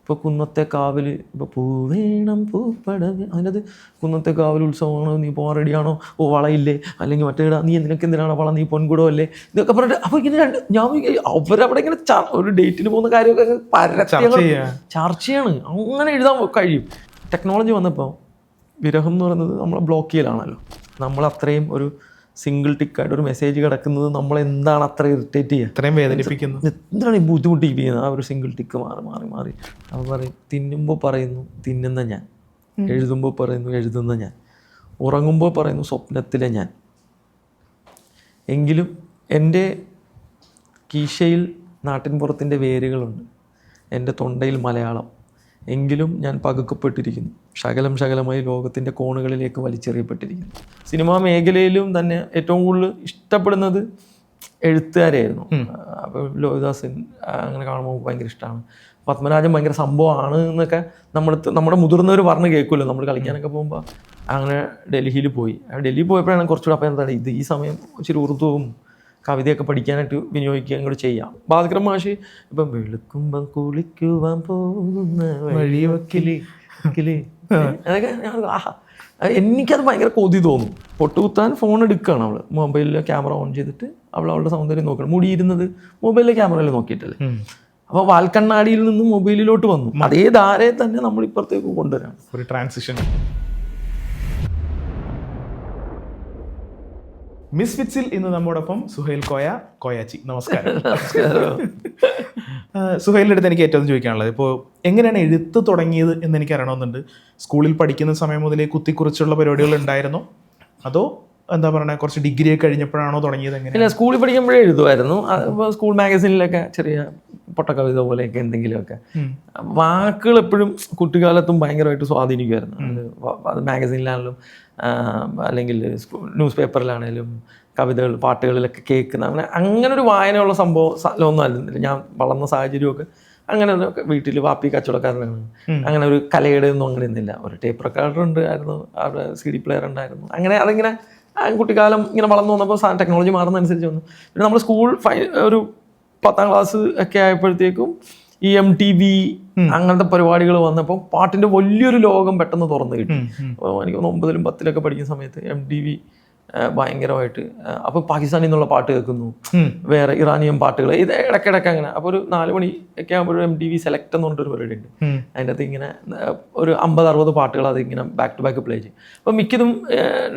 ഇപ്പോൾ കുന്നത്തെ കാവിൽ ഇപ്പോൾ പൂവേണം പൂപ്പടവ് അതിനകത്ത് കുന്നത്തെ കാവിൽ ഉത്സവമാണോ, നീ പോകാൻ റെഡിയാണോ, ഓ വളയില്ലേ, അല്ലെങ്കിൽ മറ്റേ നീ എന്തിനാണ് വള, നീ പൊൻകുടോ അല്ലേ, ഇതൊക്കെ പറഞ്ഞിട്ട് അപ്പോൾ ഇങ്ങനെ ഞാൻ അവരവിടെ ഇങ്ങനെ ഒരു ഡേറ്റിന് പോകുന്ന കാര്യമൊക്കെ ചർച്ചയാണ്. അങ്ങനെ എഴുതാൻ കഴിയും. ടെക്നോളജി വന്നപ്പോൾ വിരഹം എന്ന് പറയുന്നത് നമ്മളെ ബ്ലോക്ക് ചെയ്യലാണല്ലോ. നമ്മൾ അത്രയും ഒരു സിംഗിൾ ടിക്കായിട്ട് ഒരു മെസ്സേജ് കിടക്കുന്നത് നമ്മളെന്താണ് അത്ര ഇറിറ്റേറ്റ് ചെയ്യുക, അത്രയും വേദനിപ്പിക്കുന്നു, എന്താണ് ഈ ബുദ്ധിമുട്ടിപ്പിക്കുന്നത് ആ ഒരു സിംഗിൾ ടിക്ക് മാറി മാറി മാറി. അപ്പോൾ പറയും തിന്നുമ്പോൾ പറയുന്നു തിന്നുന്ന ഞാൻ, എഴുതുമ്പോൾ പറയുന്നു എഴുതുന്ന ഞാൻ, ഉറങ്ങുമ്പോൾ പറയുന്നു സ്വപ്നത്തിലെ ഞാൻ. എങ്കിലും എൻ്റെ കീശയിൽ നാട്ടിൻപുറത്തിൻ്റെ വേരുകളുണ്ട്, എൻ്റെ തൊണ്ടയിൽ മലയാളം. എങ്കിലും ഞാൻ പകുക്കപ്പെട്ടിരിക്കുന്നു, ശകലമായി ലോകത്തിൻ്റെ കോണുകളിലേക്ക് വലിച്ചെറിയപ്പെട്ടിരിക്കുന്നു. സിനിമാ മേഖലയിലും തന്നെ ഏറ്റവും കൂടുതൽ ഇഷ്ടപ്പെടുന്നത് എഴുത്തുകാരായിരുന്നു. അപ്പോൾ ലോഹിതാസൻ അങ്ങനെ കാണുമ്പോൾ നമുക്ക് ഭയങ്കര ഇഷ്ടമാണ്. പത്മരാജൻ ഭയങ്കര സംഭവമാണ് എന്നൊക്കെ നമ്മുടെ മുതിർന്നവർ പറഞ്ഞ് കേൾക്കുമല്ലോ. നമ്മൾ കളിക്കാനൊക്കെ പോകുമ്പോൾ അങ്ങനെ ഡൽഹിയിൽ പോയി. ഡൽഹിയിൽ പോയപ്പോഴാണ് കുറച്ചുകൂടെ അപ്പോൾ എന്താണ് ഈ സമയം ഇച്ചിരി ഉറുദുവും കവിതയൊക്കെ പഠിക്കാനായിട്ട് വിനിയോഗിക്കുക അങ്ങോട്ട് ചെയ്യാം. ഭാസ്കരൻ മാഷി ഇപ്പം വെളുക്കുമ്പം കുളിക്കുവാൻ പോകുന്ന വഴിവക്കില് അതൊക്കെ എനിക്കത് ഭയങ്കര കൊതി തോന്നും. പൊട്ടുകുത്താൻ ഫോൺ എടുക്കുകയാണ് അവൾ, മൊബൈലിൽ ക്യാമറ ഓൺ ചെയ്തിട്ട് അവളുടെ സൗന്ദര്യം നോക്കണം. മുടിയിരുന്നത് മൊബൈലിലെ ക്യാമറയിൽ നോക്കിയിട്ടല്ലേ. അപ്പോൾ വാൽക്കണ്ണാടിയിൽ നിന്ന് മൊബൈലിലോട്ട് വന്നു. അതേ ധാരയെ തന്നെ നമ്മൾ ഇപ്പുറത്തേക്ക് കൊണ്ടുവരാണ്. ഒരു ട്രാൻസിഷൻ. മിസ് ഫിറ്റ്സിൽ ഇന്ന് നമ്മോടൊപ്പം സുഹൈൽ കോയാച്ചി. നമസ്കാരം. സുഹൈലിൻ്റെ അടുത്ത് എനിക്ക് ഏറ്റവും ചോദിക്കാനുള്ളത്, ഇപ്പോൾ എങ്ങനെയാണ് എഴുത്ത് തുടങ്ങിയത് എന്ന് എനിക്ക് അറിയണമെന്നുണ്ട്. സ്കൂളിൽ പഠിക്കുന്ന സമയം മുതലേ കുത്തിക്കുറിച്ചുള്ള പരിപാടികൾ ഉണ്ടായിരുന്നോ, അതോ എന്താ പറയുക കുറച്ച് ഡിഗ്രി ഒക്കെ കഴിഞ്ഞപ്പോഴാണോ തുടങ്ങിയത്? എങ്ങനെ? ഇല്ല, സ്കൂളിൽ പഠിക്കുമ്പോഴേ എഴുതുമായിരുന്നു. ഇപ്പോൾ സ്കൂൾ മാഗസീനിലൊക്കെ ചെറിയ പൊട്ടക്കവിത പോലെയൊക്കെ എന്തെങ്കിലുമൊക്കെ. വാക്കുകൾ എപ്പോഴും കുട്ടിക്കാലത്തും ഭയങ്കരമായിട്ട് സ്വാധീനിക്കുമായിരുന്നു. അത് മാഗസീനിലാണെങ്കിലും അല്ലെങ്കിൽ ന്യൂസ് പേപ്പറിലാണെങ്കിലും കവിതകൾ പാട്ടുകളിലൊക്കെ കേൾക്കുന്ന അങ്ങനെ ഒരു വായനയുള്ള സംഭവമൊന്നും ആയിരുന്നില്ല. ഞാൻ വളർന്ന സാഹചര്യമൊക്കെ അങ്ങനെ വീട്ടിൽ വാപ്പി കച്ചവടക്കാരനാണ്. അങ്ങനെ ഒരു കലയുടെ ഒന്നും അങ്ങനെ ഒന്നുമില്ല. ഒരു ടേപ്പ് റെക്കോർഡർ ഉണ്ടായിരുന്നു, അവിടെ CD പ്ലെയർ ഉണ്ടായിരുന്നു. അങ്ങനെ അതിങ്ങനെ കുട്ടിക്കാലം ഇങ്ങനെ വളർന്നു വന്നപ്പോൾ ടെക്നോളജി മാറുന്നതനുസരിച്ച് വന്നു. പിന്നെ നമ്മൾ സ്കൂൾ ഒരു 10ാം ക്ലാസ് ഒക്കെ ആയപ്പോഴത്തേക്കും ഈ MTV അങ്ങനത്തെ പരിപാടികൾ വന്നപ്പോൾ പാട്ടിൻ്റെ വലിയൊരു ലോകം പെട്ടെന്ന് തുറന്നു കിട്ടി. എനിക്ക് 9ലും 10ലൊക്കെ പഠിക്കുന്ന സമയത്ത് MTV ഭയങ്കരമായിട്ട്. അപ്പോൾ പാകിസ്ഥാനിൽ നിന്നുള്ള പാട്ട് കേൾക്കുന്നു, വേറെ ഇറാനിയൻ പാട്ടുകൾ, ഇത് ഇടയ്ക്കിടയ്ക്ക് അങ്ങനെ. അപ്പോൾ ഒരു 4 മണി ഒക്കെ ആകുമ്പോഴും MTV സെലക്ട് എന്ന് പറഞ്ഞിട്ടൊരു പരിപാടി ഉണ്ട്. അതിൻ്റെ അകത്ത് ഇങ്ങനെ ഒരു 50-60 പാട്ടുകൾ അത് ഇങ്ങനെ ബാക്ക് ടു ബാക്ക് പ്ലേ ചെയ്യും. അപ്പോൾ മിക്കതും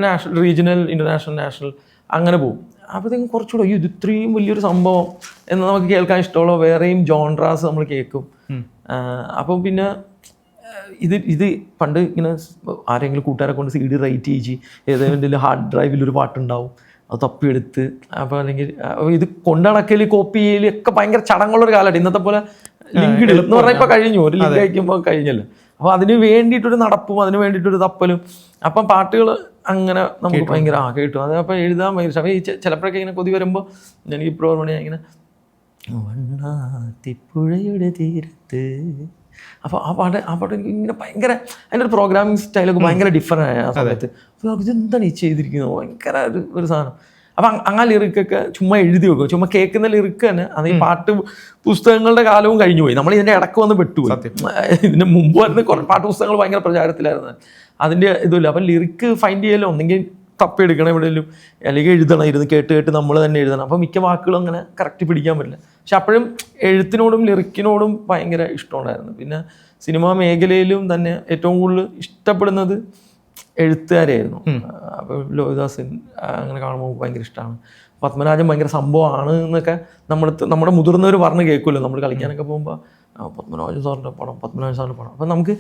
നാഷണൽ, റീജിയണൽ, ഇൻ്റർനാഷണൽ, നാഷണൽ അങ്ങനെ പോകും. അപ്പോഴത്തേക്കും കുറച്ചുകൂടെ ഇത് ഇത്രയും വലിയൊരു സംഭവം എന്ന് നമുക്ക് കേൾക്കാൻ ഇഷ്ടമുള്ള വേറെയും ജോൺറാസ് നമ്മൾ കേൾക്കും. അപ്പം പിന്നെ ഇത് പണ്ട് ഇങ്ങനെ ആരെങ്കിലും കൂട്ടുകാരെ കൊണ്ട് CD റൈറ്റ് ചെയ്യിച്ച് ഏതെങ്കിലും ഹാർഡ് ഡ്രൈവിൽ ഒരു പാട്ടുണ്ടാവും, അത് തപ്പിയെടുത്ത് അപ്പോൾ അല്ലെങ്കിൽ ഇത് കൊണ്ടടക്കൽ കോപ്പി ചെയ്യൽ ഒക്കെ ഭയങ്കര ചടങ്ങുള്ളൊരു കാലമായിട്ട്. ഇന്നത്തെ പോലെ ലിങ്ക് എന്ന് പറഞ്ഞാൽ ഇപ്പോൾ കഴിഞ്ഞു, ഒരു ലിങ്ക് അയക്കുമ്പോൾ കഴിഞ്ഞല്ലോ. അപ്പോൾ അതിന് വേണ്ടിയിട്ടൊരു നടപ്പും അതിന് വേണ്ടിയിട്ടൊരു തപ്പലും. അപ്പം പാട്ടുകൾ അങ്ങനെ നമുക്ക് ഭയങ്കര കേട്ടു. അത് അപ്പോൾ എഴുതാൻ ഭയങ്കര ഈ ചിലപ്പോഴൊക്കെ ഇങ്ങനെ കൊതി വരുമ്പോൾ എനിക്ക് ഇപ്പോൾ ഓർമ്മ ഇങ്ങനെ വണ്ണാത്തിപ്പുഴയുടെ തീരത്ത്. അപ്പോൾ ആ പാട്ട് എനിക്ക് ഇങ്ങനെ ഭയങ്കര അതിൻ്റെ ഒരു പ്രോഗ്രാമിങ് സ്റ്റൈലൊക്കെ ഭയങ്കര ഡിഫറൻ്റ് ആയ ആ സമയത്ത്. അപ്പോൾ ഇതെന്താണ് ഈ ചെയ്തിരിക്കുന്നത്, ഭയങ്കര ഒരു സാധനം. അപ്പം അങ്ങനെ ലിറിക്കൊക്കെ ചുമ്മാ എഴുതി വെക്കും, ചുമ്മാ കേൾക്കുന്ന ലിറിക്ക് തന്നെ. അത് ഈ പാട്ട് പുസ്തകങ്ങളുടെ കാലവും കഴിഞ്ഞു പോയി, നമ്മൾ ഇതിൻ്റെ ഇടയ്ക്ക് വന്ന് പെട്ടുപോയി. ഇതിന് മുമ്പ് വരുന്ന കുറേ പാട്ട് പുസ്തകങ്ങൾ ഭയങ്കര പ്രചാരത്തിലായിരുന്നു, അതിൻ്റെ ഇതുമില്ല. അപ്പം ലിറിക്ക് ഫൈൻഡ് ചെയ്യലോ ഒന്നെങ്കിൽ തപ്പിയെടുക്കണം എവിടെയെങ്കിലും, അല്ലെങ്കിൽ എഴുതണം, ഇരുന്ന് കേട്ട് നമ്മൾ തന്നെ എഴുതണം. അപ്പോൾ മിക്ക വാക്കുകളും അങ്ങനെ കറക്റ്റ് പിടിക്കാൻ പറ്റില്ല. പക്ഷെ അപ്പോഴും എഴുത്തിനോടും ലിറിക്കിനോടും ഭയങ്കര ഇഷ്ടമുണ്ടായിരുന്നു. പിന്നെ സിനിമാ മേഖലയിലും തന്നെ ഏറ്റവും കൂടുതൽ ഇഷ്ടപ്പെടുന്നത് എഴുത്തുകാരായിരുന്നു. അപ്പോൾ ലോഹിതാസൻ അങ്ങനെ കാണുമ്പോൾ നമുക്ക് ഭയങ്കര ഇഷ്ടമാണ്. പത്മരാജൻ ഭയങ്കര സംഭവമാണ് എന്നൊക്കെ നമ്മുടെ മുതിർന്നവർ പറഞ്ഞ് കേൾക്കുമല്ലോ. നമ്മൾ കളിക്കാനൊക്കെ പോകുമ്പോൾ പത്മനാഭൻ സാറിൻ്റെ പടം, പത്മനാഭൻ സാറിൻ്റെ പടം. അപ്പം നമുക്ക്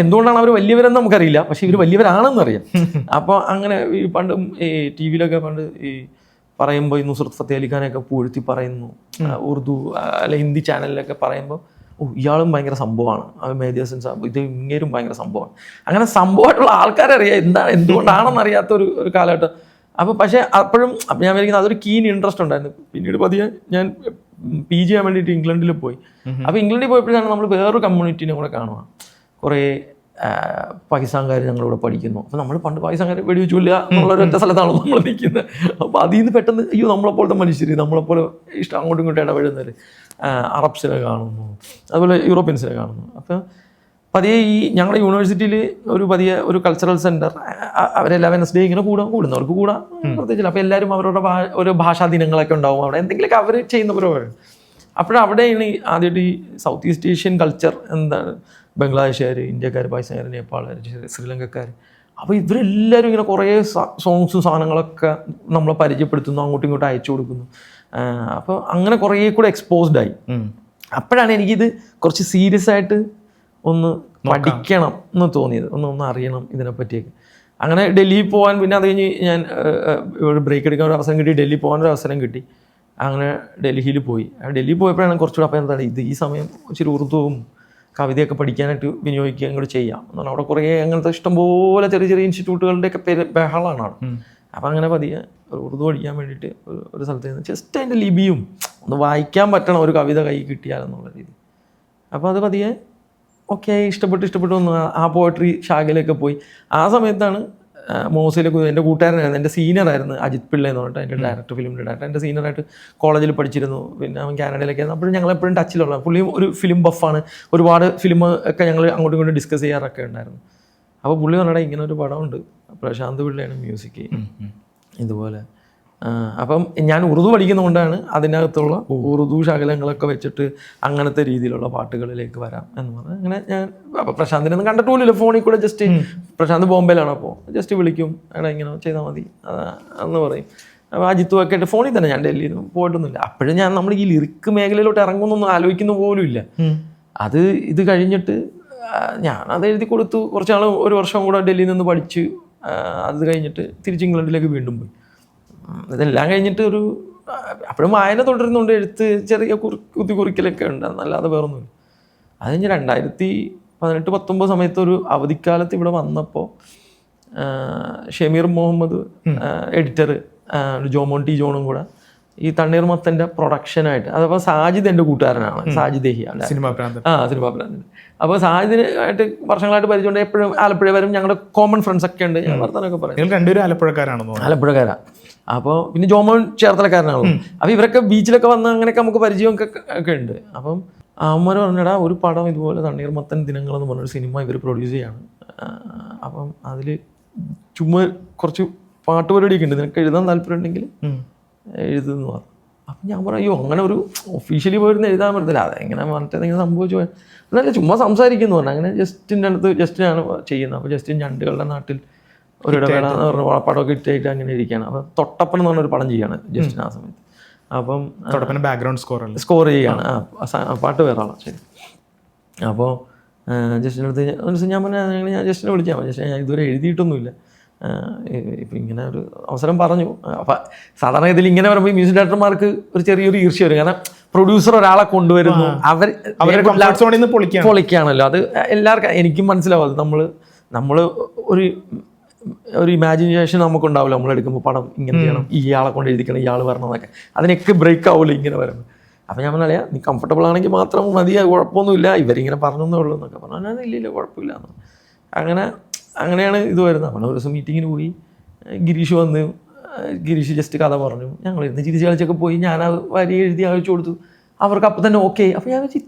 എന്തുകൊണ്ടാണ് അവർ വലിയവരെന്ന് നമുക്കറിയില്ല, പക്ഷെ ഇവർ വലിയവരാണെന്നറിയാം. അപ്പോൾ അങ്ങനെ ഈ പണ്ടും ഈ TV യിലൊക്കെ പണ്ട് ഈ പറയുമ്പോൾ ഈ നുസ്രത്ത് ഫത്തേ അലി ഖാനെയൊക്കെ പൂഴ്ത്തി പറയുന്നു, ഉറുദു അല്ലെ ഹിന്ദി ചാനലിലൊക്കെ പറയുമ്പോൾ ഇയാളും ഭയങ്കര സംഭവമാണ്, മേദിയസൻ സാബ് ഇത് ഇങ്ങേരും ഭയങ്കര സംഭവമാണ്. അങ്ങനെ സംഭവമായിട്ടുള്ള ആൾക്കാരറിയാം എന്തുകൊണ്ടാണെന്ന് അറിയാത്ത ഒരു കാലഘട്ടം. അപ്പോൾ പക്ഷേ അപ്പോഴും ഞാൻ വിചാരിക്കുന്നത് അതൊരു കീൻ ഇൻട്രസ്റ്റ് ഉണ്ടായിരുന്നു. പിന്നീട് പതിയെ ഞാൻ PG ചെയ്യാൻ വേണ്ടിയിട്ട് ഇംഗ്ലണ്ടിൽ പോയി. അപ്പോൾ ഇംഗ്ലണ്ടിൽ പോയപ്പോഴാണ് നമ്മൾ വേറൊരു കമ്മ്യൂണിറ്റീനെ കൂടെ കാണുക. കുറേ പാകിസ്ഥാൻകാർ ഞങ്ങളിവിടെ പഠിക്കുന്നു. അപ്പോൾ നമ്മൾ പണ്ട് പാകിസ്ഥാൻകാർ വെടിവെച്ചില്ല എന്നുള്ളൊരു ഒറ്റ സ്ഥലത്താണല്ലോ നമ്മൾ നിൽക്കുന്നത്. അപ്പോൾ അതിൽ നിന്ന് പെട്ടെന്ന് അയ്യോ നമ്മളെപ്പോലത്തെ മനുഷ്യർ, നമ്മളെപ്പോലെ ഇഷ്ടം അങ്ങോട്ടും ഇങ്ങോട്ടും ഇടപെടുന്നവർ അറബ്സിനെ കാണുന്നു, അതുപോലെ യൂറോപ്യൻസിനെ കാണുന്നു. അപ്പോൾ പതിയെ ഈ ഞങ്ങളുടെ യൂണിവേഴ്സിറ്റിയിൽ ഒരു കൾച്ചറൽ സെൻറ്റർ, അവരെല്ലാം വെനസ്ഡേ ഇങ്ങനെ കൂടുന്നവർക്ക് കൂടാം പ്രത്യേകിച്ചില്ല. അപ്പോൾ എല്ലാവരും അവരുടെ ഒരു ഭാഷാ ദിനങ്ങളൊക്കെ ഉണ്ടാവും അവിടെ, എന്തെങ്കിലുമൊക്കെ അവർ ചെയ്യുന്നവരവർ. അപ്പോഴവിടെയാണ് ആദ്യമായിട്ട് ഈ സൗത്ത് ഈസ്റ്റ് ഏഷ്യൻ കൾച്ചർ, എന്താണ് ബംഗ്ലാദേശുകാർ, ഇന്ത്യക്കാർ, പാകിസ്ഥാൻകാർ, നേപ്പാളുകാർ, ശ്രീലങ്കക്കാർ, അപ്പോൾ ഇവരെല്ലാവരും ഇങ്ങനെ കുറേ സോങ്സും സാധനങ്ങളൊക്കെ നമ്മളെ പരിചയപ്പെടുത്തുന്നു, അങ്ങോട്ടും ഇങ്ങോട്ടും അയച്ചു കൊടുക്കുന്നു. അപ്പോൾ അങ്ങനെ കുറേ കൂടെ എക്സ്പോസ്ഡ് ആയി. അപ്പോഴാണ് എനിക്കിത് കുറച്ച് സീരിയസ് ആയിട്ട് ഒന്ന് പഠിക്കണം എന്ന് തോന്നിയത്, ഒന്ന് അറിയണം ഇതിനെപ്പറ്റിയൊക്കെ. അങ്ങനെ ഡൽഹിയിൽ പോകാൻ, പിന്നെ അത് കഴിഞ്ഞ് ഞാൻ ഒരു ബ്രേക്ക് എടുക്കാൻ ഒരു അവസരം കിട്ടി, ഡൽഹി പോകാനൊരു അവസരം കിട്ടി. അങ്ങനെ ഡൽഹിയിൽ പോയി. ഡൽഹിയിൽ പോയപ്പോഴാണ് കുറച്ചുകൂടെ അപ്പോൾ എന്താണ് ഇത് ഈ സമയം ഇച്ചിരി ഉറുദുവും കവിതയൊക്കെ പഠിക്കാനായിട്ട് വിനിയോഗിക്കുക അങ്ങോട്ട് ചെയ്യാം എന്നാണ്. അവിടെ കുറേ അങ്ങനത്തെ ഇഷ്ടംപോലെ ചെറിയ ചെറിയ ഇൻസ്റ്റിറ്റ്യൂട്ടുകളുടെയൊക്കെ ബഹളാണ് അവിടെ. അപ്പോൾ അങ്ങനെ പതിയെ ഉറുദു പഠിക്കാൻ വേണ്ടിയിട്ട് ഒരു സ്ഥലത്ത് നിന്ന് ജസ്റ്റ് അതിൻ്റെ ലിപിയും ഒന്ന് വായിക്കാൻ പറ്റണം, ഒരു കവിത കൈ കിട്ടിയാലെന്നുള്ള രീതി. അപ്പോൾ അത് പതിയെ ഓക്കെ ഇഷ്ടപ്പെട്ടു ഒന്ന് ആ പോയട്രി ശാഖയിലൊക്കെ പോയി. ആ സമയത്താണ് മോസിലേക്ക് എൻ്റെ കൂട്ടുകാരനായിരുന്നു, എൻ്റെ സീനിയറായിരുന്നു അജിത് പിള്ള എന്ന് പറഞ്ഞിട്ട്, എൻ്റെ ഡയറക്ടർ, ഫിലിമിൻ്റെ ഡയറക്ടർ. എൻ്റെ സീനിയറായിട്ട് കോളേജിൽ പഠിച്ചിരുന്നു. പിന്നെ അവൻ കാനഡയിലൊക്കെ ആയിരുന്നു. അപ്പോഴും ഞങ്ങളെപ്പോഴും ടച്ചിലുള്ള പുള്ളി ഒരു ഫിലിം ബഫാണ്, ഒരുപാട് ഫിലിം ഒക്കെ ഞങ്ങൾ അങ്ങോട്ടും ഇങ്ങോട്ടും ഡിസ്കസ് ചെയ്യാറൊക്കെ ഉണ്ടായിരുന്നു. അപ്പോൾ പുള്ളി പറഞ്ഞാൽ ഇങ്ങനെ ഒരു പടമുണ്ട്, പ്രശാന്ത് പിള്ളയാണ് മ്യൂസിക് ഇതുപോലെ. അപ്പം ഞാൻ ഉറുദു പഠിക്കുന്നതുകൊണ്ടാണ് അതിനകത്തുള്ള ഉറുദു ശകലങ്ങളൊക്കെ വെച്ചിട്ട് അങ്ങനത്തെ രീതിയിലുള്ള പാട്ടുകളിലേക്ക് വരാം എന്ന് പറഞ്ഞാൽ അങ്ങനെ ഞാൻ അപ്പോൾ പ്രശാന്തിനൊന്നും കണ്ടിട്ട് പോലില്ല, ഫോണിൽ കൂടെ ജസ്റ്റ് പ്രശാന്ത് ബോംബെയിലാണ്, അപ്പോൾ ജസ്റ്റ് വിളിക്കും, എടാ ഇങ്ങനെ ചെയ്താൽ മതി എന്ന് പറയും. അപ്പോൾ അജിത്തും ഒക്കെ ആയിട്ട് ഫോണിൽ തന്നെ, ഞാൻ ഡൽഹിയിൽ പോയിട്ടൊന്നുമില്ല. അപ്പോഴും ഞാൻ നമ്മൾ ഈ ലിറിക്ക് മേഖലയിലോട്ട് ഇറങ്ങുന്നൊന്നും ആലോചിക്കുന്ന പോലും ഇല്ല. ഇത് കഴിഞ്ഞിട്ട് ഞാനത് എഴുതി കൊടുത്തു. കുറച്ച് നാൾ, ഒരു വർഷം കൂടെ ഡൽഹിയിൽ നിന്ന് പഠിച്ച് അത് കഴിഞ്ഞിട്ട് തിരിച്ച് ഇംഗ്ലണ്ടിലേക്ക് വീണ്ടും പോയി. ഇതെല്ലാം കഴിഞ്ഞിട്ട് അപ്പോഴും വായന തുടരുന്നുണ്ട്, എഴുത്ത് ചെറിയ കുറിക്കലൊക്കെ ഉണ്ട്, അല്ലാതെ വേറൊന്നുമില്ല. അത് കഴിഞ്ഞ് 2018-19 സമയത്ത് ഒരു അവധിക്കാലത്ത് ഇവിടെ വന്നപ്പോൾ ഷമീർ മുഹമ്മദ് എഡിറ്റർ, ജോമോൻ ടി ജോണും കൂടെ ഈ തണ്ണീർമത്തൻ്റെ പ്രൊഡക്ഷനായിട്ട്, അതപ്പോൾ സാജിദ് എൻ്റെ കൂട്ടുകാരനാണ്, സാജിദ് ദേഹിയാണ്, സിനിമാ പ്രാന്തിൻ്റെ. അപ്പോൾ സാജിദിനായിട്ട് വർഷങ്ങളായിട്ട് പരിചയമുണ്ട്. എപ്പോഴും ആലപ്പുഴ വരും, ഞങ്ങളുടെ കോമൺ ഫ്രണ്ട്സ് ഒക്കെ ഉണ്ട്, ഞാൻ വർത്താനൊക്കെ പറയും. രണ്ടുപേരും ആലപ്പുഴക്കാരാണെന്നോ? ആലപ്പുഴക്കാരാണ്. അപ്പോൾ പിന്നെ ജോമോൻ ചേർത്തലക്കാരനാണല്ലോ. അപ്പോൾ ഇവരൊക്കെ ബീച്ചിലൊക്കെ വന്ന് അങ്ങനെയൊക്കെ നമുക്ക് പരിചയമൊക്കെ ഉണ്ട്. അപ്പം അമ്മമാർ പറഞ്ഞടാ ഒരു പടം ഇതുപോലെ തണ്ണീർമത്തൻ ദിനങ്ങളെന്ന് പറഞ്ഞൊരു സിനിമ ഇവർ പ്രൊഡ്യൂസ് ചെയ്യാണ്, അപ്പം അതിൽ ചുമ്മാ കുറച്ച് പാട്ട് പരിപാടിയൊക്കെ ഉണ്ട്, നിനക്ക് എഴുതാൻ താല്പര്യം ഉണ്ടെങ്കിൽ എഴുതുന്നു പറഞ്ഞു. അപ്പം ഞാൻ പറഞ്ഞു അയ്യോ അങ്ങനെ ഒരു ഒഫീഷ്യലി പോയിരുന്ന് എഴുതാൻ പറ്റത്തില്ല, അതെങ്ങനെ മറ്റേതെങ്കിലും സംഭവിച്ചു പോയാൽ എന്നല്ല, ചുമ്മാ സംസാരിക്കുന്നു പറഞ്ഞു. അങ്ങനെ ജസ്റ്റിൻ്റെ അടുത്ത് ജസ്റ്റിനാണ് ചെയ്യുന്നത്. അപ്പോൾ ജസ്റ്റിൻ ഞണ്ടുകളുടെ നാട്ടിൽ ഒരു ഇടവേള എന്ന് പറഞ്ഞ പടമൊക്കെ ഇട്ടായിട്ട് അങ്ങനെ ഇരിക്കുകയാണ്. അപ്പോൾ തൊട്ടപ്പൻ എന്ന് പറഞ്ഞൊരു പടം ചെയ്യാണ് ജസ്റ്റിന് ആ സമയത്ത്. അപ്പം ബാക്ക്ഗ്രൗണ്ട് സ്കോർ ചെയ്യുകയാണ്, പാട്ട് വേറെ ആളാണ്. ശരി. അപ്പോൾ ജസ്റ്റിൻ്റെ അടുത്ത് ഞാൻ പറഞ്ഞാൽ ഞാൻ ജസ്റ്റിനെ വിളിച്ചാൽ മതി, ജസ്റ്റ് ഞാൻ ഇതുവരെ എഴുതിയിട്ടൊന്നുമില്ല, ഇപ്പം ഇങ്ങനെ ഒരു അവസരം പറഞ്ഞു. അപ്പം സാധാരണ ഇതിൽ ഇങ്ങനെ പറയുമ്പോൾ മ്യൂസിക് ഡയറക്ടർമാർക്ക് ഒരു ചെറിയൊരു ഈർഷ്യ വരും, കാരണം പ്രൊഡ്യൂസർ ഒരാളെ കൊണ്ടുവരുന്നു, പൊളിക്കുകയാണല്ലോ. അത് എല്ലാവർക്കും എനിക്കും മനസ്സിലാവും. അത് നമ്മൾ ഒരു ഇമാജിനേഷൻ നമുക്കുണ്ടാവില്ല, നമ്മളെടുക്കുമ്പോൾ പടം ഇങ്ങനെ ചെയ്യണം, ഇയാളെ കൊണ്ട് എഴുതിക്കണം, ഇയാൾ വരണം എന്നൊക്കെ, അതിനൊക്കെ ബ്രേക്ക് ആവില്ല ഇങ്ങനെ വരുമ്പോൾ. അപ്പം ഞാൻ പറഞ്ഞാൽ നീ കംഫർട്ടബിൾ ആണെങ്കിൽ മാത്രം മതി, കുഴപ്പമൊന്നുമില്ല, ഇവരിങ്ങനെ പറഞ്ഞേ ഉള്ളൂ എന്നൊക്കെ പറഞ്ഞു. ഞാൻ ഇല്ല കുഴപ്പമില്ല എന്ന്. അങ്ങനെയാണ് ഇത് വരുന്നത്. നമ്മൾ ഒരു ദിവസം മീറ്റിങ്ങിന് പോയി, ഗിരീഷ് ജസ്റ്റ് കഥ പറഞ്ഞു, ഞങ്ങളിരുന്ന് ചിരിച്ച് കളിച്ചൊക്കെ പോയി. ഞാൻ ആ വരി എഴുതി അയച്ചു കൊടുത്തു, അവർക്ക് അപ്പം തന്നെ ഓക്കെ. അപ്പം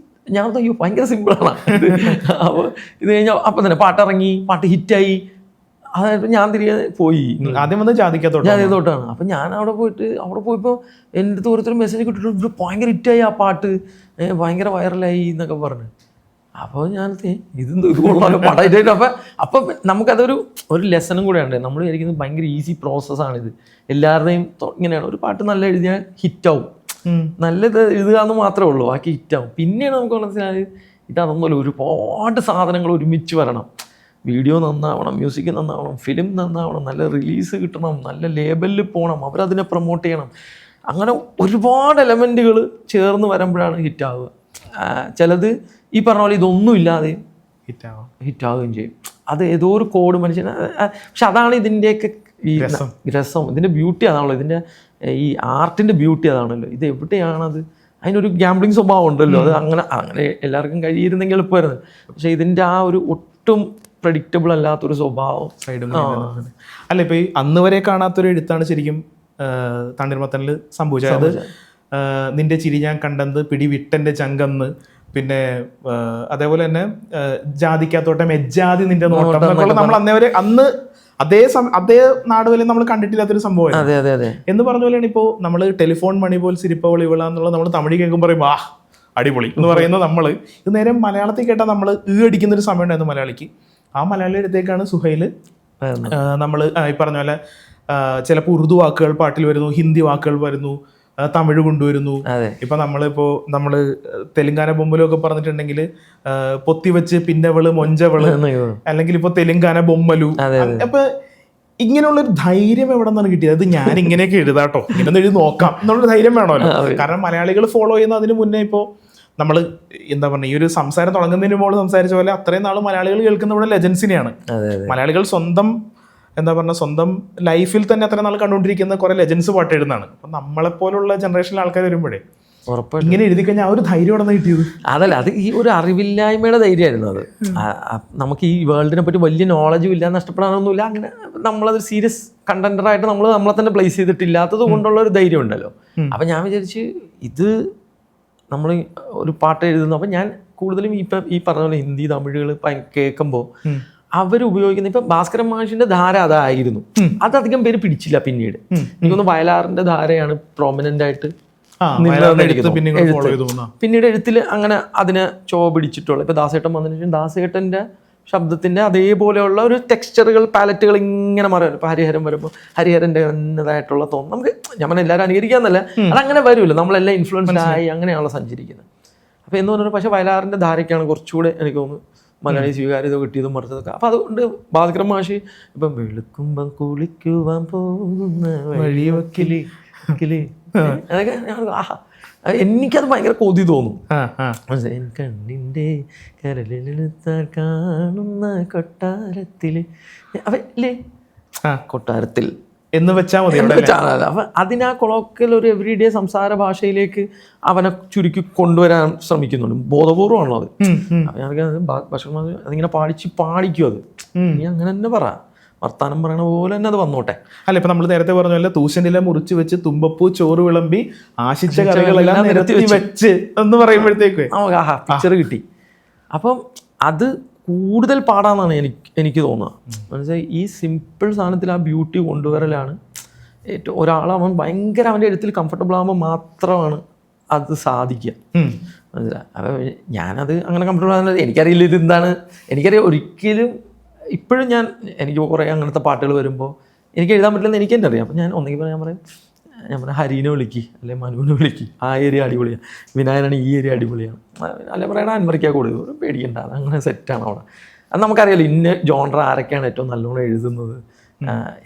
ഞാൻ അയ്യോ ഭയങ്കര സിമ്പിളാണ്. അപ്പോൾ ഇത് കഴിഞ്ഞാൽ അപ്പം തന്നെ പാട്ടിറങ്ങി, പാട്ട് ഹിറ്റായി. അതായത് ഞാൻ തിരികെ പോയി, ആദ്യം വന്ന് ജാതിക്കത്തോട്ടാണ്. അപ്പം ഞാൻ അവിടെ പോയപ്പോൾ എൻ്റെ അടുത്ത് ഓരോരുത്തർ മെസ്സേജ് കിട്ടിയിട്ട് ഇവിടെ ഭയങ്കര ഹിറ്റായി ആ പാട്ട്, ഭയങ്കര വൈറലായി എന്നൊക്കെ പറഞ്ഞു. അപ്പോൾ ഞാൻ ഇതുകൊള്ളാലോ പടമായിട്ട്. അപ്പം നമുക്കതൊരു ലെസണും കൂടെയുണ്ട്. നമ്മൾ വിചാരിക്കുന്നത് ഭയങ്കര ഈസി പ്രോസസ്സാണിത്, എല്ലാവരുടെയും ഇങ്ങനെയാണ്. ഒരു പാട്ട് നല്ല എഴുതിയാൽ ഹിറ്റാവും, നല്ലത് എഴുതുക എന്ന് മാത്രമേ ഉള്ളൂ, ബാക്കി ഹിറ്റാവും. പിന്നെയാണ് നമുക്ക് മനസ്സിലായത് ഇതൊന്നുമല്ല, ഒരുപാട് സാധനങ്ങൾ ഒരുമിച്ച് വരണം. വീഡിയോ നന്നാവണം, മ്യൂസിക് നന്നാവണം, ഫിലിം നന്നാവണം, നല്ല റിലീസ് കിട്ടണം, നല്ല ലേബലിൽ പോകണം, അവരതിനെ പ്രൊമോട്ട് ചെയ്യണം. അങ്ങനെ ഒരുപാട് എലമെൻറ്റുകൾ ചേർന്ന് വരുമ്പോഴാണ് ഹിറ്റാവുക. ചിലത് ഈ പറഞ്ഞ പോലെ ഇതൊന്നും ഇല്ലാതെ ഹിറ്റാവുകയും ചെയ്യും. അത് ഏതോ ഒരു കോഡ് മനുഷ്യന്. പക്ഷെ അതാണ് ഇതിൻ്റെയൊക്കെ ഈ രസം, ഇതിൻ്റെ ബ്യൂട്ടി അതാണല്ലോ, ഇതിൻ്റെ ഈ ആർട്ടിൻ്റെ ബ്യൂട്ടി അതാണല്ലോ. ഇത് എവിടെയാണത്, അതിനൊരു ഗ്യാംബ്ലിങ് സ്വഭാവം ഉണ്ടല്ലോ. അത് അങ്ങനെ എല്ലാവർക്കും കഴിയിരുന്നെങ്കിൽ എളുപ്പമായിരുന്നു. പക്ഷേ ഇതിൻ്റെ ആ ഒരു ഒട്ടും പ്രഡിക്റ്റബിൾ അല്ലാത്തൊരു സ്വഭാവം. സൈഡും അല്ല, ഇപ്പൊ ഈ അന്ന് വരെ കാണാത്തൊരു എഴുത്താണ് ശരിക്കും തണ്ണീർമത്തനിൽ സംഭവിച്ചത്. അതായത് നിന്റെ ചിരി ഞാൻ കണ്ടെന്ന് പിടിവിട്ടെന്റെ ചങ്കന്ന്, പിന്നെ അതേപോലെ തന്നെ ജാതിക്കാത്തോട്ടെ മെജ്ജാതി നിന്റെ നോട്ടം എന്നൊക്കെ നമ്മൾ അന്ന് അതേ നാടുകളിൽ നമ്മൾ കണ്ടിട്ടില്ലാത്തൊരു സംഭവം എന്ന് പറഞ്ഞ പോലെയാണ് ഇപ്പോൾ നമ്മൾ ടെലിഫോൺ മണി പോൽ സിരിപ്പവളി വിള എന്നുള്ളത് നമ്മൾ തമിഴ് കേൾക്കുമ്പോൾ പറയും വാ അടിപൊളി എന്ന് പറയുന്നത്. നമ്മൾ ഇത് നേരെ മലയാളത്തിൽ കേട്ടാൽ നമ്മൾ അടിക്കുന്ന ഒരു സമയം ഉണ്ടായിരുന്നു മലയാളിക്ക്. ആ മലയാളി അടുത്തേക്കാണ് സുഹൈൽ നമ്മൾ ഈ പറഞ്ഞ പോലെ ചിലപ്പോൾ ഉറുദു വാക്കുകൾ പാട്ടിൽ വരുന്നു, ഹിന്ദി വാക്കുകൾ വരുന്നു, തമിഴ് കൊണ്ടുവരുന്നു. ഇപ്പൊ നമ്മള് തെലുങ്കാന ബൊമ്മലൊക്കെ പറഞ്ഞിട്ടുണ്ടെങ്കിൽ പൊത്തിവെച്ച് പിന്നവള് മൊഞ്ചവള്, അല്ലെങ്കിൽ ഇപ്പൊ തെലുങ്കാന ബൊമ്മലു. അപ്പൊ ഇങ്ങനെയുള്ള ഒരു ധൈര്യം എവിടെ നിന്നാണ് കിട്ടിയത്? അത് ഞാൻ ഇങ്ങനെയൊക്കെ എഴുതാട്ടോ, ഇങ്ങനെ എഴുതി നോക്കാം എന്നുള്ളൊരു ധൈര്യം വേണമല്ലോ. കാരണം മലയാളികൾ ഫോളോ ചെയ്യുന്ന അതിന് മുന്നേ ഇപ്പോൾ നമ്മൾ എന്താ പറയുക, ഈ ഒരു സംസാരം തുടങ്ങുന്നതിന് മുമ്പ് സംസാരിച്ച പോലെ അത്രയും നാൾ മലയാളികൾ കേൾക്കുന്ന ഇവിടെ ലെജൻസിനെയാണ്. മലയാളികൾ സ്വന്തം ലൈഫിൽ തന്നെ അത്ര നാൾ കണ്ടുകൊണ്ടിരിക്കുന്ന കുറെ ലെജൻസ് പാട്ട് എഴുതുന്നതാണ്. അപ്പം നമ്മളെപ്പോലുള്ള ജനറേഷനിലെ ആൾക്കാർ വരുമ്പോഴേ ഇങ്ങനെ എഴുതി കഴിഞ്ഞാൽ ആ ഒരു ധൈര്യം അവിടെ നിന്ന് കിട്ടിയത്. അതല്ല, അത് ഈ ഒരു അറിവില്ലായ്മയുടെ ധൈര്യമായിരുന്നു. അത് നമുക്ക് ഈ വേൾഡിനെ പറ്റി വലിയ നോളജും ഇല്ല, നഷ്ടപ്പെടാനൊന്നുമില്ല. അങ്ങനെ നമ്മളത് സീരിയസ് കണ്ടന്ററായിട്ട് നമ്മളെ തന്നെ പ്ലേസ് ചെയ്തിട്ടില്ലാത്തത് കൊണ്ടുള്ള ഒരു ധൈര്യം ഉണ്ടല്ലോ. അപ്പം ഞാൻ വിചാരിച്ച് ഇത് നമ്മൾ ഒരു പാട്ട് എഴുതുന്നു. അപ്പം ഞാൻ കൂടുതലും ഇപ്പം ഈ പറഞ്ഞ പോലെ ഹിന്ദി തമിഴുകൾ കേൾക്കുമ്പോൾ അവരുപയോഗിക്കുന്ന ഇപ്പം ഭാസ്കരൻ മാഷിന്റെ ധാര അതായിരുന്നു. അതധികം പേര് പിടിച്ചില്ല. പിന്നീട് എനിക്കൊന്ന് വയലാറിന്റെ ധാരയാണ് പ്രോമിനന്റ് ആയിട്ട് പിന്നീട് എഴുത്തിൽ അങ്ങനെ അതിനെ പിടിച്ചിട്ടുള്ള. ഇപ്പൊ ദാസേട്ടൻ വന്നതിന് ശേഷം ദാസേട്ടന്റെ ശബ്ദത്തിന്റെ അതേപോലെയുള്ള ഒരു ടെക്സ്ചറുകൾ പാലറ്റുകൾ ഇങ്ങനെ മാറും. ഇപ്പൊ ഹരിഹരൻ വരുമ്പോൾ ഹരിഹരന്റെ എന്നതായിട്ടുള്ള തോന്നും നമുക്ക്. ഞാൻ എല്ലാവരും അനുകരിക്കാന്നല്ല, അതങ്ങനെ വരുമല്ലോ, നമ്മളെല്ലാം ഇൻഫ്ലുവൻസ്ഡ് ആയി അങ്ങനെയാണല്ലോ സഞ്ചരിക്കുന്നത്. അപ്പൊ എന്ന് പറഞ്ഞാൽ പക്ഷെ വയലാറിന്റെ ധാരയ്ക്കാണ് കുറച്ചുകൂടെ എനിക്ക് തോന്നുന്നു മലയാളി സ്വീകാര്യത കിട്ടിയതും മറിച്ചതൊക്കെ. അപ്പൊ അതുകൊണ്ട് ഭാസ്കരൻ മാഷി ഇപ്പം വെളുക്കുമ്പം കുളിക്കുവാൻ പോകുന്ന വഴിവക്കില് അതൊക്കെ എനിക്കത് ഭയങ്കര കൊതി തോന്നും. കണ്ണിന്റെ കരളിലെടുത്താൽ കാണുന്ന കൊട്ടാരത്തില് അവല്ലേ കൊട്ടാരത്തിൽ എന്ന് വെച്ചാൽ മതി. അപ്പൊ അതിനാ കൊളോക്കൽ ഒരു എവറിഡേ സംസാര ഭാഷയിലേക്ക് അവനെ ചുരുക്കി കൊണ്ടുവരാൻ ശ്രമിക്കുന്നുണ്ട്. ബോധപൂർവമാണല്ലോ അത്. ഭക്ഷണം അതിങ്ങനെ പാടിക്കും. അത് നീ അങ്ങനെ തന്നെ പറ, വർത്താനം പറയണ പോലെ തന്നെ അത് വന്നോട്ടെ. അല്ല, ഇപ്പൊ നമ്മൾ നേരത്തെ പറഞ്ഞ തൂശനില മുറിച്ച് വെച്ച് തുമ്പപ്പൂ ചോറ് വിളമ്പി ആശിച്ച കറികളെല്ലാം നിരത്തി വെച്ച് എന്ന് പറയുമ്പോഴത്തേക്ക് പിക്ചർ കിട്ടി. അപ്പം അത് കൂടുതൽ പാടാന്നാണ് എനിക്ക് തോന്നുക. മനസ്സിലായി, ഈ സിമ്പിൾ സാധനത്തിൽ ആ ബ്യൂട്ടി കൊണ്ടുവരലാണ് ഏറ്റവും അവൻ ഭയങ്കര അവൻ്റെ എഴുത്തിൽ കംഫർട്ടബിൾ ആകുമ്പോൾ മാത്രമാണ് അത് സാധിക്കുക. മനസ്സിലായി. അപ്പം ഞാനത് അങ്ങനെ കംഫർട്ടബിൾ ആകുന്നത് എനിക്കറിയില്ല ഇത് എന്താണ്. എനിക്കറിയാം ഒരിക്കലും ഇപ്പോഴും എനിക്ക് കുറേ അങ്ങനത്തെ പാട്ടുകൾ വരുമ്പോൾ എനിക്ക് എഴുതാൻ പറ്റില്ലെന്ന് എനിക്ക് തന്നെ അറിയാം. അപ്പം ഞാൻ ഒന്നെങ്കിൽ പറയും ഹരീനെ വിളിക്ക്, അല്ലെ മനുവിനെ വിളിക്ക്, ആ ഏരിയ അടിപൊളിയാണ്, വിനായനാണ് ഈ ഏരിയ അടിപൊളിയാണ്, അല്ലെ പറയണ അൻവറിക്കാൻ കൂടുതൽ പേടിക്കണ്ട, അതങ്ങനെ സെറ്റാണ് അവിടെ. അത് നമുക്കറിയാലോ ഇന്ന ജോൺറ ആരൊക്കെയാണ് ഏറ്റവും നല്ലോണം എഴുതുന്നത്.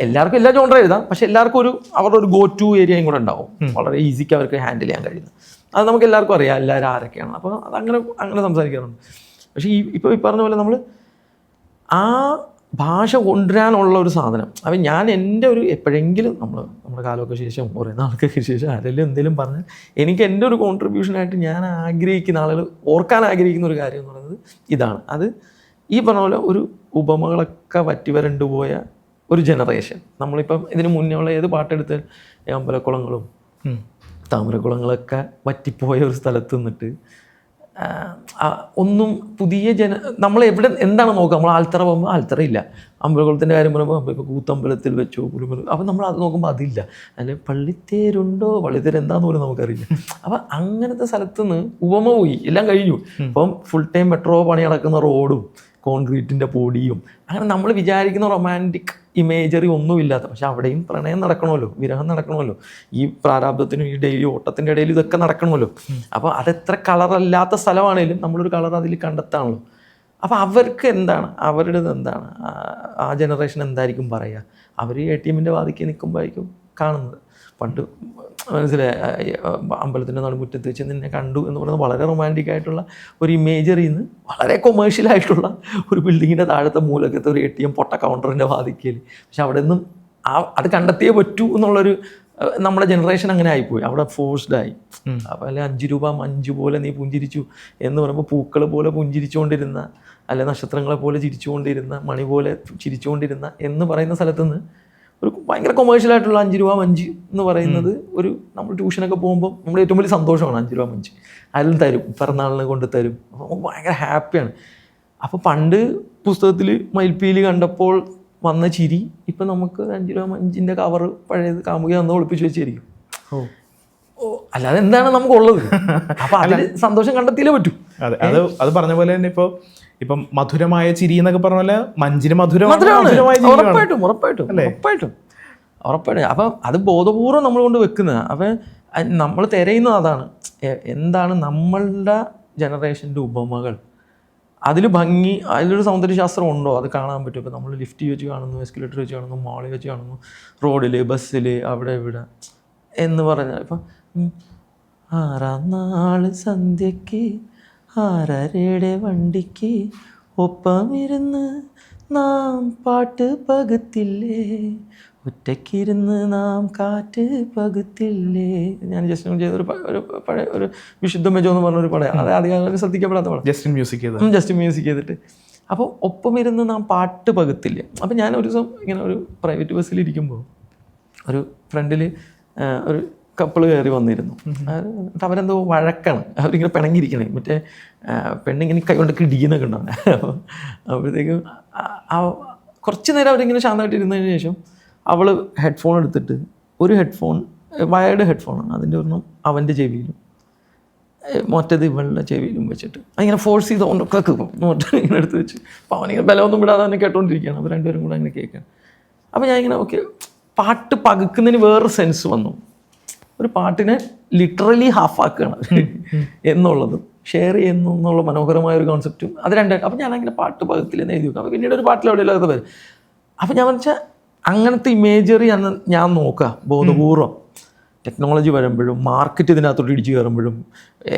എല്ലാവർക്കും എല്ലാ ജോൺറ എഴുതാം, പക്ഷെ എല്ലാവർക്കും അവരുടെ ഒരു ഗോ ടു ഏരിയയും കൂടെ ഉണ്ടാവും, വളരെ ഈസിക്ക് അവർക്ക് ഹാൻഡിൽ ചെയ്യാൻ കഴിയുന്നത്. അത് നമുക്ക് എല്ലാവർക്കും അറിയാം എല്ലാവരും ആരൊക്കെയാണ്. അപ്പോൾ അതങ്ങനെ സംസാരിക്കാറുണ്ട്. പക്ഷേ ഈ പറഞ്ഞ പോലെ നമ്മൾ ആ ഭാഷ കൊണ്ടുവരാനുള്ള ഒരു സാധനം. അപ്പം ഞാൻ എൻ്റെ ഒരു എപ്പോഴെങ്കിലും നമ്മുടെ കാലമൊക്കെ ശേഷം കുറേ നാൾക്കൊക്കെ ശേഷം ആരെങ്കിലും എന്തെങ്കിലും പറഞ്ഞാൽ എനിക്ക് എൻ്റെ ഒരു കോൺട്രിബ്യൂഷനായിട്ട് ഞാൻ ആഗ്രഹിക്കുന്ന ആളുകൾ ഓർക്കാൻ ആഗ്രഹിക്കുന്ന ഒരു കാര്യം എന്ന് പറയുന്നത് ഇതാണ്. അത് ഈ പറഞ്ഞ പോലെ ഒരു ഉപമകളൊക്കെ വറ്റിവരണ്ടു പോയ ഒരു ജനറേഷൻ. നമ്മളിപ്പം ഇതിന് മുന്നേ ഉള്ള ഏത് പാട്ടെടുത്താൽ അമ്പലക്കുളങ്ങളും താമരക്കുളങ്ങളൊക്കെ വറ്റിപ്പോയ ഒരു സ്ഥലത്ത് നിന്നിട്ട് ഒന്നും പുതിയ നമ്മൾ എവിടെ എന്താണ് നോക്കുക, നമ്മൾ ആൽത്തറ പോകുമ്പോൾ ആൽത്തറ ഇല്ല, അമ്പലക്കുളത്തിൻ്റെ കാര്യം പറയുമ്പോൾ ഇപ്പോൾ കൂത്തമ്പലത്തിൽ വെച്ചോ പുലിമല, അപ്പം നമ്മൾ അത് നോക്കുമ്പോൾ അതില്ല, അല്ലെങ്കിൽ പള്ളിത്തേരുണ്ടോ, പള്ളിത്തേര് എന്താന്ന് പോലും നമുക്കറിയില്ല. അപ്പം അങ്ങനത്തെ സ്ഥലത്തുനിന്ന് ഉപമ പോയി, എല്ലാം കഴിഞ്ഞു. ഇപ്പം ഫുൾ ടൈം മെട്രോ പണി നടക്കുന്ന റോഡും കോൺക്രീറ്റിൻ്റെ പൊടിയും അങ്ങനെ നമ്മൾ വിചാരിക്കുന്ന റൊമാൻറ്റിക് ഇമേജറി ഒന്നുമില്ലാത്ത, പക്ഷെ അവിടെയും പ്രണയം നടക്കണമല്ലോ, വിരഹം നടക്കണമല്ലോ, ഈ പ്രാരാബ്ദത്തിനും ഈ ഡെയിലി ഓട്ടത്തിൻ്റെ ഇടയിൽ ഇതൊക്കെ നടക്കണമല്ലോ. അപ്പോൾ അതെത്ര കളറല്ലാത്ത സ്ഥലമാണെങ്കിലും നമ്മളൊരു കളർ അതിൽ കണ്ടെത്താണല്ലോ. അപ്പോൾ അവർക്ക് എന്താണ്, അവരുടേത് എന്താണ്, ആ ജനറേഷൻ എന്തായിരിക്കും പറയുക? അവർ ATM വാതിക്ക് നിൽക്കുമ്പോഴായിരിക്കും കാണുന്നത്. പണ്ട് മനസ്സിലായി അമ്പലത്തിൻ്റെ നടുമുറ്റത്ത് വെച്ച് നിന്നെ കണ്ടു എന്ന് പറയുന്നത് വളരെ റൊമാൻറ്റിക് ആയിട്ടുള്ള ഒരു ഇമേജറിൽ നിന്ന് വളരെ കൊമേഴ്ഷ്യലായിട്ടുള്ള ഒരു ബിൽഡിങ്ങിൻ്റെ താഴത്തെ മൂലക്കത്തെ ഒരു ATM പൊട്ട കൗണ്ടറിൻ്റെ വാതിക്കൽ, പക്ഷെ അവിടെ നിന്നും അത് കണ്ടെത്തിയേ പറ്റൂ എന്നുള്ളൊരു നമ്മുടെ ജനറേഷൻ അങ്ങനെ ആയിപ്പോയി, അവിടെ ഫോഴ്സ്ഡ് ആയി. അപ്പോൾ അല്ലെ 5 രൂപ മഞ്ച് പോലെ നീ പുഞ്ചിരിച്ചു എന്ന് പറയുമ്പോൾ പൂക്കൾ പോലെ പുഞ്ചിരിച്ചുകൊണ്ടിരുന്ന, അല്ലെ നക്ഷത്രങ്ങളെ പോലെ ചിരിച്ചുകൊണ്ടിരുന്ന, മണി പോലെ ചിരിച്ചുകൊണ്ടിരുന്ന എന്ന് പറയുന്ന സ്ഥലത്ത് നിന്ന് ഒരു ഭയങ്കര കൊമേഴ്ഷ്യലായിട്ടുള്ള 5 രൂപ മഞ്ച് എന്ന് പറയുന്നത് ഒരു നമ്മൾ ട്യൂഷനൊക്കെ പോകുമ്പോൾ നമ്മുടെ ഏറ്റവും വലിയ സന്തോഷമാണ് 5 രൂപ മഞ്ച്. അതിൽ തരും, പിറന്നാളിന് കൊണ്ട് തരും, അപ്പോൾ ഭയങ്കര ഹാപ്പിയാണ്. അപ്പോൾ പണ്ട് പുസ്തകത്തിൽ മയിൽപ്പീലി കണ്ടപ്പോൾ വന്ന ചിരി ഇപ്പം നമുക്ക് 5 രൂപ മഞ്ചിൻ്റെ കവർ പഴയത് കാമുകി വന്ന് ഒളിപ്പിച്ച് വെച്ചിരിക്കും. അല്ലാതെ എന്താണ് നമുക്കുള്ളത്? അപ്പം അതിൽ സന്തോഷം കണ്ടെത്തിയില്ലേ പറ്റൂ. അതെ, അത് പറഞ്ഞ പോലെ തന്നെ ഇപ്പം മധുരമായ ചിരി എന്നൊക്കെ പറഞ്ഞ പോലെ മഞ്ചിന് മധുരമാണ്. ഉറപ്പായിട്ടും. അപ്പം അത് ബോധപൂർവ്വം നമ്മൾ കൊണ്ട് വെക്കുന്നത്. അപ്പം നമ്മൾ തിരയുന്നത് അതാണ്, എന്താണ് നമ്മളുടെ ജനറേഷൻ്റെ ഉപമകൾ, അതിൽ ഭംഗി, അതിലൊരു സൗന്ദര്യശാസ്ത്രം ഉണ്ടോ, അത് കാണാൻ പറ്റും. ഇപ്പോൾ നമ്മൾ ലിഫ്റ്റ് വെച്ച് കാണുന്നു, എസ്കലേറ്റർ വെച്ച് കാണുന്നു, മോളിൽ വെച്ച് കാണുന്നു, റോഡിൽ, ബസ്സിൽ, അവിടെ ഇവിടെ എന്ന് പറഞ്ഞാൽ ഇപ്പം 6-ാം നാള് സന്ധ്യയ്ക്ക് 6:30 വണ്ടിക്ക് ഒപ്പമിരുന്ന് നാം പാട്ട് പകുത്തില്ലേ, ഒറ്റയ്ക്കിരുന്ന് നാം കാറ്റ് പകുത്തില്ലേ. ഞാൻ ജസ്റ്റിൻ ചെയ്തൊരു പഴയ ഒരു വിശുദ്ധ മെജോ എന്ന് പറഞ്ഞൊരു പടം, അത് അധികം ശ്രദ്ധിക്കപ്പെടാത്ത പടം, ജസ്റ്റിൻ മ്യൂസിക് ചെയ്തിട്ട്. അപ്പോൾ ഒപ്പമിരുന്ന് നാം പാട്ട് പകുത്തില്ലേ. അപ്പോൾ ഞാൻ ഒരു ദിവസം ഇങ്ങനെ ഒരു പ്രൈവറ്റ് ബസ്സിലിരിക്കുമ്പോൾ ഒരു ഫ്രണ്ടിൽ ഒരു കപ്പിൾ കയറി വന്നിരുന്നു. എന്നിട്ട് അവരെന്തോ വഴക്കാണ്, അവരിങ്ങനെ പിണങ്ങിയിരിക്കണേ, മറ്റേ പെണ്ണിങ്ങനെ കൈകൊണ്ടൊക്കെ ഇടിക്കുന്നൊക്കെ ഉണ്ടാവും. അപ്പോൾ അപ്പോഴത്തേക്കും കുറച്ച് നേരം അവരിങ്ങനെ ശാന്തമായിട്ട് ഇരുന്നതിന് ശേഷം അവൾ ഹെഡ്ഫോൺ എടുത്തിട്ട്, ഒരു ഹെഡ്ഫോൺ വയർഡ് ഹെഡ്ഫോണാണ്, അതിൻ്റെ ഒരെണ്ണം അവൻ്റെ ചെവിയിലും മറ്റേത് ഇവളുടെ ചെവിയിലും വെച്ചിട്ട് അതിങ്ങനെ ഫോഴ്സ് ചെയ്ത് കൊണ്ടൊക്കെ ഇങ്ങനെ എടുത്ത് വെച്ച്, അപ്പോൾ അവനിങ്ങനെ ബലമൊന്നും വിടാതെ തന്നെ കേട്ടോണ്ടിരിക്കുകയാണ്. അപ്പോൾ രണ്ടുപേരും കൂടെ അങ്ങനെ കേൾക്കുകയാണ്. അപ്പോൾ ഞാൻ ഇങ്ങനെ ഓക്കെ, പാട്ട് പകുക്കുന്നതിന് വേറൊരു സെൻസ് വന്നു. ഒരു പാട്ടിനെ ലിറ്ററലി ഹാഫാക്കുകയാണ് എന്നുള്ളതും ഷെയർ ചെയ്യുന്നു എന്നുള്ള മനോഹരമായ ഒരു കോൺസെപ്റ്റും അത് രണ്ടായിട്ട്. അപ്പോൾ ഞാനങ്ങനെ പാട്ട് പകത്തില്ലെന്ന് എഴുതി വെക്കും. അപ്പോൾ പിന്നീട് ഒരു പാട്ടിൽ എവിടെയെല്ലാം അത് വരും. അപ്പോൾ ഞാൻ വെച്ചാൽ അങ്ങനത്തെ ഇമേജറി അന്ന് ഞാൻ നോക്കുക ബോധപൂർവം. ടെക്നോളജി വരുമ്പോഴും മാർക്കറ്റ് ഇതിനകത്തോട്ട് ഇടിച്ച് കയറുമ്പോഴും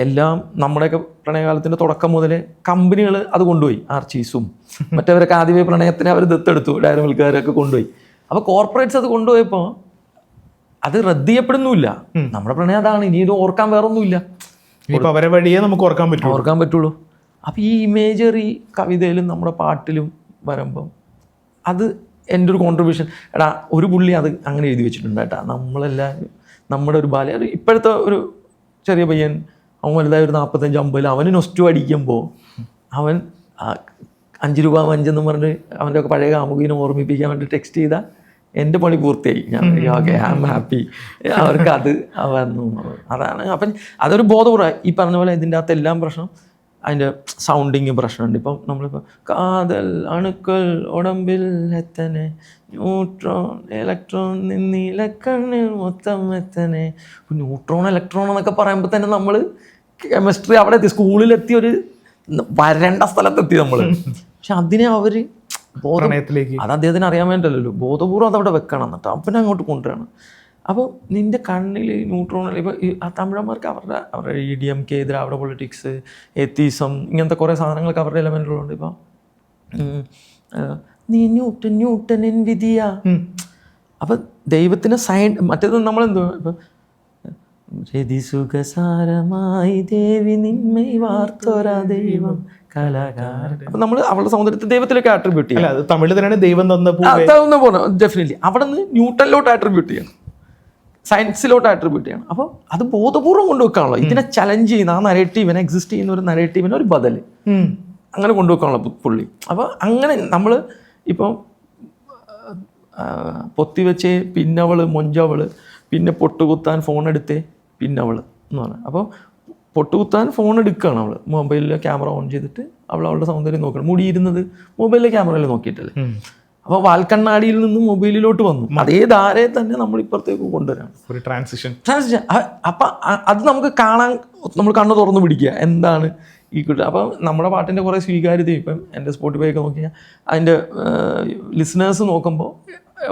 എല്ലാം നമ്മുടെയൊക്കെ പ്രണയകാലത്തിൻ്റെ തുടക്കം മുതലേ കമ്പനികൾ അത് കൊണ്ടുപോയി. ആർച്ചീസും മറ്റവരൊക്കെ ആദ്യമേ പ്രണയത്തിനെ അവർ ദത്തെടുത്തു, ഡയറി മിൽക്കുകാരൊക്കെ കൊണ്ടുപോയി. അപ്പോൾ കോർപ്പറേറ്റ്സ് അത് കൊണ്ടുപോയപ്പോൾ അത് റദ്ദ് ചെയ്യപ്പെടുന്നുമില്ല. നമ്മുടെ പ്രണയം അതാണ്, ഇനി ഇത് ഓർക്കാൻ വേറൊന്നുമില്ല, അവരെ വഴിയേ നമുക്ക് ഓർക്കാൻ പറ്റുള്ളൂ. അപ്പോൾ ഈ ഇമേജറി കവിതയിലും നമ്മുടെ പാട്ടിലും വരുമ്പം അത് എൻ്റെ ഒരു കോൺട്രിബ്യൂഷൻ. എടാ ഒരു പുള്ളി അത് അങ്ങനെ എഴുതി വെച്ചിട്ടുണ്ട് കേട്ടാ, നമ്മളെല്ലാവരും നമ്മുടെ ഒരു ബാല്യം, ഇപ്പോഴത്തെ ഒരു ചെറിയ പയ്യൻ അവൻ വലുതായ ഒരു 45-50 അവന് നൊസ്റ്റു അടിക്കുമ്പോൾ അവൻ 5 രൂപ മഞ്ചെന്ന് പറഞ്ഞ് അവൻ്റെ ഒക്കെ പഴയ കാമുകീനെ ഓർമ്മിപ്പിക്കാൻ വേണ്ടി ടെക്സ്റ്റ് ചെയ്താൽ എൻ്റെ പണി പൂർത്തിയായി. ഞാൻ ഓക്കെ ഐ ആം ഹാപ്പി, അവർക്ക് അത് വന്നു. അതാണ്. അപ്പം അതൊരു ബോധപൂർവ്വം ഈ പറഞ്ഞ പോലെ ഇതിൻ്റെ അകത്ത് എല്ലാം പ്രശ്നം അതിൻ്റെ സൗണ്ടിങ് പ്രശ്നമുണ്ട്. ഇപ്പം നമ്മളിപ്പോൾ കാതൽ അണുക്കൾ ഉടമ്പിൽ എത്തനെ, ന്യൂട്രോൺ ഇലക്ട്രോൺ നിന്നിലക്കണ്ണിൽ മൊത്തം എത്തനെ. ന്യൂട്രോൺ ഇലക്ട്രോൺ എന്നൊക്കെ പറയുമ്പോൾ തന്നെ നമ്മൾ കെമിസ്ട്രി അവിടെ എത്തി, സ്കൂളിലെത്തി, ഒരു വരേണ്ട സ്ഥലത്തെത്തി നമ്മൾ. പക്ഷെ അതിനെ അവർ പ്രണയത്തിലേക്ക്, അത് അദ്ദേഹത്തിന് അറിയാൻ വേണ്ടിയല്ലോ, ബോധപൂർവ്വം അതവിടെ വെക്കണം, എന്നിട്ട് അവനെ അങ്ങോട്ട് കൊണ്ടുവരണം. അപ്പോൾ നിൻ്റെ കണ്ണിൽ ന്യൂട്രോൺ, ഇപ്പോൾ ഈ തമിഴന്മാർക്ക് അവരുടെ EDMK, ദ്രാവിഡ പൊളിറ്റിക്സ്, എത്തീസം, ഇങ്ങനത്തെ കുറേ സാധനങ്ങൾക്ക് അവരുടെ എലമെൻറ്റുകളുണ്ട്. ഇപ്പം നീ ന്യൂട്ടനിൻ വിധിയ, അപ്പം ദൈവത്തിന് മറ്റേത് നമ്മളെന്തോ ഇപ്പം രതിസുഖസാരമായി ദേവി നിന്മൈ വാർത്തോരാ ദൈവം കലാകാരൻ. അപ്പം നമ്മൾ അവളുടെ സൗന്ദര്യത്തെ ദൈവത്തിലേക്ക് ആട്രിബ്യൂട്ട് ചെയ്യും. അത് തമിഴ് തന്നെയാണ് ദൈവം തന്ന പോലെ ഡെഫിനറ്റ്ലി അവിടെ നിന്ന് ന്യൂട്ടനിലോട്ട് ആട്രിബ്യൂട്ട് ചെയ്യണം, സയൻസിലോട്ട് ആട്രിബ്യൂട്ട് ചെയ്യണം. അപ്പോൾ അത് ബോധപൂർവ്വം കൊണ്ടുവെക്കാണല്ലോ, ഇതിനെ ചലഞ്ച് ചെയ്യുന്ന ആ നരേറ്റീവിനെ, എക്സിസ്റ്റ് ചെയ്യുന്ന ഒരു നരേറ്റീവിനെ ഒരു ബദൽ അങ്ങനെ കൊണ്ടുവെക്കാണല്ലോ പുള്ളി. അപ്പോൾ അങ്ങനെ നമ്മൾ ഇപ്പോൾ പൊത്തിവെച്ചേ പിന്നവൾ മൊഞ്ചവൾ, പിന്നെ പൊട്ടുകുത്താൻ ഫോൺ എടുത്തേ പിന്നവൾ എന്ന് പറഞ്ഞാൽ. അപ്പോൾ പൊട്ടുകുത്താൻ ഫോൺ എടുക്കുകയാണ് അവൾ, മൊബൈലിലെ ക്യാമറ ഓൺ ചെയ്തിട്ട് അവളുടെ സൗന്ദര്യം നോക്കണം. മുടിയിരുന്നത് മൊബൈലിലെ ക്യാമറയിൽ നോക്കിയിട്ടല്ലേ. അപ്പോൾ വാൽക്കണ്ണാടിയിൽ നിന്ന് മൊബൈലിലോട്ട് വന്നു, അതേ ധാരയെ തന്നെ നമ്മൾ ഇപ്പുറത്തേക്ക് കൊണ്ടുവരാണ്, ഒരു ട്രാൻസിഷൻ. അപ്പം അത് നമുക്ക് കാണാൻ, നമ്മൾ കണ്ണ് തുറന്ന് പിടിക്കുക എന്താണ് ഈ കുട്ടി. അപ്പം നമ്മുടെ പാട്ടിൻ്റെ കുറേ സ്വീകാര്യതയും ഇപ്പം എൻ്റെ സ്പോട്ടിഫൈ ഒക്കെ നോക്കിയാൽ അതിൻ്റെ ലിസണേഴ്സ് നോക്കുമ്പോൾ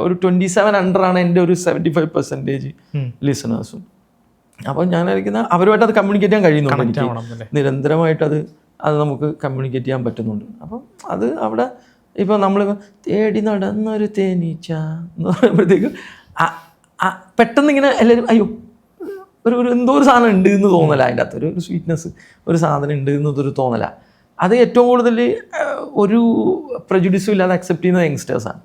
ഒരു 27 അണ്ടറാണ് എൻ്റെ ഒരു 75% ലിസണേഴ്സും. അപ്പോൾ ഞാനായിരിക്കുന്ന അവരുമായിട്ട് അത് കമ്മ്യൂണിക്കേറ്റ് ചെയ്യാൻ കഴിയുന്നുണ്ട് എനിക്ക്, നിരന്തരമായിട്ട് അത് നമുക്ക് കമ്മ്യൂണിക്കേറ്റ് ചെയ്യാൻ പറ്റുന്നുണ്ട്. അപ്പം അത് അവിടെ ഇപ്പോൾ നമ്മളിപ്പോൾ തേടി നടന്നൊരു തേനീച്ച എന്ന് പറയുമ്പോഴത്തേക്കും പെട്ടെന്ന് ഇങ്ങനെ എല്ലാവരും അയ്യോ ഒരു എന്തോ ഒരു സാധനം ഉണ്ട് എന്ന് തോന്നല, അതിൻ്റെ അകത്ത് ഒരു സ്വീറ്റ്നെസ്, ഒരു സാധനം ഉണ്ട് എന്നതൊരു തോന്നല. അത് ഏറ്റവും കൂടുതൽ ഒരു പ്രജുഡിസും ഇല്ലാതെ അക്സെപ്റ്റ് ചെയ്യുന്ന യങ്സ്റ്റേഴ്സാണ്.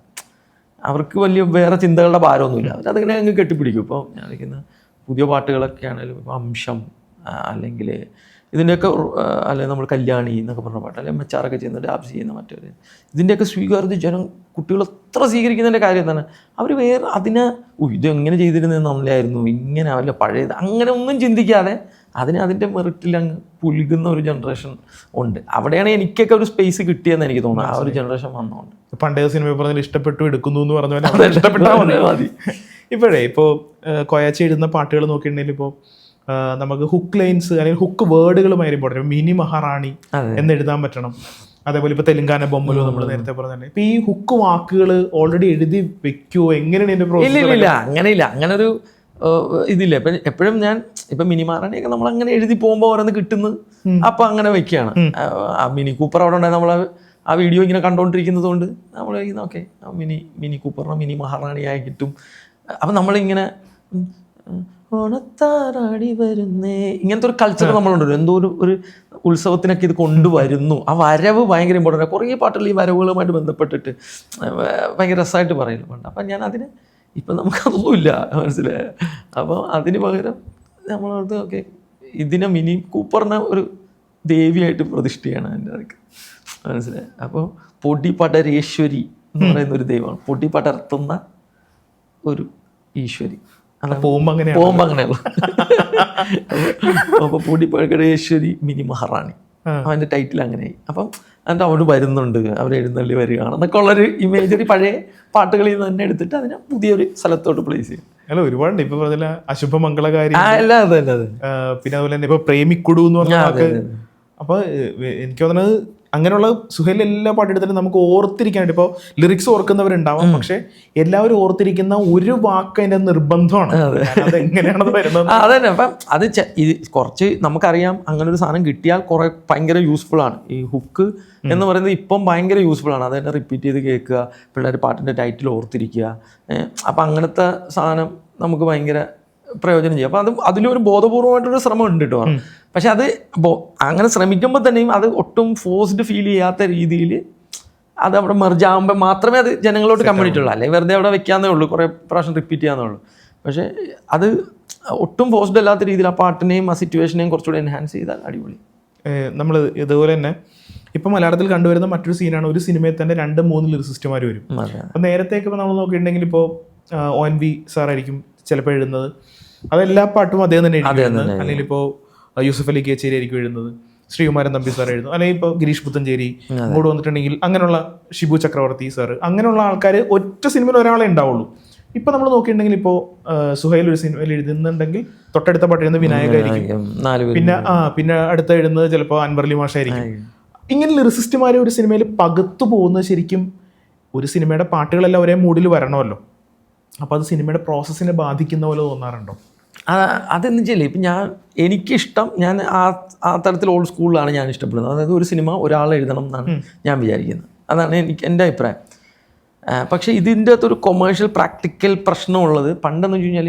അവർക്ക് വലിയ വേറെ ചിന്തകളുടെ ഭാരമൊന്നുമില്ല, അവരതിങ്ങനെ അങ്ങ് കെട്ടിപ്പിടിക്കും. ഇപ്പോൾ ഞാൻ കളിക്കുന്ന പുതിയ പാട്ടുകളൊക്കെ ആണെങ്കിലും ഇപ്പോൾ അംശം അല്ലെങ്കിൽ ഇതിൻ്റെയൊക്കെ, അല്ലെങ്കിൽ നമ്മൾ കല്യാണി എന്നൊക്കെ പറഞ്ഞ പാട്ട്, അല്ലെങ്കിൽ മെച്ചാറൊക്കെ ചെയ്യുന്ന ഡാബ് ചെയ്യുന്ന മറ്റൊരു ഇതിൻ്റെയൊക്കെ സ്വീകാര്യത കുട്ടികൾ എത്ര സ്വീകരിക്കുന്നതിൻ്റെ കാര്യം എന്താണ്, അവർ വേറെ അതിനെ ഇതെങ്ങനെ ചെയ്തിരുന്നത് നന്നായിരുന്നു, ഇങ്ങനെ അല്ല പഴയത്, അങ്ങനെ ഒന്നും ചിന്തിക്കാതെ അതിൻ്റെ മെറിറ്റിൽ അങ്ങ് പുൽകുന്ന ഒരു ജനറേഷൻ ഉണ്ട്. അവിടെയാണ് എനിക്കൊക്കെ ഒരു സ്പേസ് കിട്ടിയെന്ന് എനിക്ക് തോന്നുന്നത്, ആ ഒരു ജനറേഷൻ വന്നതുകൊണ്ട്. പണ്ടേ സിനിമ പറഞ്ഞാൽ ഇഷ്ടപ്പെട്ടു എടുക്കുന്നു എന്ന് പറഞ്ഞാൽ ഇഷ്ടപ്പെട്ടാൽ മതി. ഇപ്പോഴേ ഇപ്പോൾ കൊയാച്ചി എഴുതുന്ന പാട്ടുകൾ നോക്കിയിട്ടുണ്ടെങ്കിൽ ഇപ്പോൾ നമുക്ക് ഹുക്ക് ലൈൻസ് അല്ലെങ്കിൽ ഹുക്ക് വേർഡുകൾ ഭയങ്കര ഇമ്പോർട്ടൻറ്റ്. മിനി മഹാറാണി എന്ന് എഴുതാൻ പറ്റണം. അതേപോലെ ഇപ്പോൾ തെലുങ്കാന ബൊമ്മലോ നമ്മൾ നേരത്തെ പറഞ്ഞ ഇപ്പം ഈ ഹുക്ക് വാക്കുകൾ ഓൾറെഡി എഴുതി വെക്കുവോ, എങ്ങനെയാണ് ഇതിന്റെ പ്രോസസ്? ഇല്ല അങ്ങനെയില്ല, അങ്ങനൊരു ഇതില്ല. ഇപ്പം എപ്പോഴും ഞാൻ ഇപ്പം മിനി മഹാറാണിയൊക്കെ നമ്മൾ അങ്ങനെ എഴുതി പോകുമ്പോൾ ഓരോന്ന് കിട്ടുന്നു, അപ്പം അങ്ങനെ വെക്കുകയാണ്. ആ മിനി കൂപ്പർ അവിടെ ഉണ്ടായി, നമ്മൾ ആ വീഡിയോ ഇങ്ങനെ കണ്ടുകൊണ്ടിരിക്കുന്നത് കൊണ്ട് നമ്മൾ ഓക്കെ മിനി കൂപ്പറിനെ മിനി മഹാറാണിയായി കിട്ടും. അപ്പം നമ്മളിങ്ങനെ ഓണത്താറാടി വരുന്നേ ഇങ്ങനത്തെ ഒരു കൾച്ചർ നമ്മളുണ്ടല്ലോ, എന്തോ ഒരു ഉത്സവത്തിനൊക്കെ ഇത് കൊണ്ടുവരുന്നു. ആ വരവ് ഭയങ്കര ഇമ്പോർട്ടൻ്റ്. കുറേ പാട്ടുകൾ ഈ വരവുകളുമായിട്ട് ബന്ധപ്പെട്ടിട്ട് ഭയങ്കര രസമായിട്ട് പറയുന്നുണ്ട്. അപ്പം ഞാൻ അതിന് ഇപ്പം നമുക്കതൊന്നുമില്ല, മനസ്സിലായ. അപ്പോൾ അതിന് പകരം നമ്മളത് ഓക്കെ ഇതിനെ മിനി കൂപ്പറിനെ ഒരു ദേവിയായിട്ട് പ്രതിഷ്ഠയാണ് എൻ്റെ അതൊക്കെ, മനസ്സിലായ. അപ്പോൾ പൊടിപടരേശ്വരി എന്ന് പറയുന്ന ഒരു ദൈവമാണ്, പൊടി പടർത്തുന്ന ഒരു ഈശ്വരി. പോകുമ്പോൾ അങ്ങനെയുള്ള അപ്പോൾ പൊടിപടരേശ്വരി മിനി മഹാറാണി അവൻ്റെ ടൈറ്റിൽ അങ്ങനെയായി. അപ്പം എന്നിട്ട് അവിടെ വരുന്നുണ്ട്, അവർ എഴുന്നള്ളി വരികയാണ് എന്നൊക്കെ ഉള്ളൊരു ഇമേജറി പഴയ പാട്ടുകളിൽ നിന്ന് തന്നെ എടുത്തിട്ട് അതിനെ പുതിയൊരു സ്ഥലത്തോട്ട് പ്ലേസ് ചെയ്യും. അല്ല ഒരുപാടുണ്ട്. ഇപ്പൊ പറഞ്ഞ അശുഭമംഗളകാരി, പിന്നെ അതുപോലെ തന്നെ ഇപ്പൊ പ്രേമിക്കുടു എന്ന് പറഞ്ഞ. അപ്പൊ എനിക്ക് തോന്നുന്നത് അങ്ങനെയുള്ള സുഹേൽ എല്ലാ പാട്ടെടുത്തിട്ട് നമുക്ക് ഓർത്തിരിക്കാനായിട്ട് ഇപ്പോൾ ലിറിക്സ് ഓർക്കുന്നവരുണ്ടാവാം, പക്ഷെ എല്ലാവരും ഓർത്തിരിക്കുന്ന ഒരു വാക്ക് അതിന്റെ നിർബന്ധമാണ്. അതെങ്ങനെയാണത് വരുന്നത്? അതന്നെ. അപ്പം അത് കുറച്ച് നമുക്കറിയാം, അങ്ങനെ ഒരു സാധനം കിട്ടിയാൽ കുറെ ഭയങ്കര യൂസ്ഫുൾ ആണ്. ഈ ഹുക്ക് എന്ന് പറയുന്നത് ഇപ്പം ഭയങ്കര യൂസ്ഫുൾ ആണ്. അതെന്നെ റിപ്പീറ്റ് ചെയ്ത് കേൾക്കുക, പിള്ളേർ പാട്ടിൻ്റെ ടൈറ്റിൽ ഓർത്തിരിക്കുക. അപ്പം അങ്ങനത്തെ സാധനം നമുക്ക് ഭയങ്കര പ്രയോജനം ചെയ്യും. അപ്പം അതിലൊരു ബോധപൂർവമായിട്ടൊരു ശ്രമം ഉണ്ട് കേട്ടോ. പക്ഷെ അത് അങ്ങനെ ശ്രമിക്കുമ്പോൾ തന്നെയും അത് ഒട്ടും ഫോഴ്സ്ഡ് ഫീൽ ചെയ്യാത്ത രീതിയിൽ അത് അവിടെ മെർജാകുമ്പോൾ മാത്രമേ അത് ജനങ്ങളോട് കമ്മ്യൂണിറ്റി ഉള്ളൂ. അല്ലെങ്കിൽ വെറുതെ അവിടെ വെക്കാന്നേ ഉള്ളൂ, കുറേ പ്രാവശ്യം റിപ്പീറ്റ് ചെയ്യാന്നേ ഉള്ളൂ. പക്ഷേ അത് ഒട്ടും ഫോഴ്സ്ഡ് അല്ലാത്ത രീതിയിൽ ആ പാട്ടിനെയും ആ സിറ്റുവേഷനെയും കുറച്ചുകൂടി എൻഹാൻസ് ചെയ്താൽ അടിപൊളി. നമ്മൾ ഇതുപോലെ തന്നെ ഇപ്പം മലയാളത്തിൽ കണ്ടുവരുന്ന മറ്റൊരു സീനാണ്, ഒരു സിനിമയിൽ തന്നെ 2-3 ലിറിസിസ്റ്റുമാർ വരും. അപ്പം നേരത്തേക്ക് ഇപ്പോൾ നമ്മൾ നോക്കിയിട്ടുണ്ടെങ്കിൽ ഇപ്പോൾ ONV സാറായിരിക്കും ചിലപ്പോൾ എഴുതുന്നത്, അതെല്ലാ പാട്ടും അദ്ദേഹം തന്നെ എഴുതുന്നത്. അല്ലെങ്കിൽ ഇപ്പോൾ യൂസഫ് അലി കേച്ചേരി ആയിരിക്കും എഴുതുന്നത്, ശ്രീകുമാരൻ തമ്പി സാർ എഴുതും, അല്ലെങ്കിൽ ഇപ്പോൾ ഗിരീഷ് പുത്തഞ്ചേരി ഇങ്ങോട്ട് വന്നിട്ടുണ്ടെങ്കിൽ അങ്ങനെയുള്ള ഷിബു ചക്രവർത്തി സാർ, അങ്ങനെയുള്ള ആൾക്കാർ ഒറ്റ സിനിമയിൽ ഒരാളെ ഉണ്ടാവുള്ളൂ. ഇപ്പം നമ്മൾ നോക്കിയിട്ടുണ്ടെങ്കിൽ ഇപ്പോൾ സുഹൈൽ ഒരു സിനിമയിൽ എഴുതുന്നുണ്ടെങ്കിൽ തൊട്ടടുത്ത പാട്ട് എഴുതുന്നത് വിനായകായിരിക്കും, പിന്നെ അടുത്ത എഴുതുന്നത് ചിലപ്പോൾ അൻവർലി മാഷായിരിക്കും. ഇങ്ങനെ ലിറിസിസ്റ്റുമാർ ഒരു സിനിമയിൽ പകർത്തു പോകുന്നത് ശരിക്കും ഒരു സിനിമയുടെ പാട്ടുകളെല്ലാം ഒരേ മൂഡിൽ വരണമല്ലോ. അപ്പോൾ അത് സിനിമയുടെ പ്രോസസ്സിനെ ബാധിക്കുന്ന പോലെ തോന്നാറുണ്ടോ? അതെന്ന് വെച്ചാൽ ഇപ്പം എനിക്കിഷ്ടം, ഞാൻ ആ തരത്തിൽ ഓൾഡ് സ്കൂളിലാണ് ഞാൻ ഇഷ്ടപ്പെടുന്നത്. അതായത് ഒരു സിനിമ ഒരാൾ എഴുതണം എന്നാണ് ഞാൻ വിചാരിക്കുന്നത്. അതാണ് എൻ്റെ അഭിപ്രായം. പക്ഷേ ഇതിൻ്റെ അകത്തൊരു കൊമേഴ്ഷ്യൽ പ്രാക്ടിക്കൽ പ്രശ്നമുള്ളത് പണ്ടെന്ന് വെച്ച് കഴിഞ്ഞാൽ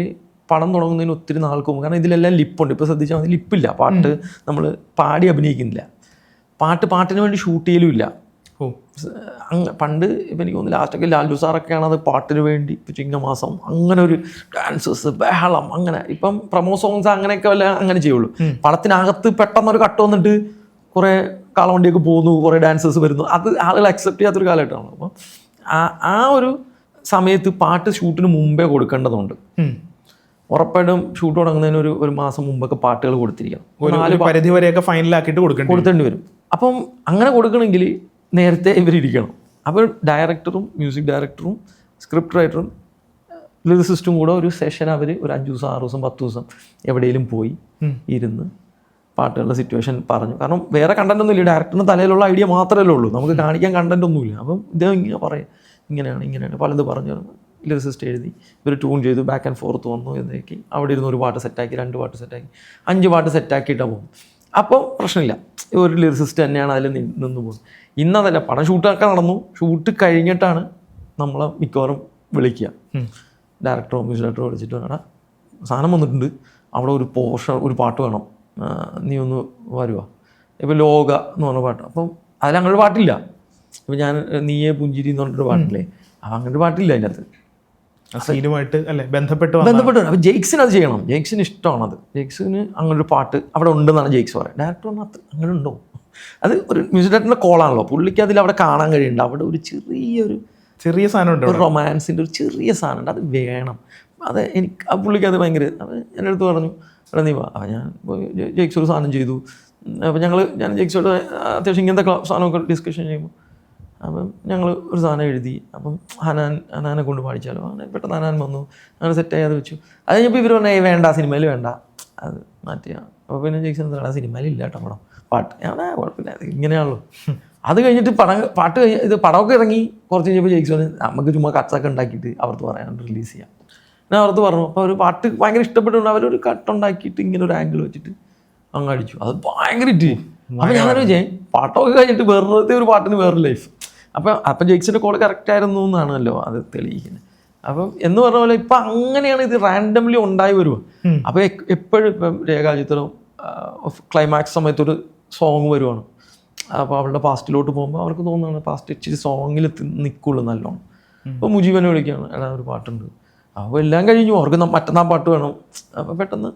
പടം തുടങ്ങുന്നതിന് ഒത്തിരി നാൾക്ക് മുമ്പ്. കാരണം ഇതിലെല്ലാം ലിപ്പുണ്ട്. ഇപ്പോൾ ശ്രദ്ധിച്ചാൽ മതി, ലിപ്പില്ല. പാട്ട് നമ്മൾ പാടി അഭിനയിക്കുന്നില്ല, പാട്ടിന് വേണ്ടി ഷൂട്ട് ചെയ്യലുമില്ല. പണ്ട് ഇപ്പം എനിക്ക് തോന്നുന്നു ലാസ്റ്റൊക്കെ ലാലു സാറൊക്കെയാണ് അത് പാട്ടിന് വേണ്ടി ചിങ്ങമാസം അങ്ങനെ ഒരു ഡാൻസസ് ബഹളം അങ്ങനെ. ഇപ്പം പ്രമോ സോങ്സ് അങ്ങനെയൊക്കെ വല്ല അങ്ങനെ ചെയ്യുള്ളൂ. പടത്തിനകത്ത് പെട്ടെന്നൊരു കട്ട് വന്നിട്ട് കുറേ കാളവണ്ടിയൊക്കെ പോകുന്നു, കുറേ ഡാൻസേഴ്സ് വരുന്നു, അത് ആളുകൾ അക്സെപ്റ്റ് ചെയ്യാത്തൊരു കാലഘട്ടമാണ്. അപ്പം ആ ഒരു സമയത്ത് പാട്ട് ഷൂട്ടിന് മുമ്പേ കൊടുക്കേണ്ടതുണ്ട്. ഉറപ്പായിട്ടും ഷൂട്ട് തുടങ്ങുന്നതിന് ഒരു മാസം മുമ്പൊക്കെ പാട്ടുകൾ കൊടുത്തിരിക്കണം. 4 പരിധി വരെയൊക്കെ ഫൈനലാക്കിയിട്ട് കൊടുക്കേണ്ടി വരും. അപ്പം അങ്ങനെ കൊടുക്കണമെങ്കിൽ നേരത്തെ ഇവരിയ്ക്കണം. അപ്പോൾ ഡയറക്ടറും മ്യൂസിക് ഡയറക്ടറും സ്ക്രിപ്റ്റ് റൈറ്ററും ലിറിസിസ്റ്റും കൂടെ ഒരു സെഷൻ അവർ ഒരു 5 ദിവസം 6 ദിവസം 10 ദിവസം എവിടെയെങ്കിലും പോയി ഇരുന്ന് പാട്ടുകളുടെ സിറ്റുവേഷൻ പറഞ്ഞു. കാരണം വേറെ കണ്ടന്റ് ഒന്നുമില്ല, ഡയറക്ടറിന് തലയിലുള്ള ഐഡിയ മാത്രമല്ലേ ഉള്ളൂ, നമുക്ക് കാണിക്കാൻ കണ്ടന്റ് ഒന്നുമില്ല. അപ്പം ഇദ്ദേഹം ഇങ്ങനെ പറയാം, ഇങ്ങനെയാണ് പലത് പറഞ്ഞു. ലിറിസിസ്റ്റ് എഴുതി ഇവർ ട്യൂൺ ചെയ്തു, ബാക്ക് ആൻഡ് ഫോർത്ത് വന്നു എന്നൊക്കെ. അവിടെ ഇരുന്ന് 1 പാട്ട് സെറ്റാക്കി, 2 പാട്ട് സെറ്റാക്കി, 5 പാട്ട് സെറ്റാക്കിയിട്ടാണ് പോകും. അപ്പോൾ പ്രശ്നമില്ല, ഒരു ലിറിസിസ്റ്റ് തന്നെയാണ് അതിൽ നിന്ന് പോകുന്നത്. ഇന്നതല്ല, പടം ഷൂട്ടൊക്കെ നടന്നു, ഷൂട്ട് കഴിഞ്ഞിട്ടാണ് നമ്മളെ മിക്കവാറും വിളിക്കുക. ഡയറക്ടറോ മ്യൂസിക് ഡയറക്ടറോ വിളിച്ചിട്ട് വേണം സാധനം വന്നിട്ടുണ്ട്, അവിടെ ഒരു ഒരു പാട്ട് വേണം, നീ ഒന്ന് വരുവാ. ഇപ്പോൾ ലോക എന്ന് പറഞ്ഞ പാട്ട്. അപ്പം അതിൽ അങ്ങനെ ഒരു പാട്ടില്ല. ഇപ്പം ഞാൻ നീയെ പുഞ്ചിരി എന്ന് പറഞ്ഞിട്ടൊരു പാട്ടില്ലേ, അപ്പം അങ്ങനെ ഒരു പാട്ടില്ല അതിനകത്ത്. സീനുമായിട്ട് അല്ലേ ബന്ധപ്പെട്ട്. അപ്പം ജെയ്ക്സിന് അത് ചെയ്യണം, ജെയ്ക്സിന് ഇഷ്ടമാണത്. ജെയ്ക്സിന് അങ്ങനെ ഒരു പാട്ട് അവിടെ ഉണ്ടെന്നാണ് ജെയ്ക്സ് പറയുന്നത്. ഡയറക്ടർ പറഞ്ഞാൽ അങ്ങനെ ഉണ്ടോ, അത് ഒരു മ്യൂസിക് ഡയറക്ടറിൻ്റെ കോളാണല്ലോ, പുള്ളിക്ക് അതിൽ അവിടെ കാണാൻ കഴിയുന്നുണ്ട്. അവിടെ ഒരു ചെറിയ സാധനമുണ്ട്, ഒരു റൊമാൻസിൻ്റെ ഒരു ചെറിയ സാധനമുണ്ട്, അത് വേണം. അത് എനിക്ക് ആ പുള്ളിക്ക് അത് ഭയങ്കര. അപ്പം എൻ്റെ അടുത്ത് പറഞ്ഞു, എടാ നീ വാ. അപ്പം ഞാൻ ജെയ്ക്സ് ഒരു സാധനം ചെയ്തു. അപ്പം ഞാൻ ജെയ്ക്സോട് അത്യാവശ്യം ഇങ്ങനത്തെ സാധനമൊക്കെ ഡിസ്കഷൻ ചെയ്യുമ്പോൾ അപ്പം ഞങ്ങൾ ഒരു സാധനം എഴുതി. അപ്പം ഹനാനെ കൊണ്ട് പാടിച്ചാലോ, അങ്ങനെ പെട്ടെന്ന് ഹനാൻ വന്നു, അങ്ങനെ സെറ്റായി അത് വെച്ചു. അത് കഴിഞ്ഞപ്പോൾ ഇവർ പറഞ്ഞാൽ വേണ്ട, സിനിമയിൽ വേണ്ട, അത് മാറ്റിയാണ്. അപ്പോൾ പിന്നെ ജെയ്ക്സ് എന്താ സിനിമയിൽ ഇല്ല കേട്ടോ പടം, പാട്ട്. ഞാൻ കുഴപ്പമില്ല, അത് ഇങ്ങനെയാണല്ലോ. അത് കഴിഞ്ഞിട്ട് പാട്ട് ഇത് പടമൊക്കെ ഇറങ്ങി കുറച്ച് കഴിഞ്ഞപ്പോൾ ജെയ്ക്സ് പറഞ്ഞു നമുക്ക് ചുമ്മാ കട്ട്സൊക്കെ ഉണ്ടാക്കിയിട്ട് അവർക്ക് പറയാണ്ട് റിലീസ് ചെയ്യാം. ഞാൻ അവർക്ക് പറഞ്ഞു. അപ്പോൾ ഒരു പാട്ട് ഭയങ്കര ഇഷ്ടപ്പെട്ടുകൊണ്ട് അവരൊരു കട്ടുണ്ടാക്കിയിട്ട് ഇങ്ങനെ ഒരു ആംഗിൾ വെച്ചിട്ട് അങ്ങ് അടിച്ചു. അത് ഭയങ്കര ഇറ്റ്. അപ്പോൾ ഞാൻ വിചാരിച്ചേ പാട്ടൊക്കെ കഴിഞ്ഞിട്ട് വെറുതെ ഒരു പാട്ടിന് വേറൊരു ലൈഫ്. അപ്പം ജെയ്ക്സിൻ്റെ കോൾ കറക്റ്റ് ആയിരുന്നു എന്നാണല്ലോ അത് തെളിയിക്കുന്നത്. അപ്പം എന്ന് പറഞ്ഞ പോലെ ഇപ്പം അങ്ങനെയാണ് ഇത് റാൻഡംലി ഉണ്ടായി വരുക. അപ്പോൾ എപ്പോഴും ഇപ്പം രേഖാചിത്രം ക്ലൈമാക്സ് സമയത്തൊരു സോങ് വരുവാണ്. അപ്പോൾ അവളുടെ പാസ്റ്റിലോട്ട് പോകുമ്പോൾ അവർക്ക് തോന്നുന്നതാണ് പാസ്റ്റ് ഇച്ചിരി സോങ്ങിൽ നിൽക്കുള്ളൂ നല്ലോണം. അപ്പോൾ മുജീബനെ വിളിക്കുകയാണ്, എടാ ഒരു പാട്ടുണ്ട്. അപ്പോൾ എല്ലാം കഴിഞ്ഞു, അവർക്ക് മറ്റന്നാൾ പാട്ട് വേണം. അപ്പോൾ പെട്ടെന്ന്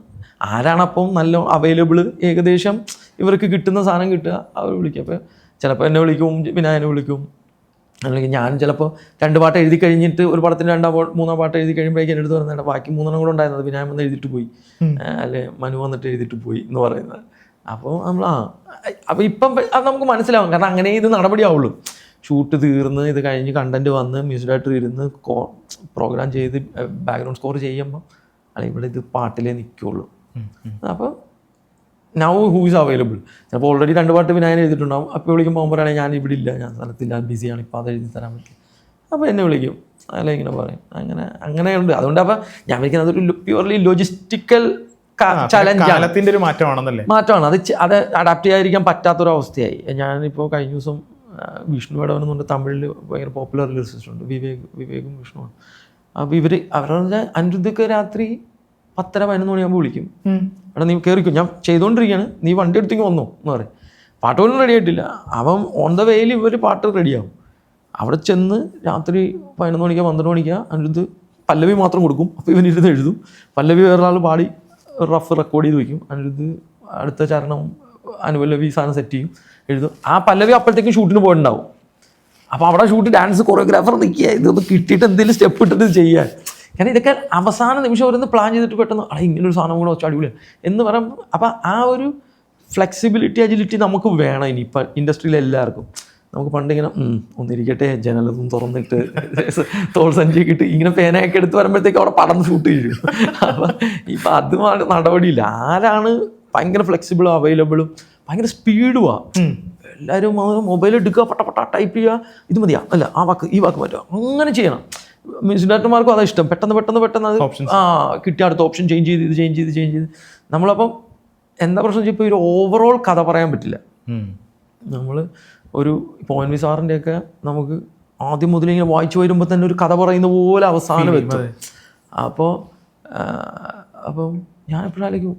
ആരാണപ്പം നല്ല അവൈലബിൾ, ഏകദേശം ഇവർക്ക് കിട്ടുന്ന സാധനം കിട്ടുക, അവർ വിളിക്കുക. അപ്പോൾ ചിലപ്പോൾ എന്നെ വിളിക്കും, വിനായനെ വിളിക്കും. അല്ലെങ്കിൽ ഞാൻ ചിലപ്പോൾ 2 പാട്ട് എഴുതി കഴിഞ്ഞിട്ട് ഒരു പടത്തിന് 2-3 പാട്ട് എഴുതി കഴിയുമ്പോഴേക്കും എൻ്റെ അടുത്ത് പറയുന്നത് ബാക്കി 3 കൂടെ ഉണ്ടായിരുന്നത് വിനായൻ വന്ന് എഴുതിയിട്ട് പോയി, അല്ലെ മനു വന്നിട്ട് എഴുതിയിട്ട് പോയി എന്ന് പറയുന്നത്. അപ്പോൾ നമ്മൾ അപ്പോൾ ഇപ്പം അത് നമുക്ക് മനസ്സിലാവും, കാരണം അങ്ങനെ ഇത് നടപടിയാവുള്ളൂ. ഷൂട്ട് തീർന്ന് ഇത് കഴിഞ്ഞ് കണ്ടന്റ് വന്ന് മ്യൂസിക് ഡയറക്ടർ ഇരുന്ന് പ്രോഗ്രാം ചെയ്ത് ബാക്ക്ഗ്രൗണ്ട് സ്കോർ ചെയ്യുമ്പോൾ അല്ലെങ്കിൽ ഇവിടെ ഇത് പാട്ടിലേ നിൽക്കുള്ളൂ. അപ്പോൾ നൗ ഹൂ ഈസ് അവൈലബിൾ. ചിലപ്പോൾ ഓൾറെഡി 2 പാട്ട് വിനായൻ എഴുതിയിട്ടുണ്ടാവും. അപ്പോൾ വിളിക്കുമ്പോൾ പറയുകയാണെങ്കിൽ ഞാൻ ഇവിടെ ഇല്ല, ഞാൻ സ്ഥലത്തില്ല, ബിസിയാണ്, ഇപ്പോൾ അത് എഴുതി തരാൻ പറ്റും. അപ്പോൾ എന്നെ വിളിക്കും, അല്ല ഇങ്ങനെ പറയും. അങ്ങനെയുണ്ട്. അതുകൊണ്ട് അപ്പോൾ ഞാൻ വിളിക്കുന്നത് അതൊരു പ്യുവർലി ലോജിസ്റ്റിക്കൽ ചലഞ്ചിന്റെ ഒരു മാറ്റമാണ്. അത് അഡാപ്റ്റ് ചെയ്യാതിരിക്കാൻ പറ്റാത്തൊരവസ്ഥയായി. ഞാനിപ്പോൾ കഴിഞ്ഞ ദിവസം വിഷ്ണു വേടവൻ എന്നുണ്ട്, തമിഴിൽ ഭയങ്കര പോപ്പുലർ ലിറിസിസ്റ്റ് ഉണ്ട്, വിവേകും വിഷ്ണുവാണ്. അപ്പോൾ അവരുടെ അനിരുദ്ധക്ക് രാത്രി 10-11 മണിയാകുമ്പോൾ വിളിക്കും, എടാ നീ കയറിക്കും, ഞാൻ ചെയ്തുകൊണ്ടിരിക്കുകയാണ്, നീ വണ്ടി എടുത്തേക്ക് വന്നോ എന്ന് പറയും. പാട്ട് പോലും റെഡി ആയിട്ടില്ല. അവൻ ഓൺ ദ വേയിൽ ഇവർ പാട്ട് റെഡിയാവും. അവിടെ ചെന്ന് രാത്രി 11 മണിക്കോ 12 മണിക്കോ അനിരുദ്ധ് പല്ലവി മാത്രം കൊടുക്കും. അപ്പോൾ ഇവനിരുന്ന് എഴുതും. പല്ലവി വേറൊരാൾ പാടി റഫ് റെക്കോർഡ് ചെയ്ത് വയ്ക്കും. അനിരുദ്ധ് അടുത്ത ചരണവും അനുപല്ലവി സാധനം സെറ്റ് ചെയ്യും, എഴുതും. ആ പല്ലവി അപ്പോഴത്തേക്കും ഷൂട്ടിന് പോയിട്ടുണ്ടാവും. അപ്പോൾ അവിടെ ഷൂട്ട് ഡാൻസ് കൊറിയോഗ്രാഫർ നിൽക്കുക, ഇതൊന്ന് കിട്ടിയിട്ട് എന്തെങ്കിലും സ്റ്റെപ്പ് ഇട്ടിട്ട് ചെയ്യാൻ. കാരണം ഇതൊക്കെ അവസാന നിമിഷം ഓരോന്ന് പ്ലാൻ ചെയ്തിട്ട് പെട്ടെന്ന് ഇങ്ങനൊരു സാധനം കൂടെ വെച്ചാൽ അടിപൊളിയാണ് എന്ന് പറയുമ്പോൾ അപ്പോൾ ആ ഒരു ഫ്ലെക്സിബിലിറ്റി അജിലിറ്റി നമുക്ക് വേണം ഇനിയിപ്പോൾ ഇൻഡസ്ട്രിയിൽ എല്ലാവർക്കും. നമുക്ക് പണ്ടിങ്ങനെ ഒന്നിരിക്കട്ടെ ജനലൊന്നും തുറന്നിട്ട് തോൾ സഞ്ചിയൊക്കെ ഇട്ട് ഇങ്ങനെ പേനയൊക്കെ എടുത്ത് വരുമ്പോഴത്തേക്ക് അവിടെ പടന്ന് ഷൂട്ട് ചെയ്യും. അപ്പം ഇപ്പം അത് നടപടിയില്ല. ആരാണ് ഭയങ്കര ഫ്ലെക്സിബിളും അവൈലബിളും ഭയങ്കര സ്പീഡുമാണ്. എല്ലാവരും മൊബൈൽ എടുക്കുക, പട്ട ടൈപ്പ് ചെയ്യുക, ഇത് മതിയാ അല്ല ആ വാക്ക് ഈ വാക്ക് മാറ്റുക, അങ്ങനെ ചെയ്യണം. മ്യൂസിക് ഡയറക്ടർമാർക്കും അതാ ഇഷ്ടം. പെട്ടെന്ന് അത് കിട്ടിയ അടുത്ത ഓപ്ഷൻ ചേഞ്ച് ചെയ്ത് നമ്മളപ്പം എന്താ പ്രശ്നം വെച്ചാൽ ഇപ്പോൾ ഒരു ഓവറോൾ കഥ പറയാൻ പറ്റില്ല. നമ്മൾ ഒരു ഇപ്പോൾ ONV സാറിൻ്റെയൊക്കെ നമുക്ക് ആദ്യം മുതൽ ഇങ്ങനെ വായിച്ചു വരുമ്പോൾ തന്നെ ഒരു കഥ പറയുന്ന പോലെ അവസാനം എത്തും. അപ്പം ഞാൻ എപ്പോഴായിരിക്കും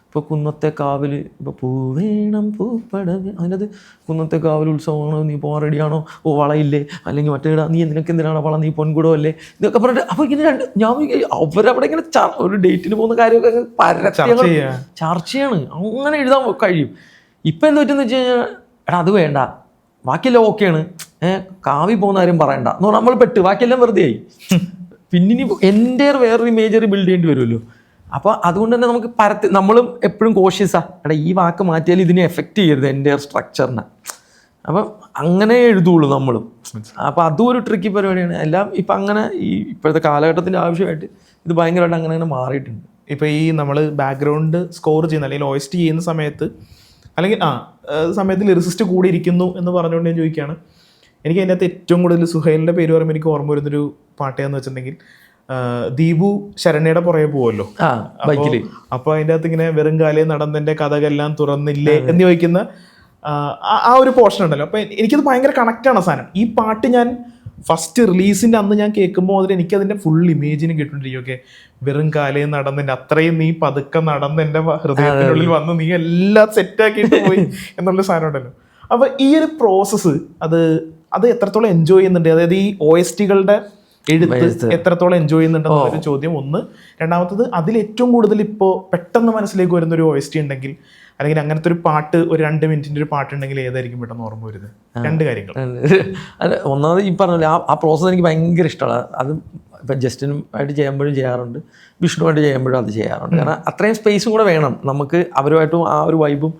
ഇപ്പോൾ കുന്നത്തെ കാവിൽ ഇപ്പോൾ പൂവേണം പൂപ്പടവ്, അതിനകത്ത് കുന്നത്തെ കാവിൽ ഉത്സവമാണോ, നീ പോകാൻ റെഡിയാണോ, ഓ വളയില്ലേ, അല്ലെങ്കിൽ മറ്റേടാ നീ എന്തിനാണ് വള, നീ പൊൻകുടോ അല്ലേ, ഇതൊക്കെ പറഞ്ഞിട്ട് അപ്പോൾ ഇങ്ങനെ ഞാൻ അവരവിടെ ഇങ്ങനെ ഒരു ഡേറ്റിന് പോകുന്ന കാര്യമൊക്കെ ചർച്ചയാണ്. അങ്ങനെ എഴുതാൻ കഴിയും. ഇപ്പം എന്താ പറ്റുമെന്ന് വെച്ച് കഴിഞ്ഞാൽ എടാ അത് വേണ്ട, ബാക്കിയെല്ലാം ഓക്കെയാണ്, കാവി പോകുന്ന കാര്യം പറയണ്ട എന്ന് പറഞ്ഞാൽ നമ്മൾ പെട്ട് ബാക്കിയെല്ലാം വെറുതെ ആയി. പിന്നിനി എൻ്റെ വേറൊരു ഇമേജറി ബിൽഡ് ചെയ്യേണ്ടി വരുമല്ലോ. അപ്പോൾ അതുകൊണ്ട് തന്നെ നമുക്ക് നമ്മളും എപ്പോഴും കോഷ്യസാണ്, എടാ ഈ വാക്ക് മാറ്റിയാൽ ഇതിനെ എഫക്റ്റ് ചെയ്യരുത് എൻ്റെ സ്ട്രക്ചറിനെ. അപ്പം അങ്ങനെ എഴുതുള്ളൂ നമ്മളും. അപ്പോൾ അതും ഒരു ട്രിക്കി പരിപാടിയാണ്. എല്ലാം ഇപ്പം അങ്ങനെ ഈ ഇപ്പോഴത്തെ കാലഘട്ടത്തിൻ്റെ ആവശ്യമായിട്ട് ഇത് ഭയങ്കരമായിട്ട് അങ്ങനെ മാറിയിട്ടുണ്ട്. ഇപ്പോൾ ഈ നമ്മൾ ബാക്ക്ഗ്രൗണ്ട് സ്കോർ ചെയ്യുന്ന അല്ലെങ്കിൽ OST ചെയ്യുന്ന സമയത്ത് അല്ലെങ്കിൽ സമയത്ത് ലിറിസിസ്റ്റ് കൂടി ഇരിക്കുന്നു എന്ന് പറഞ്ഞുകൊണ്ട് ഞാൻ ചോദിക്കുകയാണ്. എനിക്ക് അതിൻ്റെ അകത്ത് ഏറ്റവും കൂടുതൽ സുഹൈലിൻ്റെ പേര് പറയുമ്പോൾ എനിക്ക് ഓർമ്മ വരുന്നൊരു പാട്ടേന്ന് വെച്ചിട്ടുണ്ടെങ്കിൽ ദീപു ശരണ്യയുടെ പുറകെ പോവല്ലോ, അപ്പോൾ അതിൻ്റെ അകത്ത് ഇങ്ങനെ വെറും കാലേ നടന്നെൻ്റെ കഥകളെല്ലാം തുറന്നില്ലേ എന്ന് ചോദിക്കുന്ന ആ ഒരു പോർഷൻ ഉണ്ടല്ലോ. അപ്പോൾ എനിക്കത് ഭയങ്കര കണക്റ്റാണ് സാധനം. ഈ പാട്ട് ഞാൻ ഫസ്റ്റ് റിലീസിൻ്റെ അന്ന് ഞാൻ കേൾക്കുമ്പോൾ അതിൽ എനിക്കതിൻ്റെ ഫുൾ ഇമേജിന് കിട്ടുന്നുണ്ട്. ഓക്കെ, വെറും കാലയിൽ നടന്നതിൻ്റെ അത്രയും നീ പതുക്കെ നടന്ന് എൻ്റെ ഹൃദയത്തിനുള്ളിൽ വന്ന് നീ എല്ലാം സെറ്റാക്കിയിട്ട് പോയി എന്നുള്ള സാധനം ഉണ്ടല്ലോ. അപ്പോൾ ഈ ഒരു പ്രോസസ്സ് അത് എത്രത്തോളം എൻജോയ് ചെയ്യുന്നുണ്ട്, അതായത് ഈ OST-കളുടെ എഴുത്ത് എത്രത്തോളം എൻജോയ് ചെയ്യുന്നുണ്ടെന്നൊരു ചോദ്യം ഒന്ന്. രണ്ടാമത്തത്, അതിൽ ഏറ്റവും കൂടുതൽ ഇപ്പോൾ പെട്ടെന്ന് മനസ്സിലേക്ക് വരുന്ന ഒരു OST ഉണ്ടെങ്കിൽ, അല്ലെങ്കിൽ അങ്ങനത്തെ ഒരു പാട്ട്, ഒരു 2 മിനിറ്റിൻ്റെ ഒരു പാട്ടുണ്ടെങ്കിൽ ഏതായിരിക്കും പെട്ടെന്ന് ഓർമ്മ വരുന്നത്? 2 കാര്യങ്ങൾ. അല്ല, ഒന്നാമത് ഈ പറഞ്ഞില്ല, ആ പ്രോസസ്സ് എനിക്ക് ഭയങ്കര ഇഷ്ടമാണ്. അത് ഇപ്പം ജസ്റ്റിനുമായിട്ട് ചെയ്യുമ്പോഴും ചെയ്യാറുണ്ട്, വിഷ്ണുവായിട്ട് ചെയ്യുമ്പോഴും അത് ചെയ്യാറുണ്ട്. കാരണം അത്രയും സ്പേസും കൂടെ വേണം നമുക്ക്, അവരുമായിട്ടും ആ ഒരു വൈബും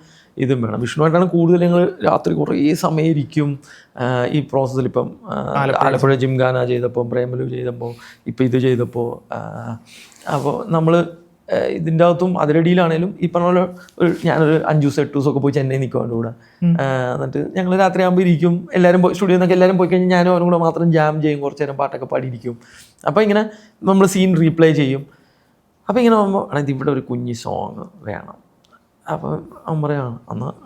ഇതും വേണം. വിഷ്ണുവായിട്ടാണ് കൂടുതൽ ഞങ്ങൾ രാത്രി കുറേ സമയം ഇരിക്കും ഈ പ്രോസസ്സിൽ. ഇപ്പം ആലപ്പുഴ ജിംഖാന ചെയ്തപ്പോൾ, പ്രേമലു ചെയ്തപ്പോൾ, ഇപ്പം ഇത് ചെയ്തപ്പോൾ, അപ്പോൾ നമ്മൾ ഇതിൻ്റെ അകത്തും അതിരടിയിലാണേലും ഈ പറഞ്ഞ പോലെ ഞാനൊരു 5 ദിവസം 8 ദിവസമൊക്കെ പോയി ചെന്നൈ നിൽക്കും അവൻ്റെ കൂടെ. എന്നിട്ട് ഞങ്ങൾ രാത്രി ആകുമ്പോൾ ഇരിക്കും, എല്ലാവരും പോയി സ്റ്റുഡിയോയിൽ നിന്നൊക്കെ എല്ലാവരും പോയി കഴിഞ്ഞാൽ ഞാനും അവരും കൂടെ മാത്രം ജാം ചെയ്യും, കുറച്ച് നേരം പാട്ടൊക്കെ പാടിയിരിക്കും. അപ്പോൾ ഇങ്ങനെ നമ്മൾ സീൻ റീപ്ലേ ചെയ്യും. അപ്പോൾ ഇങ്ങനെ ആകുമ്പോൾ ഇത് ഇവിടെ ഒരു കുഞ്ഞി സോങ് വേണം. അപ്പോൾ അവൻ പറയാണ്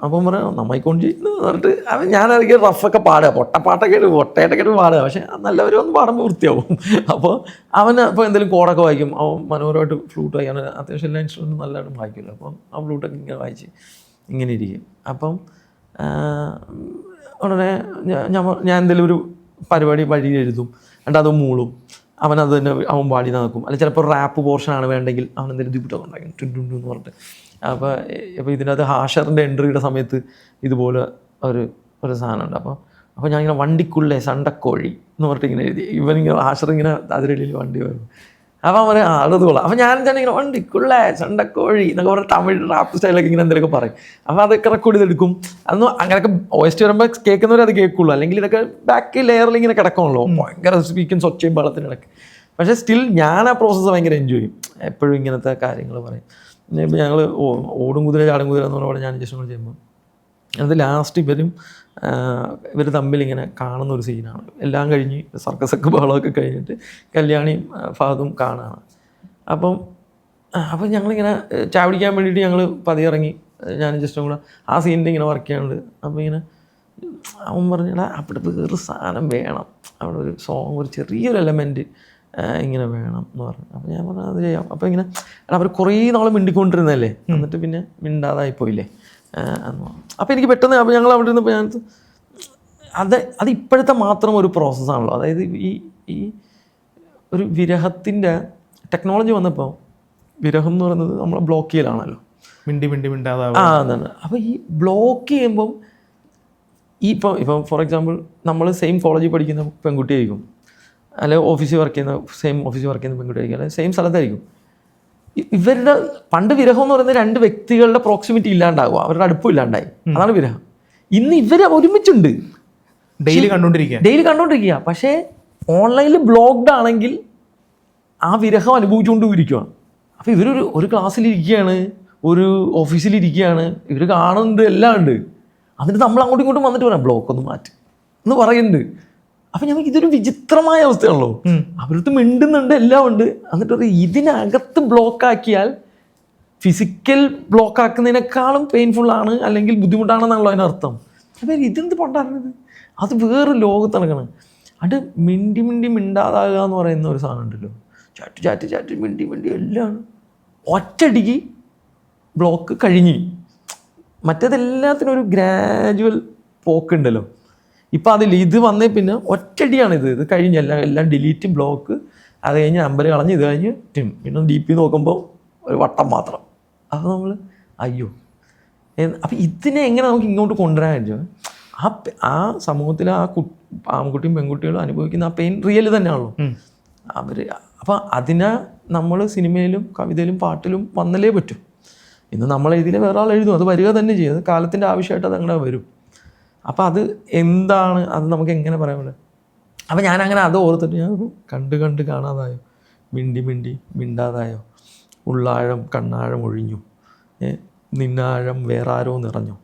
അപ്പം പറയാം നമ്മൈക്കൊണ്ട് ചെയ്യുന്നു പറഞ്ഞിട്ട് ഞാനതൊക്കെ റഫൊക്കെ പാടുക, പൊട്ടയായിട്ടൊക്കെ പാടുക. പക്ഷേ നല്ലവരും ഒന്ന് പാടുമ്പോൾ വൃത്തിയാവും. അപ്പോൾ അവന് ഇപ്പോൾ എന്തെങ്കിലും കോഡൊക്കെ വായിക്കും, അവൻ മനോഹരമായിട്ട് ഫ്ലൂട്ട് വായിക്കാൻ അത്യാവശ്യം എല്ലാ ഇൻസ്ട്രുമെൻറ്റും നല്ലതായിട്ട് വായിക്കുമല്ലോ. അപ്പം ആ ഫ്ലൂട്ടൊക്കെ ഇങ്ങനെ വായിച്ച് ഇങ്ങനെ ഇരിക്കും. അപ്പം ഉടനെ ഞാൻ എന്തെങ്കിലും ഒരു പരിപാടി വഴി എഴുതും, എന്നിട്ട് അത് മൂളും, അവനത് തന്നെ അവൻ പാടി നടക്കും. അല്ലെങ്കിൽ ചിലപ്പോൾ റാപ്പ് പോർഷനാണ് വേണ്ടെങ്കിൽ അവൻ എന്തെങ്കിലും ദുപ്പിട്ടൊക്കെ ഉണ്ടാക്കും ടുണ്ടുണ്ടു എന്ന് പറഞ്ഞിട്ട്. അപ്പോൾ ഇതിനകത്ത് ഹാഷറിൻ്റെ എൻട്രിയുടെ സമയത്ത് ഇതുപോലെ ഒരു സാധനമുണ്ട്. അപ്പോൾ ഞാനിങ്ങനെ വണ്ടിക്കുള്ളേ സണ്ടക്കോഴി എന്ന് പറഞ്ഞിട്ട് ഇങ്ങനെ എഴുതി, ഇവനിങ്ങനെ ഹാഷറിങ്ങനെ അതിരടിയിൽ വണ്ടി വരും. അപ്പോൾ അവൻ പറയാം അത് കൊള്ളാം. അപ്പോൾ ഞാൻ ഇങ്ങനെ വണ്ടിക്കുള്ളേ സണ്ടക്കോഴി എന്നൊക്കെ പറഞ്ഞാൽ തമിഴ് റാപ്പ് സ്റ്റൈലൊക്കെ ഇങ്ങനെ എന്തെങ്കിലുമൊക്കെ പറയും. അപ്പോൾ അതൊക്കെ റെക്കോർഡ് ചെയ്തെടുക്കും. അതൊന്നും അങ്ങനെയൊക്കെ OST വരുമ്പോൾ കേൾക്കുന്നവർ അത് കേൾക്കുള്ളൂ, അല്ലെങ്കിൽ ഇതൊക്കെ ബാക്ക് ലെയറിൽ ഇങ്ങനെ കിടക്കണല്ലോ, ഭയങ്കര സ്പീക്കും സ്വച്ഛയും വെള്ളത്തിനിടയ്ക്ക്. പക്ഷേ സ്റ്റിൽ ഞാൻ ആ പ്രോസസ്സ് ഭയങ്കര എൻജോയ് ചെയ്യും. എപ്പോഴും ഇങ്ങനത്തെ കാര്യങ്ങൾ പറയും. ഇപ്പം ഞങ്ങൾ ഓടും കുതിര ചാടും കുതിര എന്ന് പറഞ്ഞ ഞാൻ ജസ്റ്റ് ചെയ്യുമ്പോൾ അത് ലാസ്റ്റ് ഇവർ തമ്മിലിങ്ങനെ കാണുന്ന ഒരു സീനാണ്. എല്ലാം കഴിഞ്ഞ് സർക്കസൊക്കെ ബഹളമൊക്കെ കഴിഞ്ഞിട്ട് കല്യാണിയും ഫഹദും കാണുകയാണ്. അപ്പം ഞങ്ങളിങ്ങനെ ചാവടിക്കാൻ വേണ്ടിയിട്ട് ഞങ്ങൾ പതിയിറങ്ങി, ഞാൻ ജസ്റ്റും കൂടെ ആ സീനിൽ ഇങ്ങനെ വർക്ക് ചെയ്യാനുണ്ട്. അപ്പോൾ ഇങ്ങനെ അവൻ പറഞ്ഞാൽ അവിടെ വേറൊരു സാധനം വേണം, അവിടെ ഒരു സോങ്, ഒരു ചെറിയൊരു എലമെൻറ്റ് ഇങ്ങനെ വേണം എന്ന് പറഞ്ഞു. അപ്പോൾ ഞാൻ പറഞ്ഞു അത് ചെയ്യാം. അപ്പോൾ ഇങ്ങനെ അവർ കുറേ നാൾ മിണ്ടിക്കൊണ്ടിരുന്നല്ലേ, എന്നിട്ട് പിന്നെ മിണ്ടാതായിപ്പോയില്ലേ എന്ന് പറഞ്ഞു. അപ്പോൾ എനിക്ക് പെട്ടെന്ന്, അപ്പോൾ ഞങ്ങൾ അവിടെ ഇരുന്നപ്പോൾ ഞാൻ അത് ഇപ്പോഴത്തെ മാത്രം ഒരു പ്രോസസ്സാണല്ലോ. അതായത് ഈ ഒരു വിരഹത്തിൻ്റെ ടെക്നോളജി വന്നപ്പോൾ, വിരഹം എന്ന് പറയുന്നത് നമ്മളെ ബ്ലോക്ക് ചെയ്യലാണല്ലോ, മിണ്ടാതാവും. അതാണ്. അപ്പോൾ ഈ ബ്ലോക്ക് ചെയ്യുമ്പം ഇപ്പം ഫോർ എക്സാമ്പിൾ നമ്മൾ സെയിം കോളേജിൽ പഠിക്കുന്ന പെൺകുട്ടിയായിരിക്കും, അല്ലെങ്കിൽ ഓഫീസിൽ വർക്ക് ചെയ്യുന്ന പെൺകുട്ടിയായിരിക്കും, അല്ലെങ്കിൽ സെയിം സ്ഥലത്തായിരിക്കും. ഇവരുടെ പണ്ട് വിരഹം എന്ന് പറയുന്നത് 2 വ്യക്തികളുടെ പ്രോക്സിമിറ്റി ഇല്ലാണ്ടാവുക, അവരുടെ അടുപ്പം ഇല്ലാണ്ടായി, അതാണ് വിരഹം. ഇന്ന് ഇവർ ഒരുമിച്ചുണ്ട്, ഡെയിലി കണ്ടുകൊണ്ടിരിക്കുക. പക്ഷേ ഓൺലൈനിൽ ബ്ലോക്ക്ഡ് ആണെങ്കിൽ ആ വിരഹം അനുഭവിച്ചുകൊണ്ടിരിക്കുകയാണ്. അപ്പോൾ ഒരു ക്ലാസ്സിലിരിക്കുകയാണ്, ഒരു ഓഫീസിലിരിക്കുകയാണ്, ഇവർ കാണുന്നുണ്ട്, എല്ലാം ഉണ്ട്. എന്നിട്ട് നമ്മൾ അങ്ങോട്ടും ഇങ്ങോട്ടും വന്നിട്ട് പറയാം ബ്ലോക്ക് ഒന്ന് മാറ്റി എന്ന് പറയുന്നുണ്ട്. അപ്പം ഞങ്ങൾക്ക് ഇതൊരു വിചിത്രമായ അവസ്ഥയാണല്ലോ. അവരടുത്ത് മിണ്ടുന്നുണ്ട്, എല്ലാം ഉണ്ട്, എന്നിട്ട് ഇതിനകത്ത് ബ്ലോക്കാക്കിയാൽ ഫിസിക്കൽ ബ്ലോക്കാക്കുന്നതിനേക്കാളും പെയിൻഫുള്ളാണ്, അല്ലെങ്കിൽ ബുദ്ധിമുട്ടാണെന്നാണല്ലോ അതിനർത്ഥം. അപ്പോൾ ഇതെന്ത് പണ്ടായിരുന്നത്, അത് വേറെ ലോകത്ത് നടക്കണം. അത് മിണ്ടാതാകുക എന്ന് പറയുന്ന ഒരു സാധനം ഉണ്ടല്ലോ, ചാറ്റ് മിണ്ടി എല്ലാം ഒറ്റയടിക്ക് ബ്ലോക്ക് കഴിഞ്ഞ്. മറ്റേതെല്ലാത്തിനും ഒരു ഗ്രാജുവൽ പോക്കുണ്ടല്ലോ. ഇപ്പം അതിൽ ഇത് വന്നേ പിന്നെ ഒറ്റയടിയാണ് ഇത് കഴിഞ്ഞ് എല്ലാം ഡിലീറ്റ്, ബ്ലോക്ക്, അത് കഴിഞ്ഞ് നമ്പർ കളഞ്ഞ്, ഇത് കഴിഞ്ഞ് പിന്നെ DP നോക്കുമ്പോൾ ഒരു വട്ടം മാത്രം. അപ്പോൾ നമ്മൾ അയ്യോ. അപ്പം ഇതിനെ എങ്ങനെ നമുക്ക് ഇങ്ങോട്ട് കൊണ്ടുവരാൻ പറ്റും? ആ സമൂഹത്തിൽ ആൺകുട്ടിയും പെൺകുട്ടികളും അനുഭവിക്കുന്ന ആ പെയിൻ റിയൽ തന്നെയാണല്ലോ അപ്പം അതിനെ നമ്മൾ സിനിമയിലും കവിതയിലും പാട്ടിലും വന്നല്ലേ പറ്റും. ഇന്ന് നമ്മൾ എഴുതിയില്ലേ വേറെ ആൾ എഴുതും, അത് വരിക തന്നെ ചെയ്യും, അത് കാലത്തിൻ്റെ ആവശ്യമായിട്ട് അത് അങ്ങനെ വരും. അപ്പോൾ അത് എന്താണ്, അത് നമുക്ക് എങ്ങനെ പറയാൻ പറ്റും? അപ്പോൾ ഞാനങ്ങനെ അത് ഓർത്തിട്ട് ഞാൻ കണ്ട് കാണാതായോ, മിണ്ടാതായോ, ഉള്ളാഴം കണ്ണാഴം ഒഴിഞ്ഞു, നിന്നാഴം വേറാരോ നിറഞ്ഞു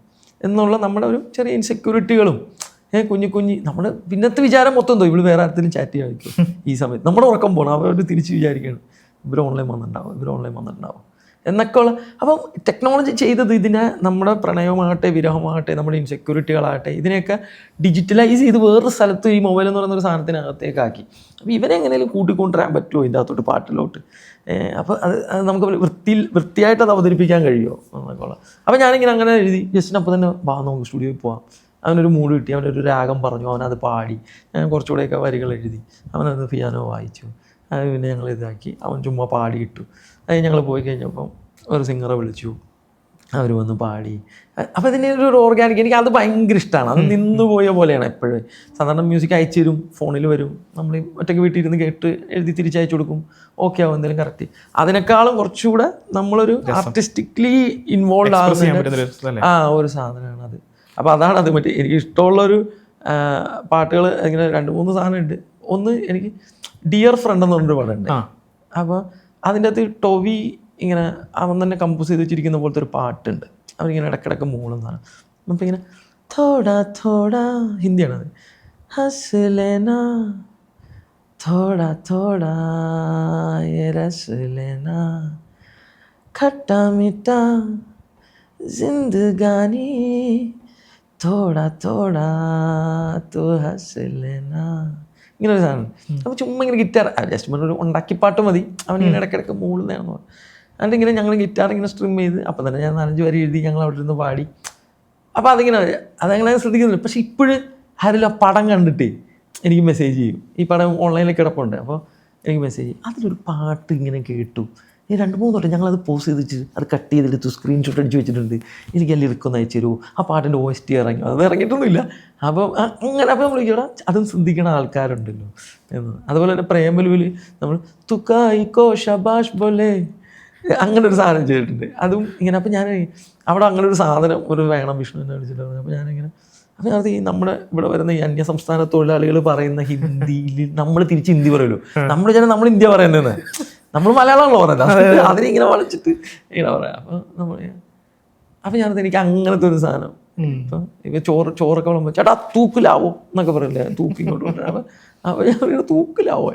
എന്നുള്ള നമ്മുടെ ഒരു ചെറിയ ഇൻസെക്യൂരിറ്റികളും കുഞ്ഞു നമ്മുടെ പിന്നത്തെ വിചാരം മൊത്തം എന്തോ ഇവള് വേറെ ആർക്കെങ്കിലും ചാറ്റ് ചെയ്യാതിരിക്കും ഈ സമയത്ത് നമ്മുടെ ഉറക്കം പോകണം. അവരോട് തിരിച്ച് വിചാരിക്കണം ഇവർ ഓൺലൈൻ വന്നിട്ടുണ്ടാവും. എന്നൊക്കെയുള്ള. അപ്പം ടെക്നോളജി ചെയ്തത് ഇതിനെ നമ്മുടെ പ്രണയമാകട്ടെ, വിരഹമാകട്ടെ, നമ്മുടെ ഇൻസെക്യൂരിറ്റികളാകട്ടെ, ഇതിനെയൊക്കെ ഡിജിറ്റലൈസ് ചെയ്ത് വേറൊരു സ്ഥലത്ത് ഈ മൊബൈൽ എന്ന് പറയുന്ന ഒരു സാധനത്തിനകത്തേക്കാക്കി. അപ്പോൾ ഇവരെ എങ്ങനെയും കൂട്ടിക്കൊണ്ടുവരാൻ പറ്റുമോ ഇതിൻ്റെ അകത്തോട്ട്, പാട്ടിലോട്ട്? അപ്പോൾ അത് നമുക്ക് വൃത്തിയായിട്ട് അത് അവതരിപ്പിക്കാൻ കഴിയുമോ എന്നൊക്കെയുള്ള. അപ്പോൾ ഞാനിങ്ങനെ അങ്ങനെ എഴുതി ജസ്റ്റിന് അപ്പോൾ തന്നെ നമുക്ക് സ്റ്റുഡിയോയിൽ പോവാം. അവനൊരു മൂഡ് കിട്ടി, അവനൊരു രാഗം പറഞ്ഞു, അവനത് പാടി, ഞാൻ കുറച്ചുകൂടെയൊക്കെ വരികൾ എഴുതി, അവനത് പിയാനോ വായിച്ചു. അത് പിന്നെ ഞങ്ങൾ ഇതാക്കി, അവൻ ചുമ്മാ പാടിയിട്ടു. അത് ഞങ്ങൾ പോയി കഴിഞ്ഞപ്പം ഒരു സിംഗറെ വിളിച്ചു, അവർ വന്ന് പാടി. അപ്പോൾ ഇതിൻ്റെ ഒരു ഓർഗാനിക്, എനിക്ക് അത് ഭയങ്കര ഇഷ്ടമാണ്. അത് നിന്ന് പോയ പോലെയാണ് എപ്പോഴും. സാധാരണ മ്യൂസിക് അയച്ചു തരും, ഫോണിൽ വരും, നമ്മൾ ഒറ്റയ്ക്ക് വീട്ടിലിരുന്ന് കേട്ട് എഴുതി തിരിച്ചയച്ചു കൊടുക്കും, ഓക്കെ ആവും എന്തെങ്കിലും കറക്റ്റ്. അതിനേക്കാളും കുറച്ചുകൂടെ നമ്മളൊരു ആർട്ടിസ്റ്റിക്കലി ഇൻവോൾവ് ആകുന്ന ഒരു സാധനമാണ് അത്. അപ്പോൾ അതാണ് അത്. മറ്റേ എനിക്ക് ഇഷ്ടമുള്ളൊരു പാട്ടുകൾ ഇങ്ങനെ 2-3 സാധനമുണ്ട്. ഒന്ന് എനിക്ക് ഡിയർ ഫ്രണ്ട് എന്ന് പറഞ്ഞൊരു പാടുണ്ട്. അപ്പോൾ അതിൻ്റെ അകത്ത് ടോവി ഇങ്ങനെ അവൻ തന്നെ കമ്പോസ് ചെയ്ത് വെച്ചിരിക്കുന്ന പോലത്തെ ഒരു പാട്ടുണ്ട്. അവനിങ്ങനെ ഇടയ്ക്കിടയ്ക്ക് മൂളുന്നതാണ്. അപ്പം ഇങ്ങനെ തോടാ തോടാ, ഹിന്ദിയാണത്. ഹസ്ലേന തോടാ തോടാ രസ്ലേന ഖട്ടാ മിട്ടാ ജിന്ദഗാനി തോടാ തോടാ തോ ഹസ്ലേന, ഇങ്ങനെ ഒരു സാധനം. അപ്പോൾ ചുമ്മാ ഇങ്ങനെ ഗിറ്റാർ ജസ്റ്റ് ഒരു ഉണ്ടാക്കിപ്പാട്ട് മതി, അവനിങ്ങനെ ഇടയ്ക്കിടയ്ക്ക് മൂളുന്നതാണെന്ന് പറഞ്ഞു. എന്നിട്ട് ഇങ്ങനെ ഞങ്ങൾ ഗിറ്റാർ ഇങ്ങനെ സ്ട്രിം ചെയ്ത് അപ്പം തന്നെ ഞാൻ 4-5 വരി എഴുതി, ഞങ്ങൾ അവിടെ ഇരുന്ന് പാടി. അപ്പോൾ അതങ്ങനെ ശ്രദ്ധിക്കുന്നില്ല. പക്ഷെ ഇപ്പോഴും ആരെങ്കിലും ആ പടം കണ്ടിട്ട് എനിക്ക് മെസ്സേജ് ചെയ്യും. ഈ പടം ഓൺലൈനിൽ കിടപ്പുണ്ട്. അപ്പോൾ എനിക്ക് മെസ്സേജ് ചെയ്യും, അതിലൊരു പാട്ട് ഇങ്ങനെ കേട്ടു, 2-3 തൊട്ട് ഞങ്ങളത് പോസ് ചെയ്തിട്ട് അത് കട്ട് ചെയ്തെടുത്തു, സ്ക്രീൻഷോട്ട് അടിച്ച് വെച്ചിട്ടുണ്ട്, എനിക്ക് ആ ലിറിക്കൊന്ന് അയച്ചു തരൂ, ആ പാട്ടിൻ്റെ OST ഇറങ്ങി, അത് ഇറങ്ങിയിട്ടൊന്നുമില്ല. അപ്പം അങ്ങനെ അപ്പോൾ നമ്മൾ ചോദിക്കണം, അതും ശ്രദ്ധിക്കണ ആൾക്കാരുണ്ടല്ലോ എന്ന്. അതുപോലെ തന്നെ പ്രേമലുവിൽ നമ്മൾ തുക്കായിക്കോ ഷബാഷ് പോലെ അങ്ങനെ ഒരു സാധനം ചെയ്തിട്ടുണ്ട്. അതും ഇങ്ങനെ. അപ്പോൾ ഞാൻ അവിടെ അങ്ങനെ ഒരു സാധനം ഒരു വേണം വിഷ്ണുവിനെ വിളിച്ചിട്ടുണ്ട്. അപ്പോൾ ഞാനിങ്ങനെ അപ്പോൾ അത് ഈ നമ്മുടെ ഇവിടെ വരുന്ന ഈ അന്യസംസ്ഥാന തൊഴിലാളികൾ പറയുന്ന ഹിന്ദിയിൽ നമ്മൾ തിരിച്ച് ഹിന്ദി പറയുമല്ലോ. നമ്മൾ ഇന്ത്യ പറയുന്നതെന്ന്, നമ്മൾ മലയാളമാണല്ലോ പറയുന്നത്, അതിനിങ്ങനെ വളച്ചിട്ട് ഇങ്ങനെ പറയാം. അപ്പോൾ ഞാനത് എനിക്ക് അങ്ങനത്തെ ഒരു സാധനം. ഇപ്പം ചോറൊക്കെ വിളമ്പോ ചേട്ടാ തൂക്കിലാവോ എന്നൊക്കെ പറയില്ലേ, തൂക്കിങ്ങോട്ട് കൊണ്ടുവരാം. അപ്പോൾ ഞാൻ പറയുന്നത് തൂക്കിലാവോ.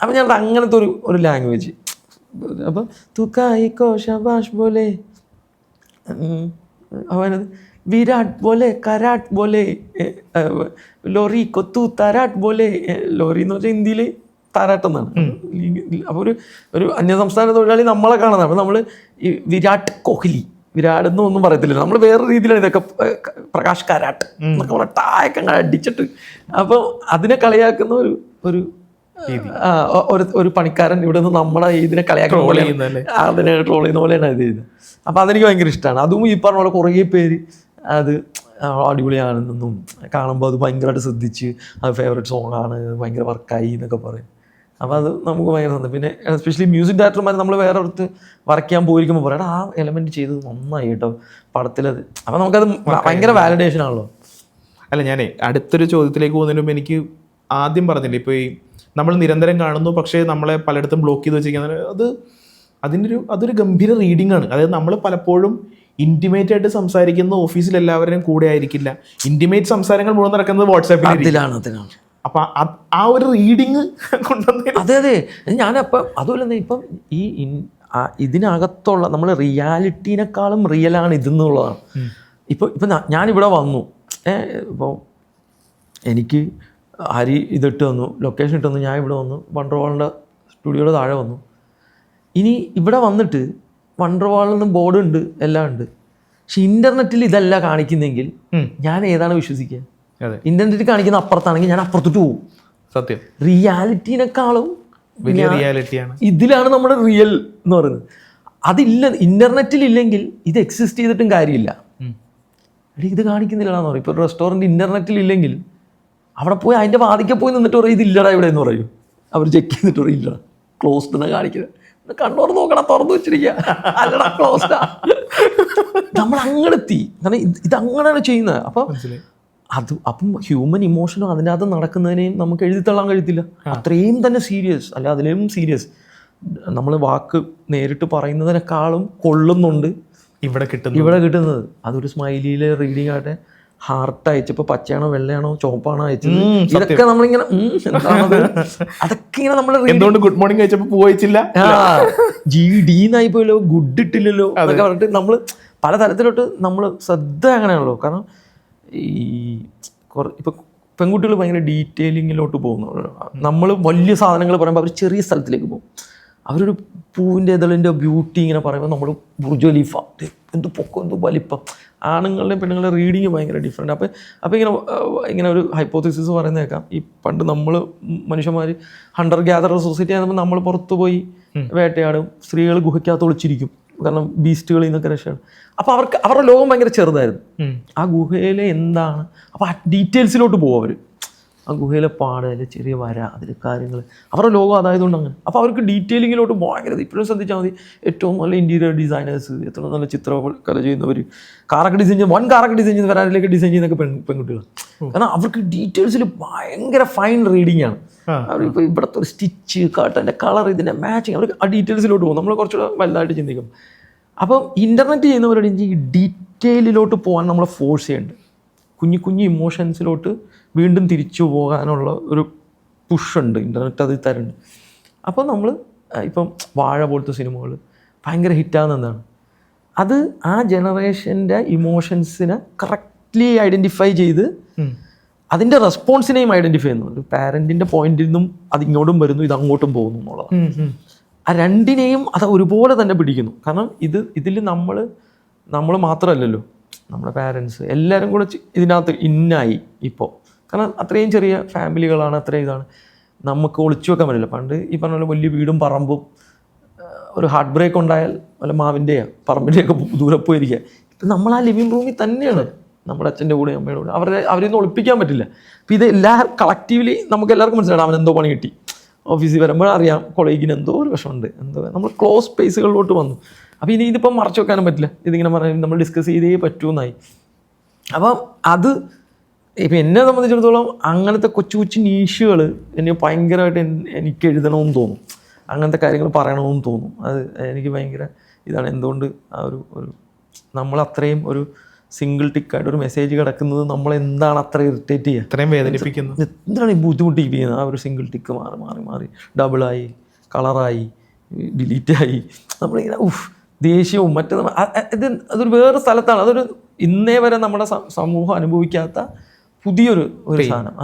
അപ്പം ഞാനത് അങ്ങനത്തെ ഒരു ലാംഗ്വേജ്. അപ്പം തൂക്കായിക്കോ ഷബാഷ് പോലെ, അവനത് വിരാട് പോലെ കരാട്ട് പോലെ ലോറി കൊത്തു തരാട്ട് പോലെ. ലോറി എന്ന് വെച്ചാൽ ഹിന്ദിയിൽ താരാട്ടെന്നാണ്. അപ്പോൾ ഒരു അന്യസംസ്ഥാന തൊഴിലാളി നമ്മളെ കാണുന്നത്. അപ്പോൾ നമ്മൾ ഈ വിരാട് കോഹ്ലി, വിരാട് എന്നൊന്നും പറയത്തില്ല, നമ്മൾ വേറെ രീതിയിലാണ് ഇതൊക്കെ പ്രകാശ് കാരാട്ട് എന്നൊക്കെ നമ്മളെ ടായൊക്കെ അടിച്ചിട്ട്. അപ്പോൾ അതിനെ കളിയാക്കുന്ന ഒരു പണിക്കാരൻ ഇവിടെ നിന്ന് നമ്മളെ ഇതിനെ കളിയാക്കുന്ന പോലെ, അതിനെ ട്രോൾ ചെയ്യുന്ന പോലെയാണ് ഇത് ചെയ്തത്. അപ്പോൾ അതെനിക്ക് ഭയങ്കര ഇഷ്ടമാണ്. അതും ഈ പറഞ്ഞ പോലെ കുറേ പേര് അത് അടിപൊളിയാണെന്നും കാണുമ്പോൾ അത് ഭയങ്കരമായിട്ട് ശ്രദ്ധിച്ച് അത് ഫേവറേറ്റ് സോങ്ങാണ്, ഭയങ്കര വർക്കായി എന്നൊക്കെ പറയും. അപ്പോൾ അത് നമുക്ക് ഭയങ്കര സന്തോഷം. പിന്നെ എസ്പെഷ്യലി മ്യൂസിക് ഡയറക്ടർമാർ നമ്മൾ വേറെ അടുത്ത് വർക്ക് ചെയ്യാൻ പോയിരിക്കുമ്പോൾ പറയാം, ആ എലമെൻറ്റ് ചെയ്തത് നന്നായി കേട്ടോ പടത്തിലത്. അപ്പോൾ നമുക്കത് ഭയങ്കര വാലിഡേഷൻ ആണല്ലോ. അല്ല, ഞാനേ അടുത്തൊരു ചോദ്യത്തിലേക്ക് പോകുന്നതിന് മുമ്പ് എനിക്ക് ആദ്യം പറഞ്ഞില്ലേ, ഇപ്പോൾ ഈ നമ്മൾ നിരന്തരം കാണുന്നു പക്ഷേ നമ്മളെ പലയിടത്തും ബ്ലോക്ക് ചെയ്ത് വെച്ചിരിക്കുന്നത്, അതൊരു ഗംഭീര റീഡിംഗ് ആണ്. അതായത് നമ്മൾ പലപ്പോഴും ഇൻറ്റിമേറ്റ് ആയിട്ട് സംസാരിക്കുന്ന ഓഫീസിൽ എല്ലാവരുടെയും കൂടെ ആയിരിക്കില്ല. ഇൻറ്റിമേറ്റ് സംസാരങ്ങൾ മുഴുവൻ നടക്കുന്നത് വാട്സാപ്പിലാണ്. അപ്പം ആ ഒരു റീഡിങ് കൊണ്ടുവന്ന് അതെ ഞാനപ്പം അതുപോലെ ഇപ്പം ഈ ഇതിനകത്തുള്ള നമ്മൾ റിയാലിറ്റീനേക്കാളും റിയലാണ് ഇതെന്നുള്ളതാണ്. ഇപ്പം ഞാനിവിടെ വന്നു, ഇപ്പോൾ എനിക്ക് ഹരി ഇതിട്ട് വന്നു, ലൊക്കേഷൻ ഇട്ട് വന്നു, ഞാൻ ഇവിടെ വന്നു, വണ്ടർവാളിൻ്റെ സ്റ്റുഡിയോയുടെ താഴെ വന്നു. ഇനി ഇവിടെ വന്നിട്ട് വണ്ടർവാളിൽ ബോർഡ് ഉണ്ട്, എല്ലാം ഉണ്ട്. പക്ഷെ ഇൻ്റർനെറ്റിൽ ഇതല്ല കാണിക്കുന്നെങ്കിൽ ഞാൻ ഏതാണ് വിശ്വസിക്കുക? ഇന്റർനെറ്റിൽ കാണിക്കുന്ന അപ്പുറത്താണെങ്കിൽ ഞാൻ അപ്പുറത്തോട്ട് പോകും. സത്യം. റിയാലിറ്റീനേക്കാളും വലിയ റിയാലിറ്റിയാണ് ഇതിലാണ് നമ്മുടെ റിയൽ എന്ന് പറയുന്നത്. അതില്ല, ഇന്റർനെറ്റിൽ ഇല്ലെങ്കിൽ ഇത് എക്സിസ്റ്റ് ചെയ്തിട്ടും കാര്യമില്ല. ഇത് കാണിക്കുന്നില്ലടാന്ന് പറയും. ഇപ്പോൾ ഒരു റെസ്റ്റോറൻറ്റ് ഇന്റർനെറ്റിൽ ഇല്ലെങ്കിൽ അവിടെ പോയി അതിൻ്റെ വാതിക്കെ പോയി നിന്നിട്ട് പറയും ഇതില്ലടാ ഇവിടെ എന്ന് പറയും. അവർ ചെക്ക് ചെയ്തിട്ട് പറയും ഇല്ലടാ, ക്ലോസ്ഡ് എന്നാണ് കാണിക്കുന്നത്. കണ്ണോർ നോക്കണം, തുറന്നു വെച്ചിരിക്കുക, അല്ലടാ ക്ലോസ്ഡാ. നമ്മൾ അങ്ങനെ എത്തി, കാരണം ഇതങ്ങനെയാണ് ചെയ്യുന്നത്. അപ്പം ഹ്യൂമൻ ഇമോഷനും അതിൻ്റെ അകത്ത് നടക്കുന്നതിനെയും നമുക്ക് എഴുതിത്തള്ളാൻ കഴിയത്തില്ല. അത്രയും തന്നെ സീരിയസ്, അല്ല അതിലും സീരിയസ്. നമ്മൾ വാക്ക് നേരിട്ട് പറയുന്നതിനേക്കാളും കൊള്ളുന്നുണ്ട് ഇവിടെ കിട്ടുന്നത്. അതൊരു സ്മൈലിയിലെ റീഡിങ് ആകട്ടെ, ഹാർട്ട് അയച്ചപ്പോൾ പച്ചയാണോ വെള്ളയാണോ ചുവപ്പാണോ അയച്ചത്, ഇതൊക്കെ നമ്മളിങ്ങനെ എന്താണത് അതൊക്കെ ഇങ്ങനെ നമ്മൾ എന്തുകൊണ്ട് ഗുഡ് മോർണിംഗ് കഴിച്ചപ്പോൾ പൂ അയച്ചില്ല, GD എന്നായി പോയല്ലോ, ഗുഡ് ഇട്ടില്ലല്ലോ എന്നൊക്കെ പറഞ്ഞിട്ട് നമ്മൾ പല തരത്തിലോട്ട് നമ്മൾ ശ്രദ്ധ അങ്ങനെയാണല്ലോ. കാരണം ഈ ഇപ്പൊ പെൺകുട്ടികൾ ഭയങ്കര ഡീറ്റെയിലിങ്ങിലോട്ട് പോകുന്നു. നമ്മൾ വലിയ സാധനങ്ങൾ പറയുമ്പോൾ അവർ ചെറിയ സ്ഥലത്തിലേക്ക് പോകും. അവരൊരു പൂവിൻ്റെ ഇതളിൻ്റെ ബ്യൂട്ടി ഇങ്ങനെ പറയുമ്പോൾ നമ്മൾ ബുർജ് ഖലീഫ, എന്ത് പൊക്കം, എന്ത് വലിപ്പം. ആണുങ്ങളുടെയും പെണ്ണുങ്ങളുടെ റീഡിങ് ഭയങ്കര ഡിഫറെൻറ്റ്. അപ്പോൾ ഇങ്ങനെ ഒരു ഹൈപ്പോത്തിസിസ് പറയുന്നത് കേൾക്കാം. ഈ പണ്ട് നമ്മൾ മനുഷ്യന്മാർ ഹണ്ടർ ഗ്യാദറർ സൊസൈറ്റി ആകുമ്പോൾ നമ്മൾ പുറത്തു പോയി വേട്ടയാടും, സ്ത്രീകൾ ഗുഹയ്ക്കകത്ത് ഒളിച്ചിരിക്കും, കാരണം ബീസ്റ്റുകളിൽ നിന്നൊക്കെ രക്ഷയാണ്. അപ്പോൾ അവരുടെ ലോകം ഭയങ്കര ചെറുതായിരുന്നു. ആ ഗുഹയിലെ എന്താണ്, അപ്പോൾ ആ ഡീറ്റെയിൽസിലോട്ട് പോകും അവർ. ആ ഗുഹയിലെ പാട്, അതിൽ ചെറിയ വര, അതിൽ കാര്യങ്ങൾ, അവരുടെ ലോകം അതായതുകൊണ്ട് അങ്ങനെ. അപ്പോൾ അവർക്ക് ഡീറ്റെയിലിങ്ങിലോട്ട് ഭയങ്കര, ഇപ്പോഴും ശ്രദ്ധിച്ചാൽ മതി, ഏറ്റവും നല്ല ഇൻറ്റീരിയർ ഡിസൈനേഴ്സ്, എത്ര നല്ല ചിത്രകല ചെയ്യുന്നവർ, കാറൊക്കെ ഡിസൈൻ ചെയ്യുന്ന, വൻ കാറൊക്കെ ഡിസൈൻ ചെയ്യുന്ന, വരാനിലേക്ക് ഡിസൈൻ ചെയ്യുന്നൊക്കെ പെൺകുട്ടികൾ. കാരണം അവർക്ക് ഡീറ്റെയിൽസിൽ ഭയങ്കര ഫൈൻ റീഡിങ് ആണ്. അവരിപ്പോൾ ഇവിടുത്തെ ഒരു സ്റ്റിച്ച്, കട്ടൻ്റെ കളർ, ഇതിൻ്റെ മാച്ചിങ്, അവർക്ക് ആ ഡീറ്റെയിൽസിലോട്ട് പോകും. നമ്മൾ കുറച്ചുകൂടെ വലുതായിട്ട് ചിന്തിക്കും. അപ്പം ഇൻ്റർനെറ്റ് ചെയ്യുന്നവരോട് ഈ ഡീറ്റെയിലിലോട്ട് പോകാൻ നമ്മളെ ഫോഴ്സ് ചെയ്യുന്നുണ്ട്. കുഞ്ഞു കുഞ്ഞു ഇമോഷൻസിലോട്ട് വീണ്ടും തിരിച്ചു പോകാനുള്ള ഒരു പുഷുണ്ട്, ഇൻ്റർനെറ്റ് അത് തരുന്നുണ്ട്. അപ്പോൾ നമ്മൾ ഇപ്പം വാഴ പോലത്തെ സിനിമകൾ ഭയങ്കര ഹിറ്റാകുന്ന എന്താണ്, അത് ആ ജനറേഷൻ്റെ ഇമോഷൻസിനെ കറക്റ്റ്ലി ഐഡൻറ്റിഫൈ ചെയ്ത് അതിൻ്റെ റെസ്പോൺസിനെയും ഐഡൻറ്റിഫൈ ചെയ്യുന്നു. ഒരു പാരൻറ്റിൻ്റെ പോയിന്റിൽ നിന്നും അത് ഇങ്ങോട്ടും വരുന്നു, ഇത് അങ്ങോട്ടും പോകുന്നു എന്നുള്ളതാണ്. ആ രണ്ടിനെയും അത് ഒരുപോലെ തന്നെ പിടിക്കുന്നു. കാരണം ഇതിൽ നമ്മൾ മാത്രമല്ലല്ലോ, നമ്മുടെ പാരൻസ് എല്ലാവരും കൂടെ ഇതിനകത്ത് ഇന്നായി ഇപ്പോൾ. കാരണം അത്രയും ചെറിയ ഫാമിലികളാണ്, അത്രയും ഇതാണ്, നമുക്ക് ഒളിച്ചു വെക്കാൻ പറ്റില്ല. പണ്ട് ഈ പറഞ്ഞ പോലെ വലിയ വീടും പറമ്പും, ഒരു ഹാർട്ട് ബ്രേക്ക് ഉണ്ടായാൽ വല്ല മാവിൻ്റെയോ പറമ്പിൻ്റെയൊക്കെ ദൂരെ പോയിരിക്കുക. ഇപ്പം നമ്മൾ ആ ലിവിങ് റൂമിൽ തന്നെയാണ്, നമ്മുടെ അച്ഛൻ്റെ കൂടെ അമ്മയുടെ കൂടെ. അവരെയൊന്നും ഒളിപ്പിക്കാൻ പറ്റില്ല. അപ്പോൾ ഇത് കളക്റ്റീവ്ലി നമുക്ക് എല്ലാവർക്കും മനസ്സിലാണ് അവനെന്തോ പണി കിട്ടി. ഓഫീസിൽ വരുമ്പോൾ അറിയാം കോളേജിന് എന്തോ ഒരു വിഷമുണ്ട്, എന്തോ നമ്മൾ ക്ലോസ് സ്പേസുകളിലോട്ട് വന്നു. അപ്പോൾ ഇതിപ്പം മറച്ചു വെക്കാനും പറ്റില്ല, ഇതിങ്ങനെ പറയാൻ നമ്മൾ ഡിസ്കസ് ചെയ്തേ പറ്റുമെന്നായി. അപ്പം അത് ഇപ്പം എന്നെ സംബന്ധിച്ചിടത്തോളം അങ്ങനത്തെ കൊച്ചു കൊച്ചു നീഷുകൾ എനിക്ക് ഭയങ്കരമായിട്ട് എനിക്ക് എഴുതണമെന്ന് തോന്നും, അങ്ങനത്തെ കാര്യങ്ങൾ പറയണമെന്ന് തോന്നും. അത് എനിക്ക് ഭയങ്കര ഇതാണ്. എന്തുകൊണ്ട് ആ ഒരു നമ്മളത്രയും ഒരു സിംഗിൾ ടിക്കായിട്ട് ഒരു മെസ്സേജ് കിടക്കുന്നത് നമ്മളെന്താണ് അത്ര ഇറിറ്റേറ്റ് ചെയ്യുക, അത്രയും വേദനിപ്പിക്കുന്നത്, എന്താണ് ഈ ബുദ്ധിമുട്ടിപ്പിക്കുന്നത്? ആ ഒരു സിംഗിൾ ടിക്ക് മാറി ഡബിളായി, കളറായി, ഡിലീറ്റായി, നമ്മളിങ്ങനെ ദേഷ്യവും അതൊരു വേറെ സ്ഥലത്താണ്. അതൊരു ഇന്നേ വരെ നമ്മുടെ സമൂഹം അനുഭവിക്കാത്ത പുതിയൊരു സാധനം.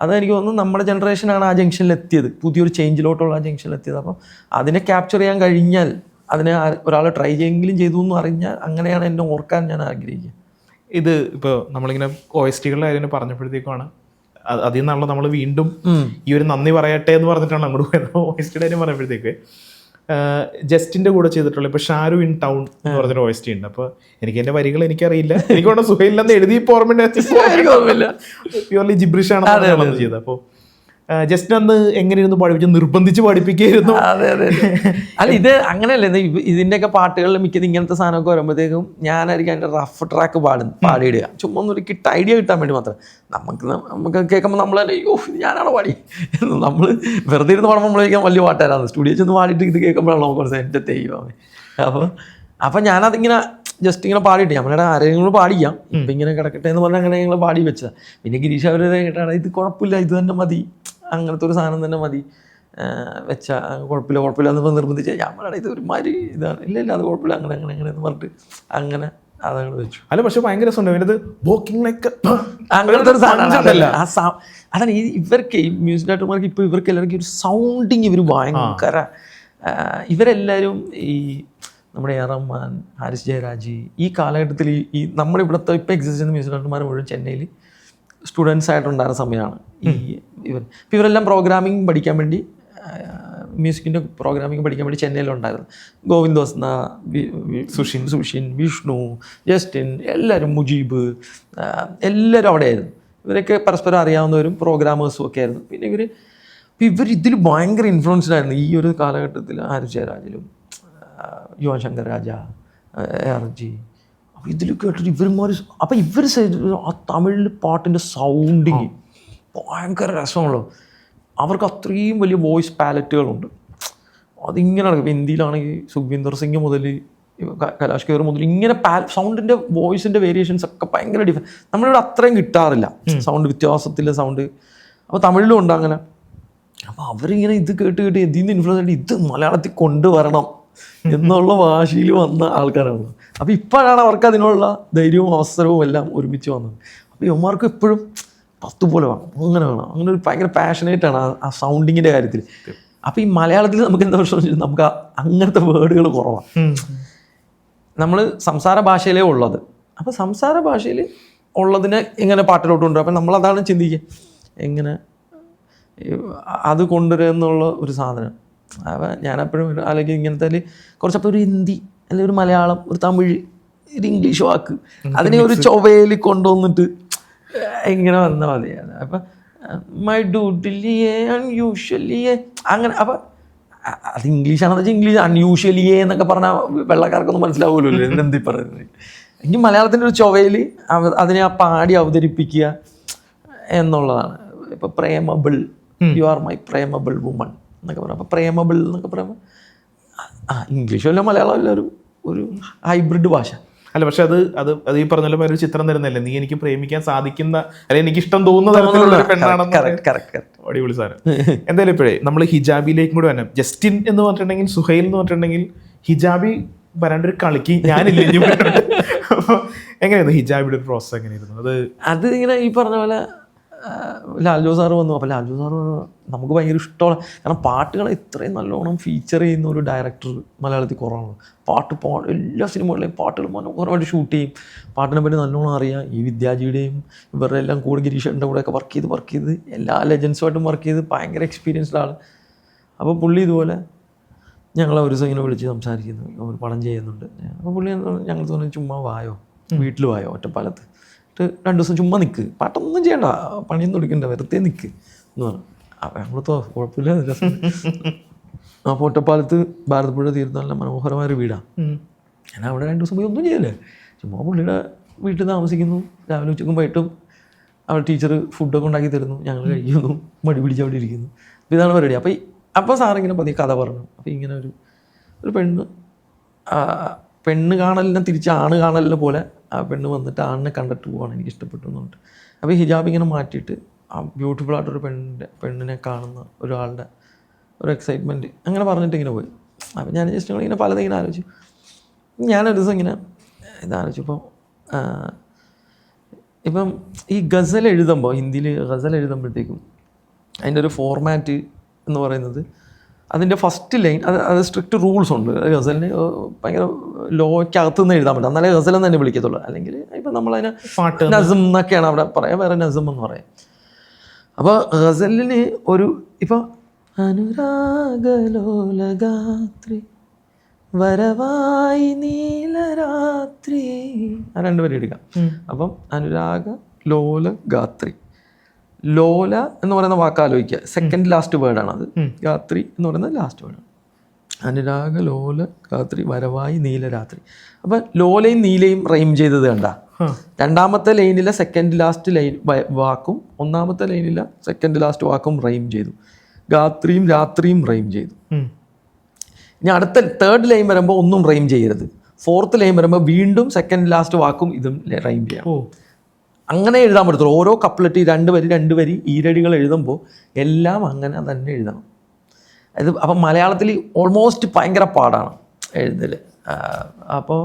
അതെനിക്ക് തോന്നുന്നു നമ്മുടെ ജനറേഷനാണ് ആ ജംഗ്ഷനിലെത്തിയത്, പുതിയൊരു ചേഞ്ചിലോട്ടുള്ള ആ ജംഗ്ഷനിലെത്തിയത്. അപ്പം അതിനെ ക്യാപ്ചർ ചെയ്യാൻ കഴിഞ്ഞാൽ, അതിനെ ഒരാൾ ട്രൈ ചെയ്യെങ്കിലും ചെയ്തു എന്ന് അറിഞ്ഞാൽ, അങ്ങനെയാണ് എന്നെ ഓർക്കാൻ ഞാൻ ആഗ്രഹിക്കുക. ഇത് ഇപ്പോൾ നമ്മളിങ്ങനെ OST-കളുടെ കാര്യം പറഞ്ഞപ്പോഴത്തേക്കാണ് അതിൽ നിന്നാണല്ലോ നമ്മൾ വീണ്ടും ഈ ഒരു നന്ദി പറയട്ടെ എന്ന് പറഞ്ഞിട്ടാണ് അങ്ങോട്ട് പോയത്. OST-യുടെ കാര്യം പറഞ്ഞപ്പോഴത്തേക്ക് ജസ്റ്റിൻ്റെ കൂടെ ചെയ്തിട്ടുള്ള ഇപ്പോൾ ഷാരു ഇൻ ടൗൺ എന്ന് പറഞ്ഞൊരു OST ഉണ്ട്. അപ്പോൾ എനിക്ക് എൻ്റെ വരികൾ എനിക്കറിയില്ല, എനിക്ക് വേണ്ട സുഹൈലില്ലെന്ന് എഴുതി ഓർമ്മയില്ല, പ്യൂർലി ജിബ്രിഷ് ആണെന്ന് ചെയ്തത്. അപ്പോൾ ജസ്റ്റ് അന്ന് എങ്ങനെയായിരുന്നു പഠിപ്പിച്ച്, നിർബന്ധിച്ച് പഠിപ്പിക്കുകയായിരുന്നു. അതെ. അല്ല, ഇത് അങ്ങനെയല്ലേ, ഇതിൻ്റെയൊക്കെ പാട്ടുകളിൽ മിക്കത് ഇങ്ങനത്തെ സാധനമൊക്കെ വരുമ്പോഴത്തേക്കും ഞാനായിരിക്കും അതിൻ്റെ റഫ് ട്രാക്ക് പാടിയിടുക. ചുമ്മാ ഒന്നൊരു ഐഡിയ കിട്ടാൻ വേണ്ടി മാത്രം. നമുക്ക് കേൾക്കുമ്പോൾ നമ്മൾ ഞാനാണോ പാടി, നമ്മൾ വെറുതെ ഇരുന്ന് പാടുമ്പോൾ നമ്മളേക്കാൻ വലിയ പാട്ടുകാരാണ്. സ്റ്റുഡിയോ ചെന്ന് പാടിയിട്ട് ഇത് കേൾക്കുമ്പോഴാണ് നമുക്ക് കുറച്ച് എൻ്റെ തെയ്യമാണ്. അപ്പോൾ ഞാനതിങ്ങനെ ജസ്റ്റ് ഇങ്ങനെ പാടിയിട്ട് നമ്മളുടെ ആരെങ്കിലും പാടിക്കാം, ഇപ്പം ഇങ്ങനെ കിടക്കട്ടെ എന്ന് പറഞ്ഞാൽ അങ്ങനെ ഞങ്ങൾ പാടി വെച്ചതാണ്. പിന്നെ ഗിരീഷ് അവർ കേട്ടാണ് ഇത് കുഴപ്പമില്ല, ഇത് തന്നെ മതി, അങ്ങനത്തെ ഒരു സാധനം തന്നെ മതി വെച്ചാൽ കുഴപ്പമില്ല എന്ന് നിർബന്ധിച്ചാൽ ഞാൻ പറയണ ഇത് ഒരുമാതിരി ഇതാണ്, ഇല്ല അത് കുഴപ്പമില്ല, അങ്ങനെ എന്ന് പറഞ്ഞിട്ട് അങ്ങനെ അതങ്ങനെ വെച്ചു. അല്ല, പക്ഷെ ഭയങ്കര അങ്ങനത്തെ ഒരു സാധനം അതാണ് ഇവർക്ക് ഈ മ്യൂസിക് ഡയറക്ടർമാർക്ക് ഇപ്പോൾ ഇവർക്ക് എല്ലാവർക്കും ഒരു സൗണ്ടിങ് ഇവർ ഭയങ്കര, ഇവരെല്ലാവരും ഈ നമ്മുടെ AR റഹ്മാൻ, ഹാരിസ് ജയരാജ്, ഈ കാലഘട്ടത്തിൽ ഈ നമ്മുടെ ഇവിടുത്തെ ഇപ്പോൾ എക്സിസ്റ്റ് ചെയ്യുന്ന മ്യൂസിക് ഡയറക്ടർമാർ മുഴുവൻ ചെന്നൈയിൽ സ്റ്റുഡൻസ് ആയിട്ടുണ്ടായിരുന്ന സമയമാണ്. ഇവരെല്ലാം പ്രോഗ്രാമിംഗ് പഠിക്കാൻ വേണ്ടി, മ്യൂസിക്കിൻ്റെ പ്രോഗ്രാമിംഗ് പഠിക്കാൻ വേണ്ടി ചെന്നൈയിലുണ്ടായിരുന്നു. ഗോവിന്ദ് വസ്ന, സുഷിൻ, വിഷ്ണു, ജസ്റ്റിൻ, എല്ലാവരും, മുജീബ്, എല്ലാവരും അവിടെയായിരുന്നു. ഇവരൊക്കെ പരസ്പരം അറിയാവുന്നവരും പ്രോഗ്രാമേഴ്സും ഒക്കെ ആയിരുന്നു. പിന്നെ ഇതിൽ ഭയങ്കര ഇൻഫ്ലുവൻസ്ഡ് ആയിരുന്നു ഈ ഒരു കാലഘട്ടത്തിൽ. ഹാരിസ് ജയരാജിലും യുവൻ ശങ്കർ രാജ, ARG, അപ്പോൾ ഇതിൽ കേട്ടിട്ട് ഇവന്മാർ, അപ്പോൾ ഇവർ ആ തമിഴിൽ പാട്ടിൻ്റെ സൗണ്ടിങ് ഭയങ്കര രസമാണല്ലോ. അവർക്ക് അത്രയും വലിയ വോയിസ് പാലറ്റുകളുണ്ട്. അതിങ്ങനെ നടക്കും. ഹിന്ദിയിലാണെങ്കിൽ സുഖ്വിന്ദർ സിംഗ് മുതൽ കലാഷ് കെയർ മുതൽ ഇങ്ങനെ സൗണ്ടിൻ്റെ വോയിസിൻ്റെ വേരിയേഷൻസ് ഒക്കെ ഭയങ്കര ഡിഫറെൻറ്റ്. നമ്മളിവിടെ അത്രയും കിട്ടാറില്ല സൗണ്ട് വ്യത്യാസത്തിലെ സൗണ്ട്. അപ്പോൾ തമിഴിലും ഉണ്ട് അങ്ങനെ. അപ്പോൾ അവരിങ്ങനെ ഇത് കേട്ട് ഇതിൽ നിന്ന് ഇൻഫ്ലുവൻസ് ആയിട്ട് ഇത് മലയാളത്തിൽ കൊണ്ടുവരണം എന്നുള്ള വാശിയിൽ വന്ന ആൾക്കാരാണ്. അപ്പോൾ ഇപ്പോഴാണ് അവർക്ക് അതിനുള്ള ധൈര്യവും അവസരവും എല്ലാം ഒരുമിച്ച് വന്നത്. അപ്പോൾ ഇവന്മാർക്ക് എപ്പോഴും 10 പോലെ വേണം, അങ്ങനെ വേണം, അങ്ങനെ ഒരു ഭയങ്കര പാഷനേറ്റാണ് ആ സൗണ്ടിങ്ങിൻ്റെ കാര്യത്തിൽ. അപ്പോൾ ഈ മലയാളത്തിൽ നമുക്ക് എന്താ പ്രശ്നം വെച്ചാൽ നമുക്ക് അങ്ങനത്തെ വേർഡുകൾ കുറവാണ്. നമ്മൾ സംസാര ഭാഷയിലേ ഉള്ളത്. അപ്പോൾ സംസാര ഭാഷയിൽ ഉള്ളതിനെ എങ്ങനെ പാട്ടിലോട്ട് കൊണ്ടുവരും. അപ്പം നമ്മളതാണ് ചിന്തിക്കുക, എങ്ങനെ അത് കൊണ്ടുവരിക എന്നുള്ള ഒരു സാധനം. അപ്പം ഞാനെപ്പോഴും അല്ലെങ്കിൽ ഇങ്ങനത്തെ കുറച്ചപ്പോൾ ഒരു ഹിന്ദി അല്ലെങ്കിൽ ഒരു മലയാളം, ഒരു തമിഴ്, ഒരു ഇംഗ്ലീഷ് വാക്ക് അതിനെ ഒരു ചൊവ്വയിൽ കൊണ്ടുവന്നിട്ട് ഇങ്ങനെ വന്നാൽ മതി. അപ്പം മൈ ഡൂഡിലിയേ അൺയൂഷ്വലിയേ അങ്ങനെ. അപ്പം അത് ഇംഗ്ലീഷാണെന്ന് വെച്ചാൽ ഇംഗ്ലീഷ് അൺയൂഷ്വലിയേ എന്നൊക്കെ പറഞ്ഞാൽ വെള്ളക്കാർക്കൊന്നും മനസ്സിലാവുമല്ലോ എന്തി പറയുന്നത്. എങ്കിൽ മലയാളത്തിൻ്റെ ഒരു ചൊവ്വയിൽ അതിനെ പാടി അവതരിപ്പിക്കുക എന്നുള്ളതാണ്. ഇപ്പോൾ പ്രേമബിൾ, യു ആർ മൈ പ്രേമബിൾ വുമൺ എന്നൊക്കെ പറയാം. അപ്പോൾ പ്രേമബിൾ എന്നൊക്കെ പറയുമ്പോൾ ഇംഗ്ലീഷും അല്ല മലയാളം അല്ല, ഒരു ഹൈബ്രിഡ് ഭാഷ. അല്ല, പക്ഷെ അത് ഈ പറഞ്ഞ ഒരു ചിത്രം തരുന്നില്ലേ, നീ എനിക്ക് പ്രേമിക്കാൻ സാധിക്കുന്ന അല്ലെങ്കിൽ എനിക്ക് ഇഷ്ടം തോന്നുന്ന തരത്തിലുള്ള ഒരു പെണ്ണാണെന്ന്. അടിപൊളി സാധനം. എന്തായാലും ഇപ്പോഴേ നമ്മൾ ഹിജാബിലേക്കും കൂടെ വരണം. ജസ്റ്റിൻ എന്ന് പറഞ്ഞിട്ടുണ്ടെങ്കിൽ, സുഹൈൽ എന്ന് പറഞ്ഞിട്ടുണ്ടെങ്കിൽ ഹിജാബി വരാണ്ടൊരു കളിക്ക് ഞാനില്ല. അപ്പോൾ എങ്ങനെയായിരുന്നു ഹിജാബിയുടെ ഒരു പ്രോസസ് എങ്ങനെയായിരുന്നു? അത് ഇങ്ങനെ ഈ പറഞ്ഞ പോലെ ലാൽജോ സാറ് വന്നു. അപ്പോൾ ലാൽജോ സാറ് നമുക്ക് ഭയങ്കര ഇഷ്ടമുള്ള, കാരണം പാട്ടുകളെ ഇത്രയും നല്ലോണം ഫീച്ചർ ചെയ്യുന്ന ഒരു ഡയറക്ടർ മലയാളത്തിൽ കുറവാണ്. എല്ലാ സിനിമകളിലെയും പാട്ടുകൾ മനോഹരമായിട്ട് ഷൂട്ട് ചെയ്യും. പാട്ടിനെ പറ്റി നല്ലോണം അറിയാം. ഈ വിദ്യാജിയുടെയും ഇവരുടെ എല്ലാം കൂടെ ഗിരീഷേട്ടൻ്റെ കൂടെയൊക്കെ വർക്ക് ചെയ്ത് എല്ലാ ലെജൻസുമായിട്ടും വർക്ക് ചെയ്ത് ഭയങ്കര എക്സ്പീരിയൻസ്ഡ് ആൾ. അപ്പോൾ പുള്ളി ഇതുപോലെ ഞങ്ങളെ ഒരു ദിവസം ഇങ്ങനെ വിളിച്ച് സംസാരിക്കുന്നു, ഒരു പടം ചെയ്യുന്നുണ്ട്. അപ്പോൾ പുള്ളി ഞങ്ങൾ തോന്നി ചുമ്മാ വായോ, വീട്ടിൽ വായോ ഒറ്റപ്പാലത്ത്, 2 ദിവസം ചുമ്മാ നിൽക്ക്, പാട്ടൊന്നും ചെയ്യണ്ട, പണിയൊന്നും എടുക്കണ്ട, വെറുതെ നിൽക്ക് എന്ന് പറഞ്ഞു. അപ്പം ഞങ്ങൾ കുഴപ്പമില്ല, രസം. അപ്പോൾ ഒറ്റപ്പാലത്ത് ഭാരതപ്പുഴ തീർത്ത നല്ല മനോഹരമായൊരു വീടാണ്. ഞാൻ അവിടെ 2 ദിവസം പോയി ഒന്നും ചെയ്യല്ലേ, ചുമ്മാ പുള്ളിയുടെ വീട്ടിൽ താമസിക്കുന്നു. രാവിലെ ഉച്ചക്കും വൈകിട്ടും അവൾ ടീച്ചർ ഫുഡൊക്കെ ഉണ്ടാക്കി തരുന്നു, ഞങ്ങൾ കഴിക്കുന്നു, മടി പിടിച്ച് അവിടെ ഇരിക്കുന്നു. അപ്പോൾ ഇതാണ് പരിപാടി. അപ്പോൾ സാറിങ്ങനെ പതിയെ കഥ പറഞ്ഞു. അപ്പോൾ ഇങ്ങനെ ഒരു പെണ്ണ് കാണലിനെ തിരിച്ച് ആണ് കാണലിനെ പോലെ ആ പെണ്ണ് വന്നിട്ട് ആണിനെ കണ്ടിട്ട് പോവാണ്, എനിക്ക് ഇഷ്ടപ്പെട്ടു എന്ന് പറഞ്ഞിട്ട്. അപ്പോൾ ഹിജാബ് ഇങ്ങനെ മാറ്റിയിട്ട് ആ ബ്യൂട്ടിഫുൾ ആയിട്ടൊരു പെണ്ണിനെ കാണുന്ന ഒരാളുടെ ഒരു എക്സൈറ്റ്മെൻറ്റ് അങ്ങനെ പറഞ്ഞിട്ട് ഇങ്ങനെ പോയി. അപ്പോൾ ഞാൻ ജസ്റ്റ് ഇങ്ങനെ പലതും ഇങ്ങനെ ആലോചിച്ചു. ഞാനൊരു ദിവസം ഇങ്ങനെ ഇതാലോചിച്ചു. ഇപ്പം ഈ ഗസൽ എഴുതുമ്പോൾ, ഹിന്ദിയിൽ ഗസൽ എഴുതുമ്പോഴത്തേക്കും അതിൻ്റെ ഒരു ഫോർമാറ്റ് എന്ന് പറയുന്നത്, അതിൻ്റെ ഫസ്റ്റ് ലൈൻ അത് സ്ട്രിക്റ്റ് റൂൾസ് ഉണ്ട്. ഗസലിന് ഭയങ്കര ലോയ്ക്കകത്തു നിന്ന് എഴുതാൻ പറ്റും, എന്നാലേ ഗസലെന്ന് തന്നെ വിളിക്കത്തുള്ളൂ. അല്ലെങ്കിൽ ഇപ്പം നമ്മളതിനെ നസം എന്നൊക്കെയാണ് അവിടെ പറയാം, വേറെ നസം എന്ന് പറയാം. അപ്പോൾ ഗസലിന് ഇപ്പോൾ അനുരാഗലോലഗാത്രി വരവായി നീലരാത്രി, ആ 2 വരി എടുക്കാം. അപ്പം അനുരാഗ ലോല ഗാത്രി, ലോല എന്ന് പറയുന്ന വാക്ക് ആലോചിക്കുക, സെക്കൻഡ് ലാസ്റ്റ് വേർഡാണ് അത്. ഗാത്രി എന്ന് പറയുന്നത് ലാസ്റ്റ് വേർഡാണ്. അനുരാഗ ലോല ഗാത്രി വരവായി നീലരാത്രി. അപ്പം ലോലയും നീലയും റൈം ചെയ്തത് കണ്ട, 2ാമത്തെ ലൈനിലെ സെക്കൻഡ് ലാസ്റ്റ് വാക്കും 1ാമത്തെ ലൈനിലെ സെക്കൻഡ് ലാസ്റ്റ് വാക്കും റൈം ചെയ്തു. ഗാത്രിയും രാത്രിയും റൈം ചെയ്തു. ഇനി അടുത്ത 3rd ലൈൻ വരുമ്പോൾ ഒന്നും റൈം ചെയ്യരുത്. 4th ലൈൻ വരുമ്പോൾ വീണ്ടും സെക്കൻഡ് ലാസ്റ്റ് വാക്കും ഇതും റൈം ചെയ്യാം. അങ്ങനെ എഴുതാൻ പറ്റത്തുള്ളൂ. ഓരോ കപ്ലറ്റ് 2 വരി ഈരടികൾ എഴുതുമ്പോൾ എല്ലാം അങ്ങനെ തന്നെ എഴുതണം. അപ്പം മലയാളത്തിൽ ഓൾമോസ്റ്റ് ഭയങ്കര പാടാണ് എഴുതൽ. അപ്പോൾ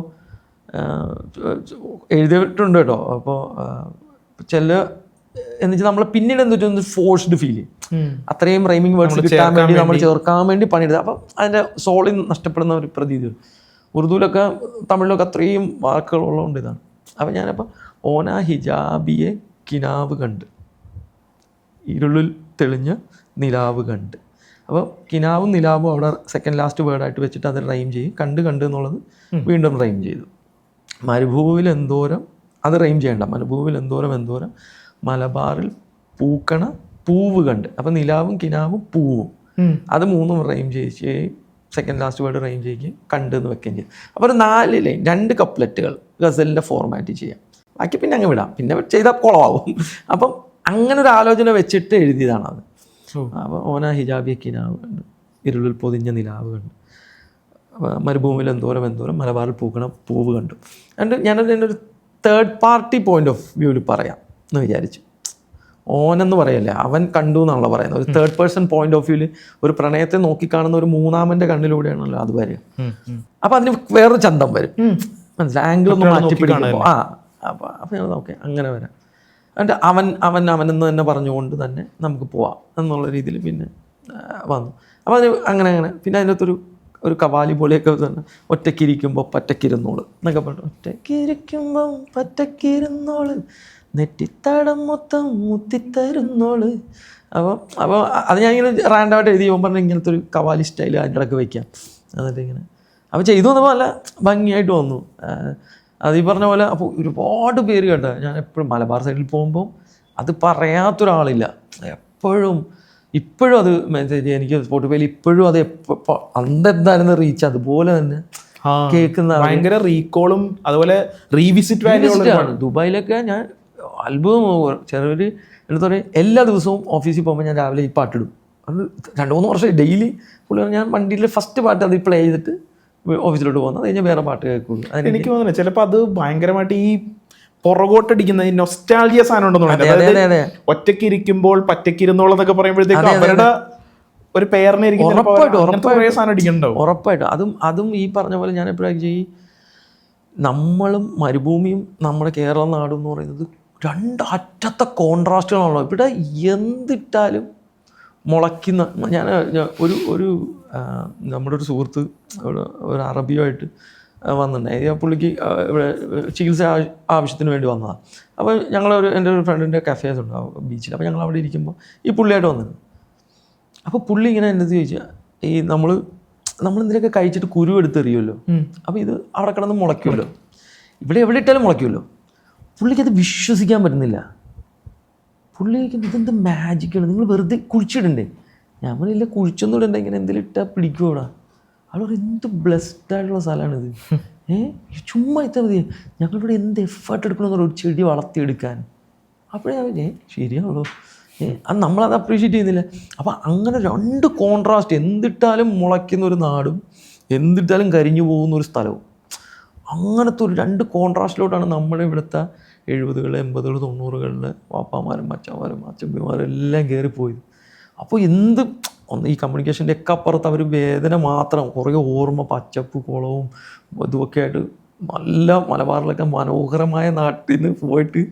എഴുതിയിട്ടുണ്ട് കേട്ടോ. അപ്പോൾ എന്ന് വെച്ചാൽ നമ്മൾ പിന്നീട് എന്തൊരു ഫോഴ്സ്ഡ് ഫീൽ ചെയ്യും. അത്രയും റൈമിങ് വേർഡ്സ് കിട്ടാൻ വേണ്ടി നമ്മൾ ചേർക്കാൻ വേണ്ടി പണിയെടുക്കുക. അപ്പം അതിൻ്റെ സോളിൽ നഷ്ടപ്പെടുന്ന ഒരു പ്രതീതി. ഉറുദുവിലൊക്കെ തമിഴിലൊക്കെ അത്രയും വാക്കുകളുള്ളതുകൊണ്ട് ഇതാണ്. അപ്പം ഞാനപ്പോൾ ഓന ഹിജാബിയെ കിനാവ് കണ്ട്, ഇരുളിൽ തെളിഞ്ഞ നിലാവ് കണ്ട്. അപ്പോൾ കിനാവും നിലാവും അവിടെ സെക്കൻഡ് ലാസ്റ്റ് വേർഡായിട്ട് വെച്ചിട്ട് അത് റൈം ചെയ്യും. കണ്ട് എന്നുള്ളത് വീണ്ടും റൈം ചെയ്തു. മരുഭൂവിൽ എന്തോരം, അത് റൈം ചെയ്യണ്ട, മരുഭൂവിൽ എന്തോരം മലബാറിൽ പൂക്കണ പൂവ് കണ്ട്. അപ്പം നിലാവും കിനാവും പൂവും അത് 3ഉം റൈം ചെയ്യുകയും സെക്കൻഡ് ലാസ്റ്റ് വേർഡ് റൈം ചെയ്യുകയും കണ്ട് എന്ന് വെക്കുകയും ചെയ്യും. അപ്പോൾ ഒരു 4 ലൈൻ 2 കപ്ലറ്റുകൾ ഗസലിൻ്റെ ഫോർമാറ്റ് ചെയ്യാം. ബാക്കി പിന്നെ അങ്ങ് വിടാം, പിന്നെ ചെയ്താൽ കുളമാവും. അപ്പം അങ്ങനെ ഒരു ആലോചന വെച്ചിട്ട് എഴുതിയതാണ് അത്. അപ്പോൾ ഓന ഹിജാബിയെ കിനാവ് കണ്ട്, ഇരുളിൽ പൊതിഞ്ഞ നിലാവ് കണ്ട്. മരുഭൂമിയിൽ എന്തോരം മലബാറിൽ പൂക്കണ പൂവ് കണ്ടു. ഞാനത് എൻ്റെ ഒരു തേർഡ് പാർട്ടി പോയിന്റ് ഓഫ് വ്യൂവിൽ പറയാം എന്ന് വിചാരിച്ചു. ഓനെന്ന് പറയല്ലേ, അവൻ കണ്ടു എന്നാണല്ലോ പറയുന്നത്. ഒരു തേർഡ് പേഴ്സൺ പോയിന്റ് ഓഫ് വ്യൂവിൽ ഒരു പ്രണയത്തെ നോക്കിക്കാണുന്ന ഒരു മൂന്നാമൻ്റെ കണ്ണിലൂടെയാണല്ലോ അത് വരിക. അപ്പം അതിന് വേറൊരു ചന്തം വരും, മനസ്സിലായി, ആംഗിളൊന്നും മാറ്റി പിടിക്കുമ്പോൾ. അപ്പം ഞാൻ ഓക്കെ അങ്ങനെ വരാം. എന്നിട്ട് അവനെന്ന് തന്നെ പറഞ്ഞുകൊണ്ട് തന്നെ നമുക്ക് പോവാം എന്നുള്ള രീതിയിൽ പിന്നെ വന്നു. അപ്പോൾ അത് അങ്ങനെ പിന്നെ അതിനകത്തൊരു കവാലി പോലെയൊക്കെ തന്നെ, ഒറ്റയ്ക്കിരിക്കുമ്പോൾ പറ്റക്കിരുന്നോള് എന്നൊക്കെ പറഞ്ഞു. ഒറ്റയ്ക്കിരിക്കുമ്പോൾ പറ്റക്കിരുന്നോള്, നെറ്റിത്തടം മൊത്തം മുത്തിത്തരുന്നോള്. അപ്പോൾ അത് ഞാൻ ഇങ്ങനെ റാൻഡമായിട്ട് എഴുതി പറഞ്ഞാൽ ഇങ്ങനത്തെ ഒരു കവാലി സ്റ്റൈൽ അതിൻ്റെ ഇടയ്ക്ക് വയ്ക്കാം. എന്നിട്ട് ഇങ്ങനെ അപ്പോൾ ചെയ്തു വന്നപ്പോൾ നല്ല ഭംഗിയായിട്ട് വന്നു. അത് ഈ പറഞ്ഞ പോലെ അപ്പോൾ ഒരുപാട് പേര് കേട്ടോ. ഞാൻ എപ്പോഴും മലബാർ സൈഡിൽ പോകുമ്പോൾ അത് പറയാത്തൊരാളില്ല. ഇപ്പോഴും അത് മെസ്സേജ് എനിക്ക് സ്പോട്ടിഫൈയിൽ ഇപ്പോഴും അത് അന്നെന്തായിരുന്നു റീച്ച് അതുപോലെ തന്നെ കേൾക്കുന്ന ഭയങ്കര റീകോളും അതുപോലെ റീവിസിറ്റ് വാല്യൂണ്. ദുബായിലൊക്കെ ഞാൻ അത്ഭുതം. ചിലവർ എന്താ പറയുക, എല്ലാ ദിവസവും ഓഫീസിൽ പോകുമ്പോൾ ഞാൻ രാവിലെ ഈ പാട്ടിടും. അത് 2-3 വർഷം ഡെയിലി പുള്ളി ഞാൻ വണ്ടിയിലെ ഫസ്റ്റ് പാട്ട് അത് പ്ലേ ചെയ്തിട്ട് ഓഫീസിലോട്ട് പോകുന്നത്. അത് കഴിഞ്ഞാൽ വേറെ പാട്ട് കേൾക്കുള്ളൂ. എനിക്ക് തോന്നുന്നു ചിലപ്പോൾ അത് ഭയങ്കരമായിട്ട് ഈ പുറകോട്ടടിക്കുന്ന ഈ നൊസ്റ്റാൾജിയ സാധനം ഉണ്ടെന്ന്. ഒറ്റയ്ക്ക് ഇരിക്കുമ്പോൾ പറ്റക്കിരുന്നോളെന്നൊക്കെ പറയുമ്പോഴത്തേക്കും അവരുടെ ഒരു പേരിനെ ഉറപ്പായിട്ടും അതും ഈ പറഞ്ഞ പോലെ ഞാൻ എപ്പോഴാണ് ചെയ്യും. നമ്മളും മരുഭൂമിയും നമ്മുടെ കേരള നാടും എന്ന് പറയുന്നത് 2 അറ്റത്തെ കോൺട്രാസ്റ്റുകളാണല്ലോ. ഇവിടെ എന്തിട്ടാലും മുളയ്ക്കുന്ന. ഞാൻ ഒരു നമ്മുടെ ഒരു സുഹൃത്ത് ഒരു അറബിയുമായിട്ട് വന്നിട്ടുണ്ടായി. പുള്ളിക്ക് ഇവിടെ ചികിത്സ ആവശ്യത്തിന് വേണ്ടി വന്നതാണ്. അപ്പോൾ എൻ്റെ ഒരു ഫ്രണ്ടിൻ്റെ കഫേസ് ഉണ്ടാവും ബീച്ചിൽ. അപ്പോൾ ഞങ്ങൾ അവിടെ ഇരിക്കുമ്പോൾ ഈ പുള്ളിയായിട്ട് വന്നിരുന്നു. അപ്പോൾ പുള്ളി ഇങ്ങനെ എൻ്റെ അടുത്ത് ചോദിച്ചാൽ, ഈ നമ്മൾ എന്തിനൊക്കെ കഴിച്ചിട്ട് കുരു എടുത്തെറിയുമല്ലോ, അപ്പോൾ ഇത് അവിടെ കിടന്ന് മുളയ്ക്കുമല്ലോ, ഇവിടെ എവിടെ ഇട്ടാലും മുളയ്ക്കുമല്ലോ. പുള്ളിക്കത് വിശ്വസിക്കാൻ പറ്റുന്നില്ല. പുള്ളിക്ക് ഇതെന്ത് മാജിക്കാണ്, നിങ്ങൾ വെറുതെ കുഴിച്ചിടണ്ടേ? ഞാൻ പറഞ്ഞില്ല, കുഴിച്ചൊന്നും ഇടണ്ട, ഇങ്ങനെ എന്തെങ്കിലും ഇട്ടാൽ പിടിക്കും ഇവിടെ. അവൾ എന്ത് ബ്ലെസ്ഡ് ആയിട്ടുള്ള സ്ഥലമാണിത്. ചുമ്മാ ഇത്ര മതി, ഞങ്ങളിവിടെ എന്ത് എഫേർട്ട് എടുക്കണമെന്ന് ഒരു ചെടി വളർത്തിയെടുക്കാൻ. അപ്പോഴേ ശരിയാണല്ലോ, അത് നമ്മളത് അപ്രീഷിയേറ്റ് ചെയ്യുന്നില്ല. അപ്പോൾ അങ്ങനെ 2 കോൺട്രാസ്റ്റ്, എന്തിട്ടാലും മുളയ്ക്കുന്ന ഒരു നാടും എന്തിട്ടാലും കരിഞ്ഞു പോകുന്ന ഒരു സ്ഥലവും. അങ്ങനത്തെ ഒരു 2 കോൺട്രാസ്റ്റിലോട്ടാണ് നമ്മുടെ ഇവിടുത്തെ 70-കൾ 80-കൾ 90-കളിലെ വാപ്പാമാരും മച്ചന്മാരും അച്ചമ്പിമാരും എല്ലാം കയറിപ്പോയത്. അപ്പോൾ ഈ കമ്മ്യൂണിക്കേഷൻ്റെ ഒക്കെ അപ്പുറത്ത് അവർ വേദന മാത്രം, കുറേ ഓർമ്മ, പച്ചപ്പ് കുളവും ഇതുമൊക്കെ ആയിട്ട് നല്ല മലബാറിലൊക്കെ മനോഹരമായ നാട്ടിൽ നിന്ന് പോയിട്ട്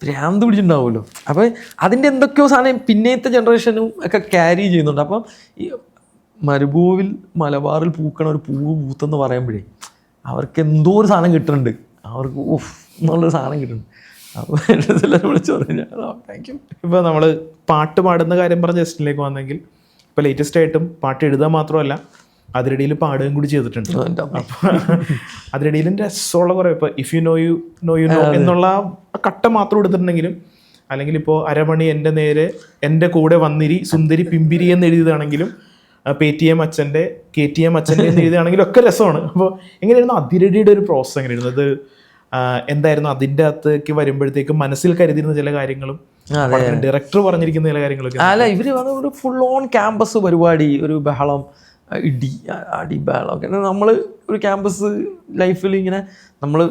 ഭ്രാന്ത് പിടിച്ചിട്ടുണ്ടാവുമല്ലോ. അപ്പോൾ അതിൻ്റെ എന്തൊക്കെയോ സാധനം പിന്നത്തെ ജനറേഷനും ഒക്കെ ക്യാരി ചെയ്യുന്നുണ്ട്. അപ്പം ഈ മലബാറിൽ പൂക്കണ ഒരു പൂവ് പൂത്തെന്ന് പറയുമ്പോഴേ അവർക്ക് എന്തോ ഒരു സാധനം കിട്ടുന്നുണ്ട്, അവർക്ക് ഓഫ് എന്നുള്ളൊരു സാധനം കിട്ടുന്നുണ്ട്. അപ്പോൾ എല്ലാവരും വിളിച്ചു പറഞ്ഞു താങ്ക് യു. ഇപ്പോൾ നമ്മൾ പാട്ട് പാടുന്ന കാര്യം പറഞ്ഞ ജസ്റ്റിലേക്ക് വന്നെങ്കിൽ, ഇപ്പോൾ ലേറ്റസ്റ്റ് ആയിട്ടും പാട്ട് എഴുതുക മാത്രമല്ല അതിനിടയിൽ പാടുകയും കൂടി ചെയ്തിട്ടുണ്ട്. അപ്പോൾ അതിനിടയിലും രസമുള്ള കുറേ, ഇപ്പോൾ ഇഫ് യു നോ എന്നുള്ള കട്ട മാത്രം എടുത്തിട്ടുണ്ടെങ്കിലും, അല്ലെങ്കിൽ ഇപ്പോൾ അരമണി എൻ്റെ നേരെ എൻ്റെ കൂടെ വന്നിരി സുന്ദരി പിമ്പിരി എന്ന് എഴുതിയതാണെങ്കിലും, KTM അച്ഛൻ്റെ എന്ന് എഴുതിയാണെങ്കിലും ഒക്കെ രസമാണ്. അപ്പോൾ എങ്ങനെയായിരുന്നു അതിരടിയുടെ ഒരു പ്രോസസ്? എങ്ങനെയായിരുന്നു അത്? എന്തായിരുന്നു അതിൻ്റെ അകത്തേക്ക് വരുമ്പോഴത്തേക്കും മനസ്സിൽ കരുതിയിരുന്ന ചില കാര്യങ്ങളും ഡയറക്ടർ പറഞ്ഞിരിക്കുന്ന ചില കാര്യങ്ങളൊക്കെ? അല്ല, ഇവർ ഒരു ഫുൾ ഓൺ ക്യാമ്പസ് പരിപാടി, ഒരു ബഹളം, അടി ബഹളം ഒക്കെ. നമ്മൾ ഒരു ക്യാമ്പസ് ലൈഫിൽ ഇങ്ങനെ നമ്മൾ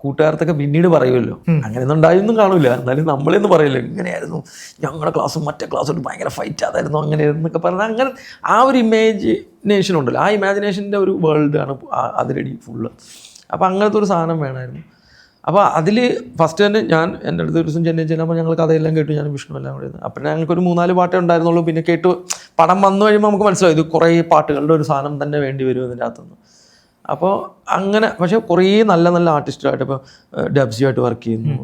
കൂട്ടുകാർത്തൊക്കെ പിന്നീട് പറയുമല്ലോ, അങ്ങനെയൊന്നും ഉണ്ടായൊന്നും കാണില്ല, എന്നാലും നമ്മളെന്ന് പറയല്ലോ ഇങ്ങനെയായിരുന്നു ഞങ്ങളുടെ ക്ലാസ്സും മറ്റേ ക്ലാസ്സോട്ട് ഭയങ്കര ഫൈറ്റ് അതായിരുന്നു അങ്ങനെയായിരുന്നൊക്കെ പറഞ്ഞാൽ അങ്ങനെ ആ ഒരു ഇമാജിനേഷൻ ഉണ്ടല്ലോ, ആ ഇമാജിനേഷൻ്റെ ഒരു വേൾഡാണ് അതിരടി ഫുള്ള്. അപ്പോൾ അങ്ങനത്തെ ഒരു സാധനം വേണമായിരുന്നു. അപ്പോൾ അതിൽ ഫസ്റ്റ് തന്നെ എൻ്റെ അടുത്ത് ഒരു ദിവസം ചെല്ലുമ്പോൾ ഞങ്ങൾ കഥയെല്ലാം കേട്ടു, ഞാൻ വിഷ്ണു എല്ലാം കൂടെ. അപ്പം ഞങ്ങൾക്കൊരു 3-4 പാട്ടേ ഉണ്ടായിരുന്നുള്ളൂ. പിന്നെ കേട്ട് പടം വന്നു കഴിയുമ്പോൾ നമുക്ക് മനസ്സിലായി ഇത് കുറേ പാട്ടുകളുടെ ഒരു സാധനം തന്നെ വേണ്ടി വരും ഇതിൻ്റെ അകത്തുനിന്ന്. അപ്പോൾ അങ്ങനെ, പക്ഷേ കുറേ നല്ല നല്ല ആർട്ടിസ്റ്റുമായിട്ട്, ഇപ്പോൾ ഡബ്സിയായിട്ട് വർക്ക് ചെയ്യുന്നു,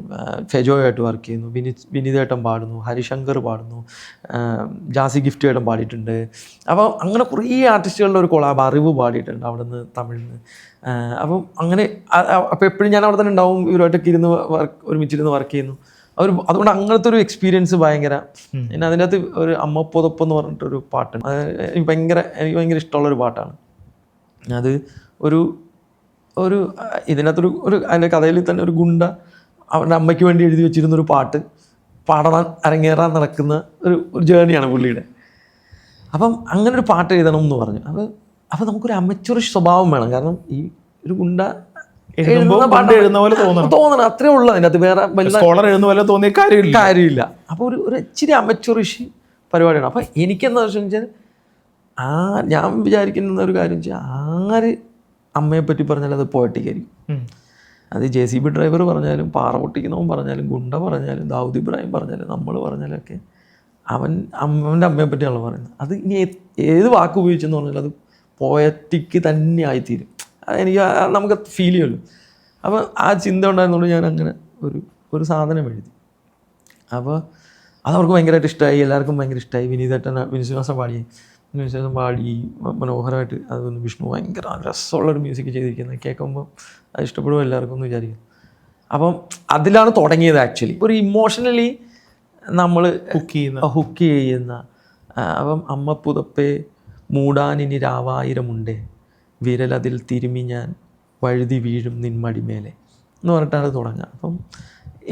ഫെജോയായിട്ട് വർക്ക് ചെയ്യുന്നു, വിനീതേട്ടൻ പാടുന്നു, ഹരിശങ്കർ പാടുന്നു, ജാസി ഗിഫ്റ്റുമായിട്ടും പാടിയിട്ടുണ്ട്. അപ്പോൾ അങ്ങനെ കുറേ ആർട്ടിസ്റ്റുകളുടെ ഒരു കൊളാബ്, അറിവ് പാടിയിട്ടുണ്ട് അവിടെ നിന്ന് തമിഴിൽ നിന്ന്. അപ്പം അങ്ങനെ അപ്പോൾ എപ്പോഴും ഞാൻ അവിടെ തന്നെ ഉണ്ടാവും, ഇവരുമായിട്ടൊക്കെ ഒരുമിച്ചിരുന്ന് വർക്ക് ചെയ്യുന്നു. അതുകൊണ്ട് അങ്ങനത്തെ ഒരു എക്സ്പീരിയൻസ് ഭയങ്കര. പിന്നെ അതിൻ്റെ അകത്ത് ഒരു അമ്മ പുതപ്പെന്ന് പറഞ്ഞിട്ടൊരു പാട്ടുണ്ട്, അത് എനിക്ക് ഭയങ്കര ഇഷ്ടമുള്ളൊരു പാട്ടാണ്. അത് ഇതിനകത്തൊരു അതിൻ്റെ കഥയിൽ തന്നെ ഒരു ഗുണ്ട അവരുടെ അമ്മയ്ക്ക് വേണ്ടി എഴുതി വെച്ചിരുന്നൊരു പാട്ട് പാടാൻ അരങ്ങേറാൻ നടക്കുന്ന ഒരു ജേണിയാണ് പുള്ളിയുടെ. അപ്പം അങ്ങനെ ഒരു പാട്ട് എഴുതണം എന്ന് പറഞ്ഞു. അപ്പോൾ അപ്പോൾ നമുക്കൊരു അമച്വറിഷ് സ്വഭാവം വേണം. കാരണം ഈ ഒരു ഗുണ്ട എഴുതുന്ന പോലെ തോന്നണം, അത്രേ ഉള്ളൂ അതിനകത്ത്. വേറെ സ്കോളർ എഴുതുന്ന പോലെ തോന്നിയ കാര്യമില്ല. അപ്പോൾ ഒരു ഇച്ചിരി അമച്വറിഷ് പരിപാടിയാണ്. അപ്പോൾ എനിക്കെന്താ വെച്ചാൽ ഞാൻ വിചാരിക്കുന്ന ഒരു കാര്യം വെച്ചാൽ ആര് അമ്മയെ പറ്റി പറഞ്ഞാലും അത് പോയറ്റിക്കായിരിക്കും. അത് JCB ഡ്രൈവർ പറഞ്ഞാലും, പാറ പൊട്ടിക്കുന്നവൻ പറഞ്ഞാലും, ഗുണ്ട പറഞ്ഞാലും, ദാവൂദ് ഇബ്രാഹിം പറഞ്ഞാലും, നമ്മൾ പറഞ്ഞാലൊക്കെ അവൻ്റെ അമ്മയെ പറ്റിയാണല്ലോ പറയുന്നത്. അത് ഇനി ഏത് വാക്ക് ഉപയോഗിച്ചെന്ന് പറഞ്ഞാൽ അത് പോയറ്റിക്ക് തന്നെ ആയിത്തീരും. അതെനിക്ക് നമുക്ക് ഫീൽ ചെയ്യുമല്ലോ. അപ്പോൾ ആ ചിന്ത ഉണ്ടായിരുന്നുകൊണ്ട് ഞാൻ അങ്ങനെ ഒരു സാധനം എഴുതി. അപ്പോൾ അതവർക്ക് ഭയങ്കരമായിട്ട് ഇഷ്ടമായി, എല്ലാവർക്കും ഭയങ്കര ഇഷ്ടമായി. വിനീശ്വാസം പാടി മനോഹരമായിട്ട്. അതൊന്ന് വിഷ്ണു ഭയങ്കര രസമുള്ളൊരു മ്യൂസിക് ചെയ്തിരിക്കുന്നത് കേൾക്കുമ്പോൾ അത് ഇഷ്ടപ്പെടും എല്ലാവർക്കും എന്ന് വിചാരിക്കും. അപ്പം അതിലാണ് തുടങ്ങിയത് ആക്ച്വലി. ഒരു ഇമോഷണലി നമ്മൾ ഹുക്ക് ചെയ്യുന്ന. അപ്പം അമ്മ പുതപ്പേ മൂടാനിനി രാവായിരമുണ്ടേ, വിരലതിൽ തിരുമി ഞാൻ വഴുതി വീഴും നിന്മടിമേലെ എന്ന് പറഞ്ഞിട്ടാണ് തുടങ്ങുക. അപ്പം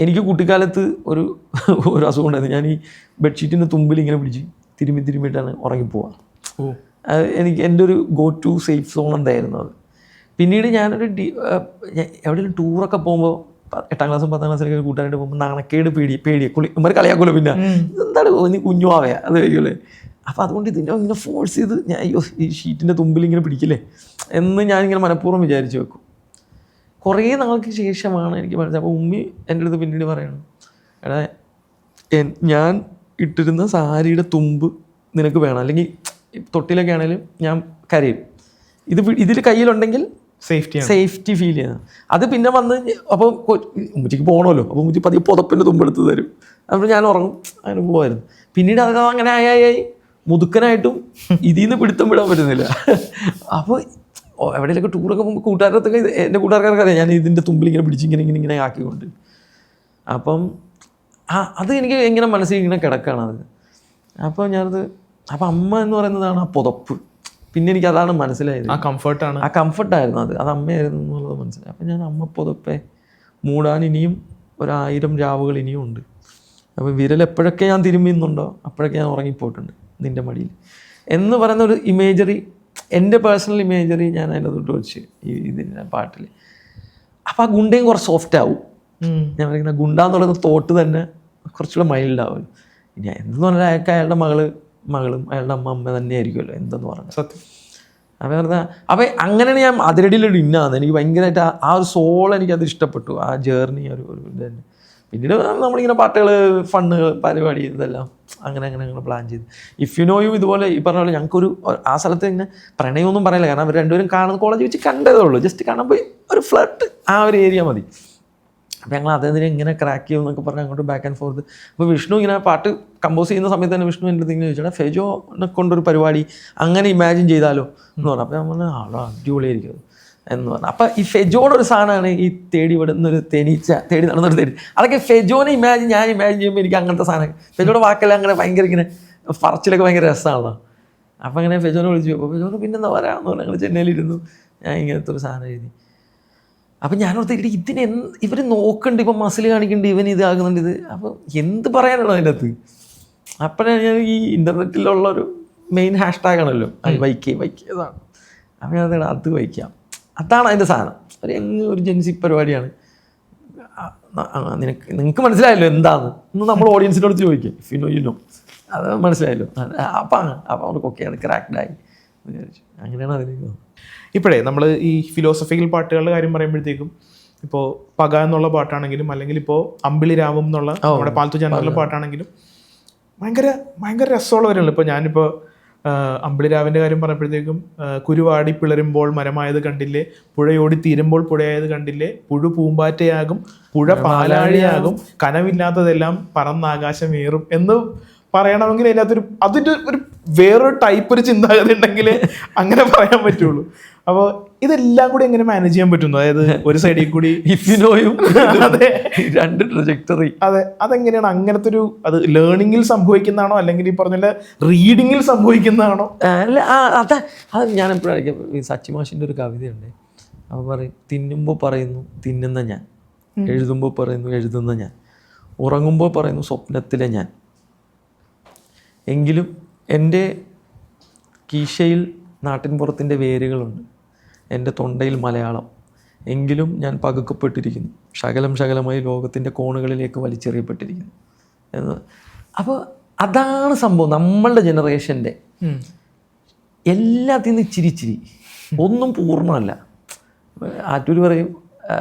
എനിക്ക് കുട്ടിക്കാലത്ത് ഒരു അസുഖം ഉണ്ടായിരുന്നു. ഞാൻ ഈ ബെഡ്ഷീറ്റിൻ്റെ തുമ്പിൽ ഇങ്ങനെ പിടിച്ച് തിരുമ്മിയിട്ടാണ് ഉറങ്ങിപ്പോവുക. എനിക്ക് എൻ്റെ ഒരു ഗോ ടു സേഫ് സോൺ എന്തായിരുന്നു അത്. പിന്നീട് ഞാനൊരു എവിടെയെങ്കിലും ടൂറൊക്കെ പോകുമ്പോൾ 8ാം ക്ലാസ്സും 10ാം ക്ലാസ്സിലൊക്കെ കൂട്ടുകാരായിട്ട് പോകുമ്പോൾ നാണക്കേട് പേടി ഇവർ കളിയാക്കുമല്ലോ. പിന്നെ എന്താണ് നീ കുഞ്ഞുവാവയാ അത് കഴിക്കുമല്ലേ. അപ്പോൾ അതുകൊണ്ട് ഇതിൻ്റെ ഇങ്ങനെ ഫോഴ്സ് ചെയ്ത് ഞാൻ ഈ ഷീറ്റിൻ്റെ തുമ്പിൽ ഇങ്ങനെ പിടിക്കില്ലേ എന്ന് ഞാനിങ്ങനെ മനഃപൂർവ്വം വിചാരിച്ച് വെക്കും. കുറേ നാൾക്ക് ശേഷമാണ് എനിക്ക് മനസ്സിലായത്. അപ്പോൾ ഉമ്മി എൻ്റെ അടുത്ത് പിന്നീട് പറയണം, എടാ ഞാൻ ഇട്ടിരുന്ന സാരിയുടെ തുമ്പ് നിനക്ക് വേണം, അല്ലെങ്കിൽ തൊട്ടിലൊക്കെ ആണെങ്കിലും ഞാൻ കരയും. ഇതിൽ കയ്യിലുണ്ടെങ്കിൽ സേഫ്റ്റി ഫീൽ ചെയ്യുന്നത്. അത് പിന്നെ വന്ന് അപ്പോൾ ഉമ്മച്ചിക്ക് പോകണമല്ലോ. അപ്പോൾ ഉമ്മച്ചി പതിയെ പുതപ്പിൻ്റെ തുമ്പെടുത്ത് തരും. അപ്പോൾ ഞാൻ ഉറങ്ങും. അങ്ങനെ പോകുമായിരുന്നു. പിന്നീട് അത് അങ്ങനെ ആയി മുതുക്കനായിട്ടും ഇതിൽ നിന്ന് പിടുത്തം വിടാൻ പറ്റുന്നില്ല. അപ്പോൾ എവിടെയൊക്കെ ടൂറൊക്കെ പോകുമ്പോൾ കൂട്ടുകാരത്തൊക്കെ എൻ്റെ കൂട്ടുകാർക്കൊക്കെ അറിയാം ഞാൻ ഇതിൻ്റെ തുമ്പിൽ ഇങ്ങനെ പിടിച്ച് ഇങ്ങനെ ആക്കിക്കൊണ്ട്. അപ്പം അത് എനിക്ക് എങ്ങനെ മനസ്സിൽ ഇങ്ങനെ കിടക്കുകയാണ് അത്. അപ്പോൾ അപ്പോൾ അമ്മ എന്ന് പറയുന്നതാണ് ആ പുതപ്പ്. പിന്നെ എനിക്ക് അതാണ് മനസ്സിലായത്. ആ കംഫർട്ടായിരുന്നു അത് അമ്മയായിരുന്നു എന്നുള്ളത് മനസ്സിലായി. അപ്പോൾ ഞാൻ അമ്മ പുതപ്പേ മൂടാൻ ഇനിയും 1000 രാവുകൾ ഇനിയും ഉണ്ട്. അപ്പോൾ വിരൽ എപ്പോഴൊക്കെ ഞാൻ തിരുമ്മുന്നുണ്ടോ അപ്പോഴൊക്കെ ഞാൻ ഉറങ്ങിപ്പോയിട്ടുണ്ട് നിൻ്റെ മടിയിൽ എന്ന് പറയുന്ന ഒരു ഇമേജറി, എൻ്റെ പേഴ്സണൽ ഇമേജറി ഞാൻ അതിൻ്റെ തൊട്ട് വെച്ച് ഇതിൻ്റെ പാട്ടിൽ. അപ്പോൾ ആ ഗുണ്ടയും കുറച്ച് സോഫ്റ്റ് ആവും. ഞാൻ പറയുന്ന ഗുണ്ട എന്നുള്ളത് തോട്ട് തന്നെ കുറച്ചുകൂടെ മൈൽഡാവും. ഇനി എന്തെന്ന് പറഞ്ഞാൽ അയാളുടെ മകളും അയാളുടെ അമ്മ തന്നെയായിരിക്കുമല്ലോ എന്തെന്ന് പറഞ്ഞാൽ സത്യം. അപ്പോൾ പറഞ്ഞാൽ അപ്പോൾ അങ്ങനെയാണ് ഞാൻ അതിരടിയിലൊരു ഇന്നാന്ന്. എനിക്ക് ഭയങ്കരമായിട്ട് ആ ഒരു സോൾ എനിക്കത് ഇഷ്ടപ്പെട്ടു, ആ ജേർണി ഒരു ഇത് തന്നെ. പിന്നീട് നമ്മളിങ്ങനെ പാട്ടുകൾ ഫണ്ണുകൾ പരിപാടി ഇതെല്ലാം അങ്ങനെ പ്ലാൻ ചെയ്ത്. ഇഫ് യു നോ യു ഇതുപോലെ ഈ പറഞ്ഞ പോലെ ഞങ്ങൾക്കൊരു ആ സ്ഥലത്ത് ഇങ്ങനെ പ്രണയമൊന്നും പറയില്ല. കാരണം അവർ രണ്ടുപേരും കാണുന്ന കോളേജ് വെച്ച് കണ്ടതേ ഉള്ളൂ. ജസ്റ്റ് കാണുമ്പോൾ ഒരു ഫ്ലർട്ട് ആ ഒരു ഏരിയ മതി. അപ്പോൾ ഞങ്ങൾ അതെന്തിനെ ഇങ്ങനെ ക്രാക്ക് ചെയ്യും എന്നൊക്കെ പറഞ്ഞ് അങ്ങോട്ട് ബാക്ക് ആൻഡ് ഫോർത്ത്. അപ്പോൾ വിഷ്ണു ഇങ്ങനെ പാട്ട് കമ്പോസ് ചെയ്യുന്ന സമയത്ത് തന്നെ വിഷ്ണു എൻ്റെ ഇങ്ങനെ ചോദിച്ചാൽ ഫെജോനെ കൊണ്ടൊരു പരിപാടി അങ്ങനെ ഇമാജിൻ ചെയ്താലോ എന്ന് പറഞ്ഞു. അപ്പോൾ ഞാൻ പറഞ്ഞു അടിപൊളിയായിരിക്കും എന്ന് പറഞ്ഞു. അപ്പോൾ ഈ ഫെജോയുടെ ഒരു സാധനമാണ് ഈ തേടി വിടുന്നൊരു തേടി നടന്നൊരു തേടി. അതൊക്കെ ഫെജോനെ ഞാൻ ഇമാജിൻ ചെയ്യുമ്പോൾ എനിക്ക് അങ്ങനത്തെ സാധനം ഫെജോയുടെ വാക്കെല്ലാം അങ്ങനെ ഭയങ്കര ഇങ്ങനെ പറച്ചിലൊക്കെ ഭയങ്കര രസമാണല്ലോ. അപ്പോൾ അങ്ങനെ ഫെജോനെ വിളിച്ചു. അപ്പോൾ ഫെജോനെ പിന്നെന്താ പറയാമെന്ന് പറഞ്ഞു. ഞങ്ങൾ ചെന്നൈയിലിരുന്നു. ഞാൻ ഇങ്ങനത്തെ ഒരു സാധനം എഴുതി. അപ്പം ഞാനോർത്ത് ഇവർ നോക്കണ്ട്, ഇപ്പം മസിൽ കാണിക്കുന്നുണ്ട്, ഇവൻ ഇതാകുന്നുണ്ട് ഇത്. അപ്പോൾ എന്ത് പറയാനാണോ അതിൻ്റെ അകത്ത്? അപ്പോഴാണ് ഞാൻ ഈ ഇൻ്റർനെറ്റിലുള്ളൊരു മെയിൻ ഹാഷ്ടാഗാണല്ലോ വൈക്ക് അതാണ്. അപ്പോൾ ഞാൻ അത് വയ്ക്കാം, അതാണ് അതിൻ്റെ സാധനം. ഒരു ജെൻസി പരിപാടിയാണ്. നിങ്ങൾക്ക് മനസ്സിലായല്ലോ എന്താന്ന് എന്ന് നമ്മൾ ഓഡിയൻസിനോട് ചോദിക്കും. ഇഫ് യു നോ അത് മനസ്സിലായല്ലോ. അപ്പം അവർക്ക് ഓക്കെ അത് ക്രാക്ഡായി വിചാരിച്ചു. അങ്ങനെയാണ് അതിലേക്ക് തോന്നുന്നത്. ഇപ്പോഴേ നമ്മൾ ഈ ഫിലോസഫിക്കൽ പാട്ടുകളുടെ കാര്യം പറയുമ്പോഴത്തേക്കും ഇപ്പോൾ പക എന്നുള്ള പാട്ടാണെങ്കിലും അല്ലെങ്കിൽ ഇപ്പോൾ അമ്പിളി രാവും എന്നുള്ള നമ്മുടെ പാൽത്തു ചാനലിലുള്ള പാട്ടാണെങ്കിലും ഭയങ്കര രസമുള്ളവരുള്ളൂ. ഇപ്പോൾ ഞാനിപ്പോൾ അമ്പിളി രാവിൻ്റെ കാര്യം പറയുമ്പോഴത്തേക്കും കുരുവാടി പിളരുമ്പോൾ മരമായത് കണ്ടില്ലേ, പുഴയോടി തീരുമ്പോൾ പുഴയായത് കണ്ടില്ലേ, പുഴു പൂമ്പാറ്റയാകും പുഴ പാലാഴിയാകും, കനവില്ലാത്തതെല്ലാം പറന്നാകാശമേറും എന്ന് പറയണമെങ്കിൽ അതിൻ്റെ ഒരു വേറൊരു ടൈപ്പ് ഒരു ചിന്താഗതി ഉണ്ടെങ്കിൽ അങ്ങനെ പറയാൻ പറ്റുള്ളൂ. അപ്പോൾ ഇതെല്ലാം കൂടി എങ്ങനെ മാനേജ് ചെയ്യാൻ പറ്റുന്നു? അതായത് ഒരു സൈഡിൽ കൂടി അതെ രണ്ട് ട്രജക്ടറി, അതെ, അതെങ്ങനെയാണ്? അങ്ങനത്തെ ഒരു അത് ലേണിങ്ങിൽ സംഭവിക്കുന്നതാണോ അല്ലെങ്കിൽ ഈ പറഞ്ഞ റീഡിങ്ങിൽ സംഭവിക്കുന്നതാണോ? അല്ല അത് ഞാൻ എപ്പോഴായിരിക്കും ഈ സച്ചിമാഷിൻ്റെ ഒരു കവിതയുണ്ട്. അപ്പോൾ പറയും, തിന്നുമ്പോൾ പറയുന്നു തിന്നുന്ന ഞാൻ, എഴുതുമ്പോൾ പറയുന്നു എഴുതുന്ന ഞാൻ, ഉറങ്ങുമ്പോൾ പറയുന്നു സ്വപ്നത്തിലെ ഞാൻ, എങ്കിലും എൻ്റെ കീശയിൽ നാട്ടിൻപുറത്തിൻ്റെ വേരുകളുണ്ട്, എൻ്റെ തൊണ്ടയിൽ മലയാളം, എങ്കിലും ഞാൻ പകുക്കപ്പെട്ടിരിക്കുന്നു, ശകലമായി ലോകത്തിൻ്റെ കോണുകളിലേക്ക് വലിച്ചെറിയപ്പെട്ടിരിക്കുന്നു എന്ന്. അപ്പോൾ അതാണ് സംഭവം. നമ്മളുടെ ജനറേഷൻ്റെ എല്ലാത്തിൽ നിന്ന് ഇച്ചിരി ഒന്നും പൂർണ്ണമല്ല. ആറ്റൂർ പറയും,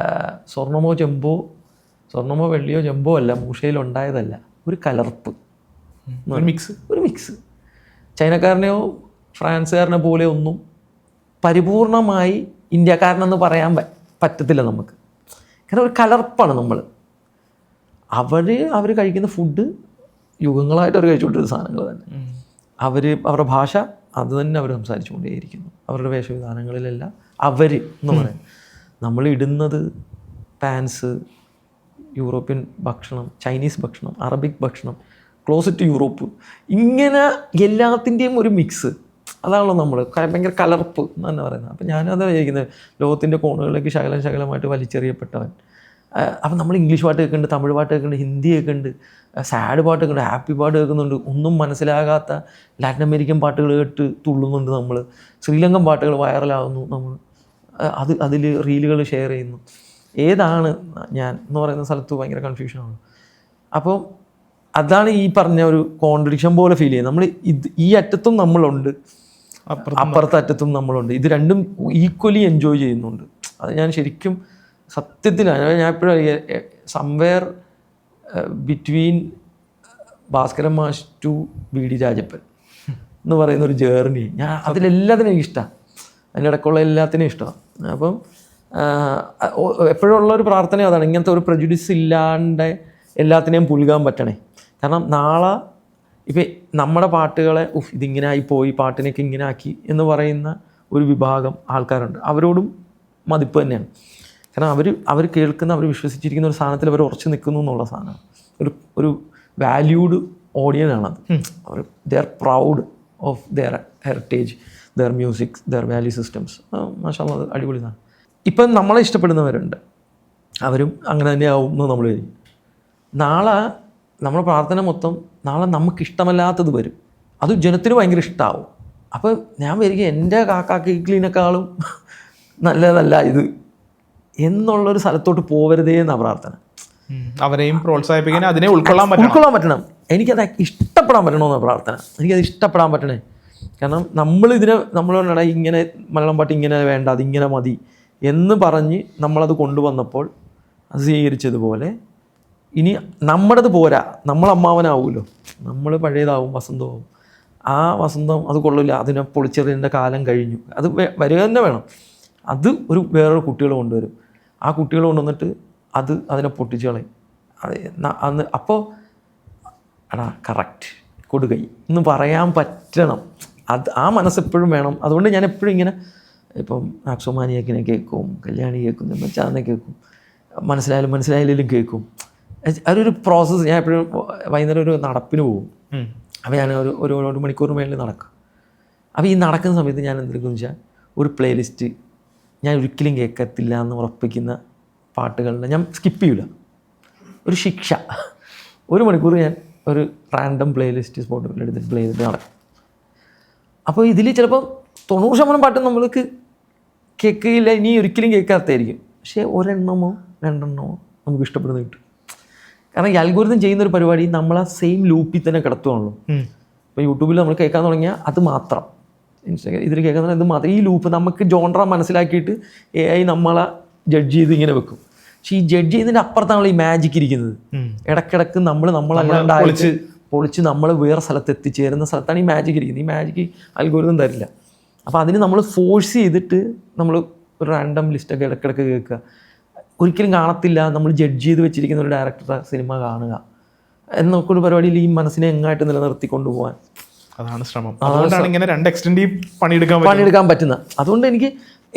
സ്വർണമോ വെള്ളിയോ ചെമ്പോ അല്ല, മൂഷയിലുണ്ടായതല്ല, ഒരു കലർപ്പ്, ഒരു മിക്സ്. ചൈനക്കാരനെയോ ഫ്രാൻസുകാരനെ പോലെ ഒന്നും പരിപൂർണമായി ഇന്ത്യക്കാരനെന്ന് പറയാൻ പറ്റത്തില്ല നമുക്ക്. കാരണം ഒരു കലർപ്പാണ് നമ്മൾ. അവർ കഴിക്കുന്ന ഫുഡ് യുഗങ്ങളായിട്ട് അവർ കഴിച്ചുകൊണ്ടിരുന്ന സാധനങ്ങൾ തന്നെ. അവരുടെ ഭാഷ അത് തന്നെ അവർ സംസാരിച്ചുകൊണ്ടേയിരിക്കുന്നു. അവരുടെ വേഷവിധാനങ്ങളിലെല്ലാം എന്ന് പറയും. നമ്മൾ ഇടുന്നത് പാൻസ്, യൂറോപ്യൻ ഭക്ഷണം, ചൈനീസ് ഭക്ഷണം, അറബിക് ഭക്ഷണം, ക്ലോസറ്റ് യൂറോപ്പ്, ഇങ്ങനെ എല്ലാത്തിൻ്റെയും ഒരു മിക്സ്. അതാണല്ലോ നമ്മൾ ഭയങ്കര കലർപ്പ് എന്ന് തന്നെ പറയുന്നത്. അപ്പം ഞാനത് വിചാരിക്കുന്നത്, ലോകത്തിൻ്റെ കോണുകളിലേക്ക് ശകലമായിട്ട് വലിച്ചെറിയപ്പെട്ടവൻ. അപ്പം നമ്മൾ ഇംഗ്ലീഷ് പാട്ട് കേൾക്കുന്നുണ്ട്, തമിഴ് പാട്ട് കേൾക്കുന്നുണ്ട്, ഹിന്ദി കേൾക്കുന്നുണ്ട്, സാഡ് പാട്ട് കേൾക്കുന്നുണ്ട്, ഹാപ്പി പാട്ട് കേൾക്കുന്നുണ്ട്, ഒന്നും മനസ്സിലാകാത്ത ലാറ്റിൻ അമേരിക്കൻ പാട്ടുകൾ കേട്ട് തുള്ളുന്നുണ്ട് നമ്മൾ, ശ്രീലങ്കൻ പാട്ടുകൾ വൈറലാകുന്നു നമ്മൾ, അതിൽ റീലുകൾ ഷെയർ ചെയ്യുന്നു. ഏതാണ് ഞാൻ എന്ന് പറയുന്ന സ്ഥലത്ത് ഭയങ്കര കൺഫ്യൂഷനാണ്. അപ്പോൾ അതാണ് ഈ പറഞ്ഞ ഒരു കോൺട്രഡിക്ഷൻ പോലെ ഫീൽ ചെയ്യുന്നത്. നമ്മൾ ഈ അറ്റത്തും നമ്മളുണ്ട്, അപ്പുറത്തെ അറ്റത്തും നമ്മളുണ്ട്. ഇത് രണ്ടും ഈക്വലി എൻജോയ് ചെയ്യുന്നുണ്ട്. അത് ഞാൻ ശരിക്കും സത്യത്തിലാണ് ഞാൻ എപ്പോഴും സംവെയർ ബിറ്റ്വീൻ ഭാസ്കരൻ മാഷ് ടു BD രാജപ്പൻ എന്ന് പറയുന്നൊരു ജേർണി. ഞാൻ അതിലെല്ലാത്തിനും എനിക്കിഷ്ടമാണ്, അതിൻ്റെ ഇടയ്ക്കുള്ള എല്ലാത്തിനും ഇഷ്ടമാണ്. അപ്പം എപ്പോഴും ഉള്ളൊരു പ്രാർത്ഥന അതാണ്, ഇങ്ങനത്തെ ഒരു പ്രജുഡിസ് ഇല്ലാണ്ട് എല്ലാത്തിനെയും പുൽകാൻ പറ്റണേ. കാരണം നാളെ ഇപ്പം നമ്മുടെ പാട്ടുകളെ ഇതിങ്ങനെ ആയിപ്പോയി, പാട്ടിനൊക്കെ ഇങ്ങനെ ആക്കി എന്ന് പറയുന്ന ഒരു വിഭാഗം ആൾക്കാരുണ്ട്. അവരോടും മതിപ്പ് തന്നെയാണ്. കാരണം അവർ കേൾക്കുന്ന, അവർ വിശ്വസിച്ചിരിക്കുന്ന ഒരു സാധനത്തിൽ അവർ ഉറച്ചു നിൽക്കുന്നു എന്നുള്ള സാധനം ഒരു വാല്യൂഡ് ഓഡിയൻസാണത്. അവർ they are proud of their heritage, their music, their value systems. മാഷാഅല്ലാഹ്, അത് അടിപൊളിയാണ്. ഇപ്പം നമ്മളെ ഇഷ്ടപ്പെടുന്നവരുണ്ട്, അവരും അങ്ങനെ തന്നെ ആവും എന്ന് നമ്മൾ വരും. നാളെ നമ്മുടെ പ്രാർത്ഥന മൊത്തം നാളെ നമുക്കിഷ്ടമല്ലാത്തത് വരും, അത് ജനത്തിന് ഭയങ്കര ഇഷ്ടമാവും. അപ്പോൾ ഞാൻ വരിക എൻ്റെ കേക്കിളിനേക്കാളും നല്ലതല്ല ഇത് എന്നുള്ളൊരു സ്ഥലത്തോട്ട് പോവരുതേ എന്നാണ് പ്രാർത്ഥന. അവരെയും പ്രോത്സാഹിപ്പിക്കാൻ, അതിനെ ഉൾക്കൊള്ളാൻ പറ്റണം. എനിക്കത് ഇഷ്ടപ്പെടാൻ പറ്റണമെന്നാണ് പ്രാർത്ഥന. എനിക്കത് ഇഷ്ടപ്പെടാൻ പറ്റണേ. കാരണം നമ്മൾ ഇങ്ങനെ മലയാളം പാട്ട് ഇങ്ങനെ വേണ്ട, അതിങ്ങനെ മതി എന്ന് പറഞ്ഞ് നമ്മളത് കൊണ്ടുവന്നപ്പോൾ അത് സ്വീകരിച്ചതുപോലെ ഇനി നമ്മുടേത് പോരാ, നമ്മളമ്മാവനാവുമല്ലോ, നമ്മൾ പഴയതാവും, വസന്തമാവും. ആ വസന്തം അത് കൊള്ളില്ല, അതിനെ പൊളിച്ചെറിയേണ്ട കാലം കഴിഞ്ഞു, അത് വരിക തന്നെ വേണം. അത് വേറൊരു കുട്ടികൾ കൊണ്ടുവരും. ആ കുട്ടികൾ കൊണ്ടുവന്നിട്ട് അതിനെ പൊട്ടിച്ച് കളയും. അന്ന് അപ്പോൾ കറക്റ്റ് കൊടുകൈ എന്ന് പറയാൻ പറ്റണം. ആ മനസ്സെപ്പോഴും വേണം. അതുകൊണ്ട് ഞാൻ എപ്പോഴും ഇങ്ങനെ ഇപ്പം ആക്സോമാനിയക്കിനെ കേൾക്കും, കല്യാണി കേൾക്കും, മച്ചാനെ കേൾക്കും, മനസ്സിലായാലും കേൾക്കും. അതൊരു പ്രോസസ്സ്. ഞാൻ എപ്പോഴും വൈകുന്നേരം ഒരു നടപ്പിന് പോകും. അപ്പോൾ ഞാൻ ഒരു മണിക്കൂർ മേളിൽ നടക്കും. അപ്പോൾ ഈ നടക്കുന്ന സമയത്ത് ഞാൻ എന്തെടുക്കുമെന്ന് വെച്ചാൽ ഒരു പ്ലേലിസ്റ്റ് ഞാൻ ഒരിക്കലും കേൾക്കത്തില്ല എന്ന് ഉറപ്പിക്കുന്ന പാട്ടുകളുടെ ഞാൻ സ്കിപ്പ് ചെയ്യില്ല. ഒരു ശിക്ഷ, ഒരു മണിക്കൂർ ഞാൻ ഒരു റാൻഡം പ്ലേലിസ്റ്റ് സ്പോട്ടിൽ എടുത്തിട്ട് പ്ലേ ചെയ്തിട്ട് നടക്കും. അപ്പോൾ ഇതിൽ ചിലപ്പോൾ 90% പാട്ടും നമ്മൾക്ക് കേൾക്കില്ല, ഇനി ഒരിക്കലും കേൾക്കാത്തതായിരിക്കും. പക്ഷേ ഒരെണ്ണമോ രണ്ടെണ്ണമോ നമുക്ക് ഇഷ്ടപ്പെടുന്നത് കിട്ടും. കാരണം ഈ അൽഗോരിതം ചെയ്യുന്നൊരു പരിപാടി നമ്മളെ സെയിം ലൂപ്പിൽ തന്നെ കിടത്തുകയാണല്ലോ. ഇപ്പോൾ യൂട്യൂബിൽ നമ്മൾ കേൾക്കാൻ തുടങ്ങിയാൽ അത് മാത്രം, ഇൻസ്റ്റാഗ്രാം ഇതിൽ കേൾക്കുന്ന ഇത് മാത്രം, ഈ ലൂപ്പ് നമുക്ക് ജോൺറ മനസ്സിലാക്കിയിട്ട് AI നമ്മളെ ജഡ്ജ് ചെയ്ത് ഇങ്ങനെ വെക്കും. പക്ഷേ ഈ ജഡ്ജ് ചെയ്യുന്നതിൻ്റെ അപ്പുറത്താണല്ലോ ഈ മാജിക് ഇരിക്കുന്നത്. ഇടയ്ക്കിടയ്ക്ക് നമ്മളല്ലാണ്ടായിട്ട് പൊളിച്ച് നമ്മൾ വേറെ സ്ഥലത്ത് എത്തിച്ചേരുന്ന സ്ഥലത്താണ് ഈ മാജിക് ഇരിക്കുന്നത്. ഈ മാജിക് അൽഗോരിതം തരില്ല. അപ്പോൾ അതിന് നമ്മൾ ഫോഴ്സ് ചെയ്തിട്ട് നമ്മൾ ഒരു റാൻഡം ലിസ്റ്റൊക്കെ ഇടയ്ക്കിടയ്ക്ക് കേൾക്കുക. ഒരിക്കലും കാണത്തില്ല, നമ്മൾ ജഡ്ജ് ചെയ്ത് വെച്ചിരിക്കുന്ന ഒരു ഡയറക്ടറുടെ സിനിമ കാണുക എന്നൊക്കെ ഒരു പരിപാടിയിൽ ഈ മനസ്സിനെ എങ്ങായിട്ട് നിലനിർത്തിക്കൊണ്ടു പോകാൻ അതാണ് ശ്രമം. അതുകൊണ്ടാണ് ഇങ്ങനെ രണ്ട് എക്സ്റ്റൻഡ് പണിയെടുക്കാൻ പറ്റുന്നത്. അതുകൊണ്ട് എനിക്ക്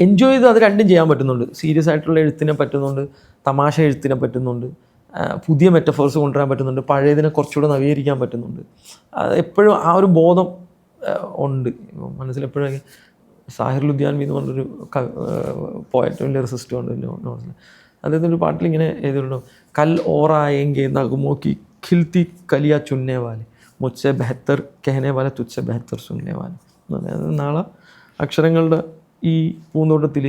എൻജോയ് ചെയ്ത് അത് രണ്ടും ചെയ്യാൻ പറ്റുന്നുണ്ട്. സീരിയസ് ആയിട്ടുള്ള എഴുത്തിനെ പറ്റുന്നുണ്ട്, തമാശ എഴുത്തിനെ പറ്റുന്നുണ്ട്, പുതിയ മെറ്റഫോഴ്സ് കൊണ്ടുവരാൻ പറ്റുന്നുണ്ട്, പഴയതിനെ കുറച്ചുകൂടെ നവീകരിക്കാൻ പറ്റുന്നുണ്ട്. എപ്പോഴും ആ ഒരു ബോധം ഉണ്ട് മനസ്സിലെപ്പോഴും. സാഹിർ ലുധിയാൻവി എന്ന് പറഞ്ഞൊരു പോയറ്റും ലിറിസിസ്റ്റും ഉണ്ട്. അദ്ദേഹത്തിൻ്റെ ഒരു പാട്ടിൽ ഇങ്ങനെ എഴുതിയിട്ടുണ്ടോ, കൽ ഓറായെങ്കെ നഗമോ കി ഖിൽത്തി കലിയ ചുന്നേ വാലെ മുझसे बेहतर कहने वाले तुझसे बेहतर सुनने वाले. നാളെ അക്ഷരങ്ങളുടെ ഈ പൂന്തോട്ടത്തിൽ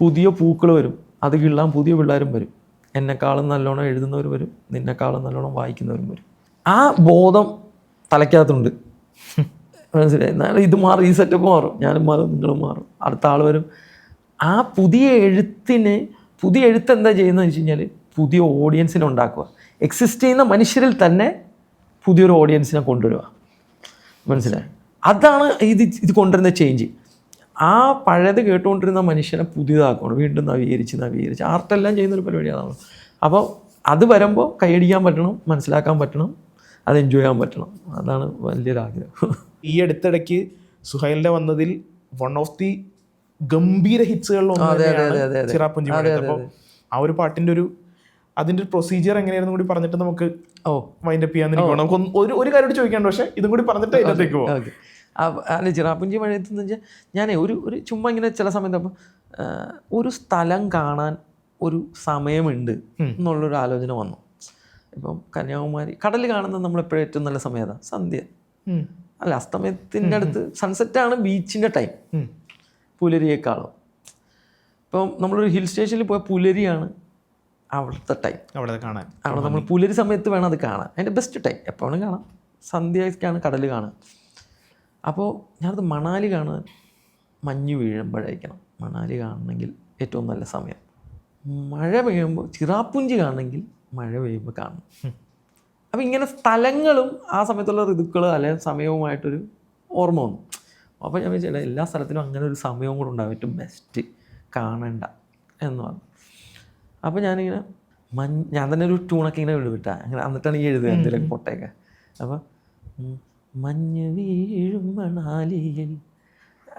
പുതിയ പൂക്കൾ വരും, അത് കിള്ളാൻ പുതിയ പിള്ളേരും വരും. എന്നെക്കാളും നല്ലോണം എഴുതുന്നവർ വരും, നിന്നെക്കാളും നല്ലോണം വായിക്കുന്നവരും വരും. ആ ബോധം തലയ്ക്കകത്തുണ്ട്. മനസ്സിലായി? എന്നാലും ഇത് മാറും, ഈ സെറ്റപ്പ് മാറും, ഞാനും മാറും, നിങ്ങളും മാറും, അടുത്ത ആൾ വരും. ആ പുതിയ എഴുത്ത് എന്താ ചെയ്യുന്നതെന്ന് വെച്ച് കഴിഞ്ഞാൽ പുതിയ ഓഡിയൻസിനെ ഉണ്ടാക്കുക. എക്സിസ്റ്റ് ചെയ്യുന്ന മനുഷ്യരിൽ തന്നെ പുതിയൊരു ഓഡിയൻസിനെ കൊണ്ടുവരിക. മനസ്സിലായി? അതാണ് ഇത് കൊണ്ടുവരുന്ന ചേഞ്ച്. ആ പഴയത് കേട്ടുകൊണ്ടിരുന്ന മനുഷ്യനെ പുതിയതാക്കണം, വീണ്ടും നവീകരിച്ച് ആർട്ടെല്ലാം ചെയ്യുന്നൊരു പരിപാടിയാണ്. അപ്പോൾ അത് വരുമ്പോൾ കൈയടിക്കാൻ പറ്റണം, മനസ്സിലാക്കാൻ പറ്റണം, അത് എൻജോയ് ചെയ്യാൻ പറ്റണം. അതാണ് വലിയൊരാഗ്രഹം. ഈ അടുത്തിടയ്ക്ക് സുഹൈലിൻ്റെ വന്നതിൽ വൺ ഓഫ് ദി ഗംഭീര ഹിറ്റ്സുകളിലൊന്നും ചിറാപ്പുഞ്ചി മഴയത്ത്. അപ്പോൾ ആ ഒരു പാട്ടിൻ്റെ അതിൻ്റെ ഒരു പ്രൊസീജിയർ എങ്ങനെയായിരുന്നു കൂടി പറഞ്ഞിട്ട് നമുക്ക് വൈൻഡപ്പ് ചെയ്യാൻ നമുക്ക് ഒരു കാര്യം ചോദിക്കാണ്ട്, പക്ഷേ ഇതും കൂടി പറഞ്ഞിട്ട് അതിനകത്തേക്ക് പോകാം. അല്ല, ചിറാപ്പുഞ്ചി മഴയത്തെന്ന് വെച്ചാൽ ഞാൻ ഒരു ചുമ്മാ ഇങ്ങനെ ചില സമയത്ത് അപ്പം ഒരു സ്ഥലം കാണാൻ ഒരു സമയമുണ്ട് എന്നുള്ളൊരു ആലോചന വന്നു. ഇപ്പം കന്യാകുമാരി കടൽ കാണുന്നത് നമ്മളെപ്പോഴും ഏറ്റവും നല്ല സമയമാണ് സന്ധ്യ, അല്ല അസ്തമയത്തിൻ്റെ അടുത്ത്. സൺസെറ്റാണ് ബീച്ചിൻ്റെ ടൈം പുലരിയേക്കാളും. ഇപ്പം നമ്മളൊരു ഹിൽ സ്റ്റേഷനിൽ പോയ പുലരിയാണ് അവിടുത്തെ ടൈം, അവിടെ കാണാൻ. അവിടെ നമ്മൾ പുലരി സമയത്ത് വേണം അത് കാണാൻ. അതിൻ്റെ ബെസ്റ്റ് ടൈം എപ്പോഴും കാണാം, സന്ധ്യയ്ക്കാണ് കടൽ കാണാൻ. അപ്പോൾ ഞാനത് മണാലി കാണാൻ മഞ്ഞ് വീഴുമ്പോഴായിരിക്കണം മണാലി കാണണമെങ്കിൽ ഏറ്റവും നല്ല സമയം. മഴ പെയ്യുമ്പോൾ ചിറാപ്പുഞ്ചി കാണണമെങ്കിൽ മഴ പെയ്യുമ്പോൾ കാണണം. അപ്പോൾ ഇങ്ങനെ സ്ഥലങ്ങളും ആ സമയത്തുള്ള ഋതുക്കൾ അല്ലെങ്കിൽ സമയവുമായിട്ടൊരു ഓർമ്മ വന്നു. അപ്പോൾ ഞാൻ വിചാരിച്ചാൽ എല്ലാ സ്ഥലത്തിനും അങ്ങനെ ഒരു സമയവും കൂടെ ഉണ്ടാവും, ഏറ്റവും ബെസ്റ്റ് കാണണ്ട എന്ന് പറഞ്ഞു. അപ്പോൾ ഞാനിങ്ങനെ ഞാൻ തന്നെ ഒരു ട്യൂണൊക്കെ ഇങ്ങനെ വിട്ടാൽ അങ്ങനെ, എന്നിട്ടാണ് ഈ എഴുതുക എന്തെങ്കിലും പൊട്ടയൊക്കെ. അപ്പോൾ മഞ്ഞ് വീഴും മണാലിയിൽ,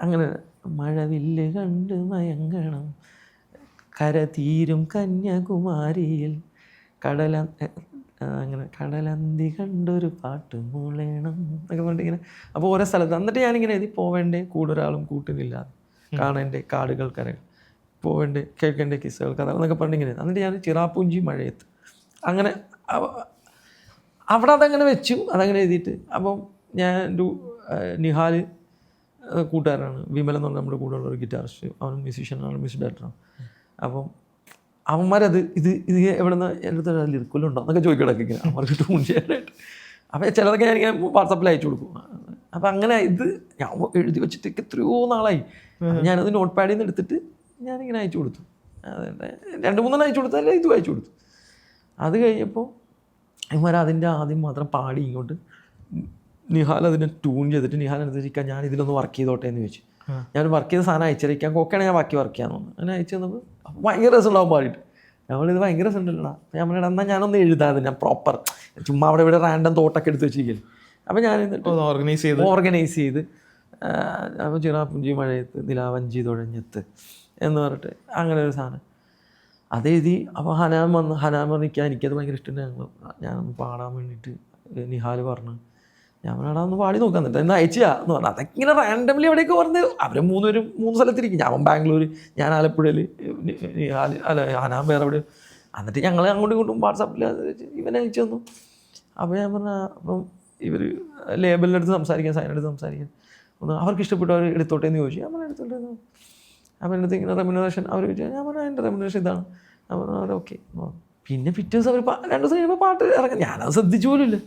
അങ്ങനെ മഴവില്ല് കണ്ട് മയങ്ങണം, കര തീരും കന്യാകുമാരിയിൽ, അങ്ങനെ കടലന്തി കണ്ടൊരു പാട്ട് മൂളേണം എന്നൊക്കെ പറഞ്ഞിട്ട് ഇങ്ങനെ. അപ്പോൾ ഓരോ സ്ഥലത്ത് എന്നിട്ട് ഞാനിങ്ങനെ എഴുതി പോവേണ്ടേ കൂടൊരാളും കൂട്ടിനില്ലാതെ, കാണേണ്ടേ കാടുകൾ കരകൾ, പോവേണ്ടേ കേൾക്കേണ്ടേ കിസ്സുകൾ കഥ എന്നൊക്കെ പറഞ്ഞിങ്ങനെ. എന്നിട്ട് ഞാൻ ചിറാപ്പുഞ്ചി മഴയത്ത് അങ്ങനെ അവിടെ അതങ്ങനെ വെച്ചു, അതങ്ങനെ എഴുതിയിട്ട്. അപ്പം ഞാൻ നിഹാൽ കൂട്ടുകാരനാണ്, വിമൽ എന്ന് പറഞ്ഞാൽ നമ്മുടെ കൂടെ ഉള്ള ഒരു ഗിറ്റാറിസ്റ്റ്, അവനും മ്യൂസീഷ്യനാണ്, മ്യൂസിക് ഡയറക്ടറാണ്. അപ്പം അവന്മാരത് ഇത് എവിടെ നിന്ന് എൻ്റെ അടുത്ത് ലിറിക്കലുണ്ടോ എന്നൊക്കെ ചോദിക്കണൊക്കെ ഇങ്ങനെ അവർക്ക് ട്യൂൺ ചെയ്യാനായിട്ട്. അപ്പോൾ ചിലതൊക്കെ ഞാനിങ്ങനെ വാട്സാപ്പിൽ അയച്ചു കൊടുക്കും. അപ്പം അങ്ങനെ ഇത് ഞാൻ എഴുതി വെച്ചിട്ട് എത്രയോ നാളായി. ഞാനത് നോട്ട് പാഡിൽ നിന്ന് എടുത്തിട്ട് ഞാനിങ്ങനെ അയച്ചു കൊടുത്തു. അതെ 2-3 അയച്ചു കൊടുത്തു, അല്ല ഇതും അയച്ചു കൊടുത്തു. അത് കഴിഞ്ഞപ്പോൾ ഇവന്മാർ അതിൻ്റെ ആദ്യം മാത്രം പാടി ഇങ്ങോട്ട് നിഹാൽ അതിനെ ട്യൂൺ ചെയ്തിട്ട് നിഹാൽ അനുസരിക്കാൻ ഞാൻ ഇതിലൊന്ന് വർക്ക് ചെയ്തോട്ടെ എന്ന് ചോദിച്ചു. ഞാൻ വർക്ക് ചെയ്ത സാധനം അയച്ചിരിക്കാൻ ഓക്കെയാണ് ഞാൻ ബാക്കി വർക്ക് ചെയ്യാമെന്ന് തോന്നുന്നു. അങ്ങനെ അയച്ചു തന്നപ്പോൾ ഭയങ്കര രസമുണ്ടാവും പാടിയിട്ട്. നമ്മളിത് ഭയങ്കര രസമുണ്ടല്ലോടാ. അപ്പോൾ ഞാൻ പറഞ്ഞാൽ എന്നാൽ ഞാനൊന്ന് എഴുതാതെ, ഞാൻ പ്രോപ്പർ ചുമ്മാ അവിടെ ഇവിടെ റാൻഡം തോട്ടൊക്കെ എടുത്ത് വെച്ചിരിക്കല്. അപ്പോൾ ഞാൻ എന്നിട്ട് ഓർഗനൈസ് ചെയ്ത് അപ്പോൾ ചിറാപ്പുഞ്ചി മഴയത്ത് നിലാവഞ്ചി തുഴഞ്ഞെത്ത് എന്ന് പറഞ്ഞിട്ട് അങ്ങനെ ഒരു സാധനം അതെഴുതി. അപ്പോൾ ഹനാൻ പറഞ്ഞിരിക്കാൻ എനിക്കത് ഭയങ്കര ഇഷ്ടമുണ്ട്. ഞാനൊന്ന് പാടാൻ വേണ്ടിയിട്ട് നിഹാൽ പറഞ്ഞു, ഞാൻ പറഞ്ഞാൽ ഒന്ന് പാടി നോക്കാൻ എന്നിട്ട് എന്ന് അയച്ചാ എന്ന് പറഞ്ഞു. അതൊക്കെ ഇങ്ങനെ റാൻഡംലി എവിടെയൊക്കെ പറഞ്ഞ് അവർ 3 സ്ഥലത്തിരിക്കും. ഞാൻ ബാംഗ്ലൂർ, ഞാൻ ആലപ്പുഴയിൽ, ഹനാൻ വേറെ എവിടെ. എന്നിട്ട് ഞങ്ങൾ അങ്ങോട്ടും ഇങ്ങോട്ടും വാട്സാപ്പിൽ ഇവനെ അയച്ചു തന്നു. അപ്പോൾ ഞാൻ പറഞ്ഞാൽ അപ്പം ഇവർ ലേബലിൻ്റെ അടുത്ത് സംസാരിക്കാൻ, സൈനിൻ്റെ അടുത്ത് സംസാരിക്കാൻ ഒന്ന് അവർക്ക് ഇഷ്ടപ്പെട്ടവർ എടുത്തോട്ടെ എന്ന് ചോദിച്ചു. ഞാൻ പറഞ്ഞാൽ എടുത്തോട്ടെ. അപ്പോൾ എൻ്റെ അടുത്ത് ഇങ്ങനെ റെമ്യൂണറേഷൻ അവർ ചോദിച്ചാൽ ഞാൻ പറഞ്ഞാൽ എൻ്റെ റെമ്യൂണറേഷൻ ഇതാണ്. ഞാൻ പറഞ്ഞാൽ ഓക്കെ. പിന്നെ പിറ്റേ ദിവസം അവർ 2 ദിവസം കഴിയുമ്പോൾ പാട്ട് ഇറങ്ങി. ഞാനത് ശ്രദ്ധിച്ചു പോലുമില്ല.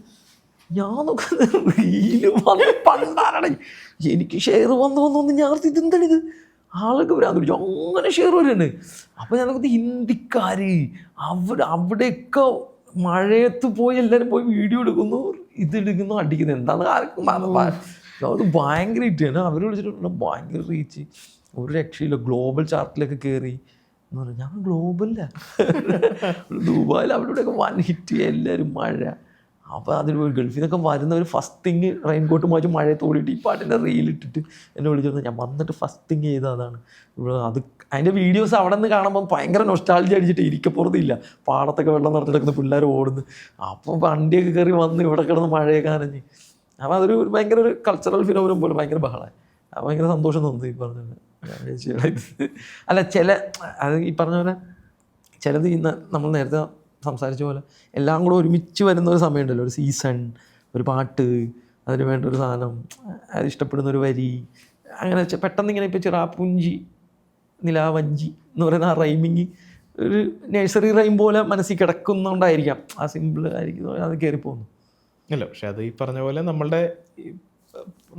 ഞാൻ നോക്കുന്നത് റീല് വന്ന് പണ്ടാറടങ്ങി എനിക്ക് ഷെയർ വന്നു ഞാൻ ഇതെന്താണിത്, ആളൊക്കെ വരാൻ പിടിച്ചു അങ്ങനെ ഷെയർ വരുന്നുണ്ട്. അപ്പോൾ ഞാൻ നോക്കുന്നത് ഹിന്ദിക്കാർ അവിടെയൊക്കെ മഴയത്ത് പോയി എല്ലാവരും പോയി വീഡിയോ എടുക്കുന്നു, ഇതെടുക്കുന്നു, അടിക്കുന്നു. എന്താണെന്ന് ആർക്കും അത് ഭയങ്കര ഹിറ്റാണ്. അവർ വിളിച്ചിട്ടുണ്ട് ഭയങ്കര റീച്ച്, ഒരു രക്ഷയില്ല, ഗ്ലോബൽ ചാർട്ടിലൊക്കെ കയറി എന്ന് പറഞ്ഞു. ഞാൻ ഗ്ലോബലില്ല, ദുബായിൽ അവിടെയൊക്കെ 1 ഹിറ്റ് എല്ലാവരും മഴ. അപ്പോൾ അതിൽ ഗൾഫിൽ നിന്നൊക്കെ വരുന്നവർ ഫസ്റ്റ് തിങ് റെയിൻകോട്ട് മാറ്റി മഴയത്ത് ഓടിയിട്ട് ഈ പാട്ടിൻ്റെ റീലിട്ടിട്ട് എന്നെ വിളിച്ചിരുന്നു. ഞാൻ വന്നിട്ട് ഫസ്റ്റ് തിങ് ചെയ്ത അതാണ്. അത് അതിൻ്റെ വീഡിയോസ് അവിടെ നിന്ന് കാണുമ്പോൾ ഭയങ്കര നൊസ്റ്റാൾജി അടിച്ചിട്ട് ഇരിക്കപ്പുറത്തില്ല, പാടത്തൊക്കെ വെള്ളം നിറച്ചിട്ട് പിള്ളേർ ഓടുന്നു. അപ്പോൾ വണ്ടിയൊക്കെ കയറി വന്ന് ഇവിടെ കിടന്ന് മഴയൊക്കെ നനഞ്ഞ്. അപ്പോൾ അതൊരു ഭയങ്കര ഒരു കൾച്ചറൽ ഫിനോമിനം പോലെ ഭയങ്കര ബഹളമായി. അപ്പോൾ ഭയങ്കര സന്തോഷം തോന്നുന്നു ഈ പറഞ്ഞത്. അല്ല അത് ഈ പറഞ്ഞ പോലെ ചിലത് ഇന്ന് നമ്മൾ നേരത്തെ സംസാരിച്ച പോലെ എല്ലാം കൂടെ ഒരുമിച്ച് വരുന്ന ഒരു സമയമുണ്ടല്ലോ, ഒരു സീസൺ, ഒരു പാട്ട്, അതിന് വേണ്ട ഒരു സാധനം, അത് ഇഷ്ടപ്പെടുന്ന ഒരു വരി, അങ്ങനെ പെട്ടെന്ന് ഇങ്ങനെ ഇപ്പോൾ ചിറാപ്പുഞ്ചി നിലാവഞ്ചി എന്ന് പറയുന്ന ആ റൈമിങ് ഒരു നഴ്സറി റൈം പോലെ മനസ്സിൽ കിടക്കുന്നുണ്ടായിരിക്കാം, ആ സിമ്പിൾ ആയിരിക്കും, അത് കയറിപ്പോകുന്നു. അല്ല പക്ഷെ അത് ഈ പറഞ്ഞ പോലെ നമ്മളുടെ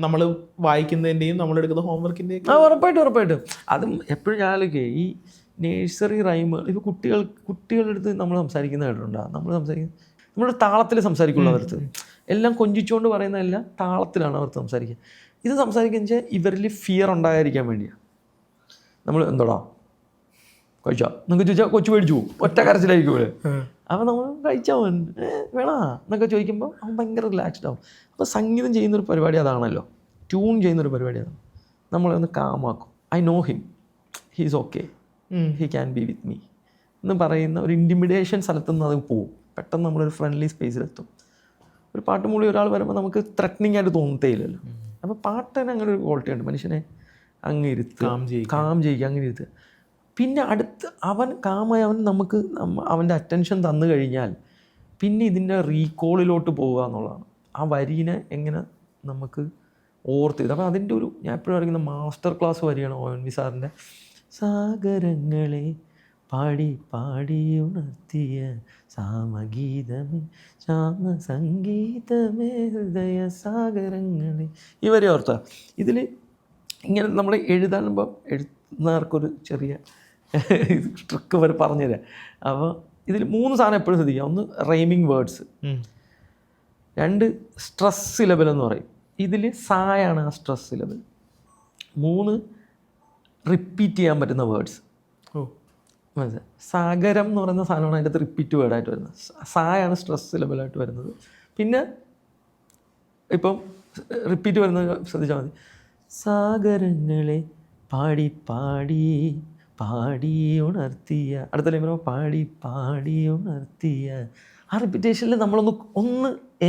നമ്മൾ വായിക്കുന്നതിൻ്റെയും നമ്മളെടുക്കുന്ന ഹോംവർക്കിൻ്റെയും ഉറപ്പായിട്ടും അതും എപ്പോഴും ഞാനൊക്കെ ഈ നേഴ്സറി റൈം ഇപ്പോൾ കുട്ടികളുടെ അടുത്ത് നമ്മൾ സംസാരിക്കുന്ന കേട്ടിട്ടുണ്ടോ? നമ്മുടെ താളത്തിൽ സംസാരിക്കുള്ളൂ അവർക്ക്, എല്ലാം കൊഞ്ചിച്ചുകൊണ്ട് പറയുന്നതെല്ലാം താളത്തിലാണ് അവർക്ക് സംസാരിക്കുക. ഇത് സംസാരിക്കുക വെച്ചാൽ ഇവരിൽ ഫിയർ ഉണ്ടാകാതിരിക്കാൻ വേണ്ടിയാണ്. നമ്മൾ എന്തോടാ കഴിച്ചാ എന്നൊക്കെ ചോദിച്ചാൽ കൊച്ചു മേടിച്ചു പോകും, ഒറ്റ കരച്ചിലായിരിക്കും ഇവിടെ. അപ്പോൾ നമ്മൾ കഴിച്ചാൽ വേണോ എന്നൊക്കെ ചോദിക്കുമ്പോൾ അവൻ ഭയങ്കര റിലാക്സ്ഡ് ആവും. അപ്പോൾ സംഗീതം ചെയ്യുന്നൊരു പരിപാടി അതാണല്ലോ, ട്യൂൺ ചെയ്യുന്നൊരു പരിപാടി അതാണ്. നമ്മളൊന്ന് കാമാക്കും. I know him, he's okay, he can be with me എന്ന് പറയുന്ന ഒരു ഇൻറ്റിമിഡേഷൻ സ്ഥലത്തുനിന്ന് അത് പോവും. പെട്ടെന്ന് നമ്മളൊരു ഫ്രണ്ട്ലി സ്പേസിലെത്തും. ഒരു പാട്ട് മൂളി ഒരാൾ വരുമ്പോൾ നമുക്ക് ത്രെറ്റനിങ് ആയിട്ട് തോന്നത്തേയില്ലല്ലോ. അപ്പോൾ പാട്ടിന് അങ്ങനെ ഒരു ക്വാളിറ്റി ഉണ്ട്, മനുഷ്യനെ അങ്ങ് ഇരുത്തുക, കാം ചെയ്യിക്കുക, അങ്ങനെ ഇരുത്തുക. പിന്നെ അവൻ കാമായി നമുക്ക് അവൻ്റെ അറ്റൻഷൻ തന്നു കഴിഞ്ഞാൽ പിന്നെ ഇതിൻ്റെ റീകോളിലോട്ട് പോവുക എന്നുള്ളതാണ്. ആ വരീനെ എങ്ങനെ നമുക്ക് ഓർത്തിയത്. അപ്പോൾ അതിൻ്റെ ഒരു ഞാൻ എപ്പോഴും അറിയുന്ന മാസ്റ്റർ ക്ലാസ് വരികയാണ് ONV സാറിൻ്റെ. സാഗരങ്ങളെ പാടി പാടി ഉണർത്തിയ സാമഗീതമേ ശ്യാമസംഗീതമേ ഹൃദയ സാഗരങ്ങളെ, ഈ വരി ഓർത്ത. ഇതിൽ ഇങ്ങനെ നമ്മൾ എഴുതാനുമ്പോൾ എഴുതുന്നവർക്കൊരു ചെറിയ ട്രിക്ക് വരെ പറഞ്ഞുതരാം. അപ്പോൾ ഇതിൽ 3 സാധനം എപ്പോഴും ശ്രദ്ധിക്കുക. ഒന്ന് റൈമിങ് വേർഡ്സ്, 2 സ്ട്രെസ് സിലബൽ എന്ന് പറയും, ഇതിൽ സായാണ് ആ സ്ട്രെസ് സിലബൽ, 3 റിപ്പീറ്റ് ചെയ്യാൻ പറ്റുന്ന വേർഡ്സ്. മനസ്സിലായി? സാഗരം എന്ന് പറയുന്ന സാധനമാണ് അതിൻ്റെ അകത്ത് റിപ്പീറ്റ് വേർഡായിട്ട് വരുന്നത്, സായാണ് സ്ട്രെസ് സിലബലായിട്ട് വരുന്നത്. പിന്നെ ഇപ്പം റിപ്പീറ്റ് വരുന്നത് ശ്രദ്ധിച്ചാൽ മതി. സാഗരങ്ങളെ പാടി പാടി പാടി ഉണർത്തിയ, അടുത്ത ലൈൻ പറയുമ്പോൾ പാടി പാടി ഉണർത്തിയ. ആ റിപ്പീറ്റേഷനിൽ നമ്മളൊന്ന്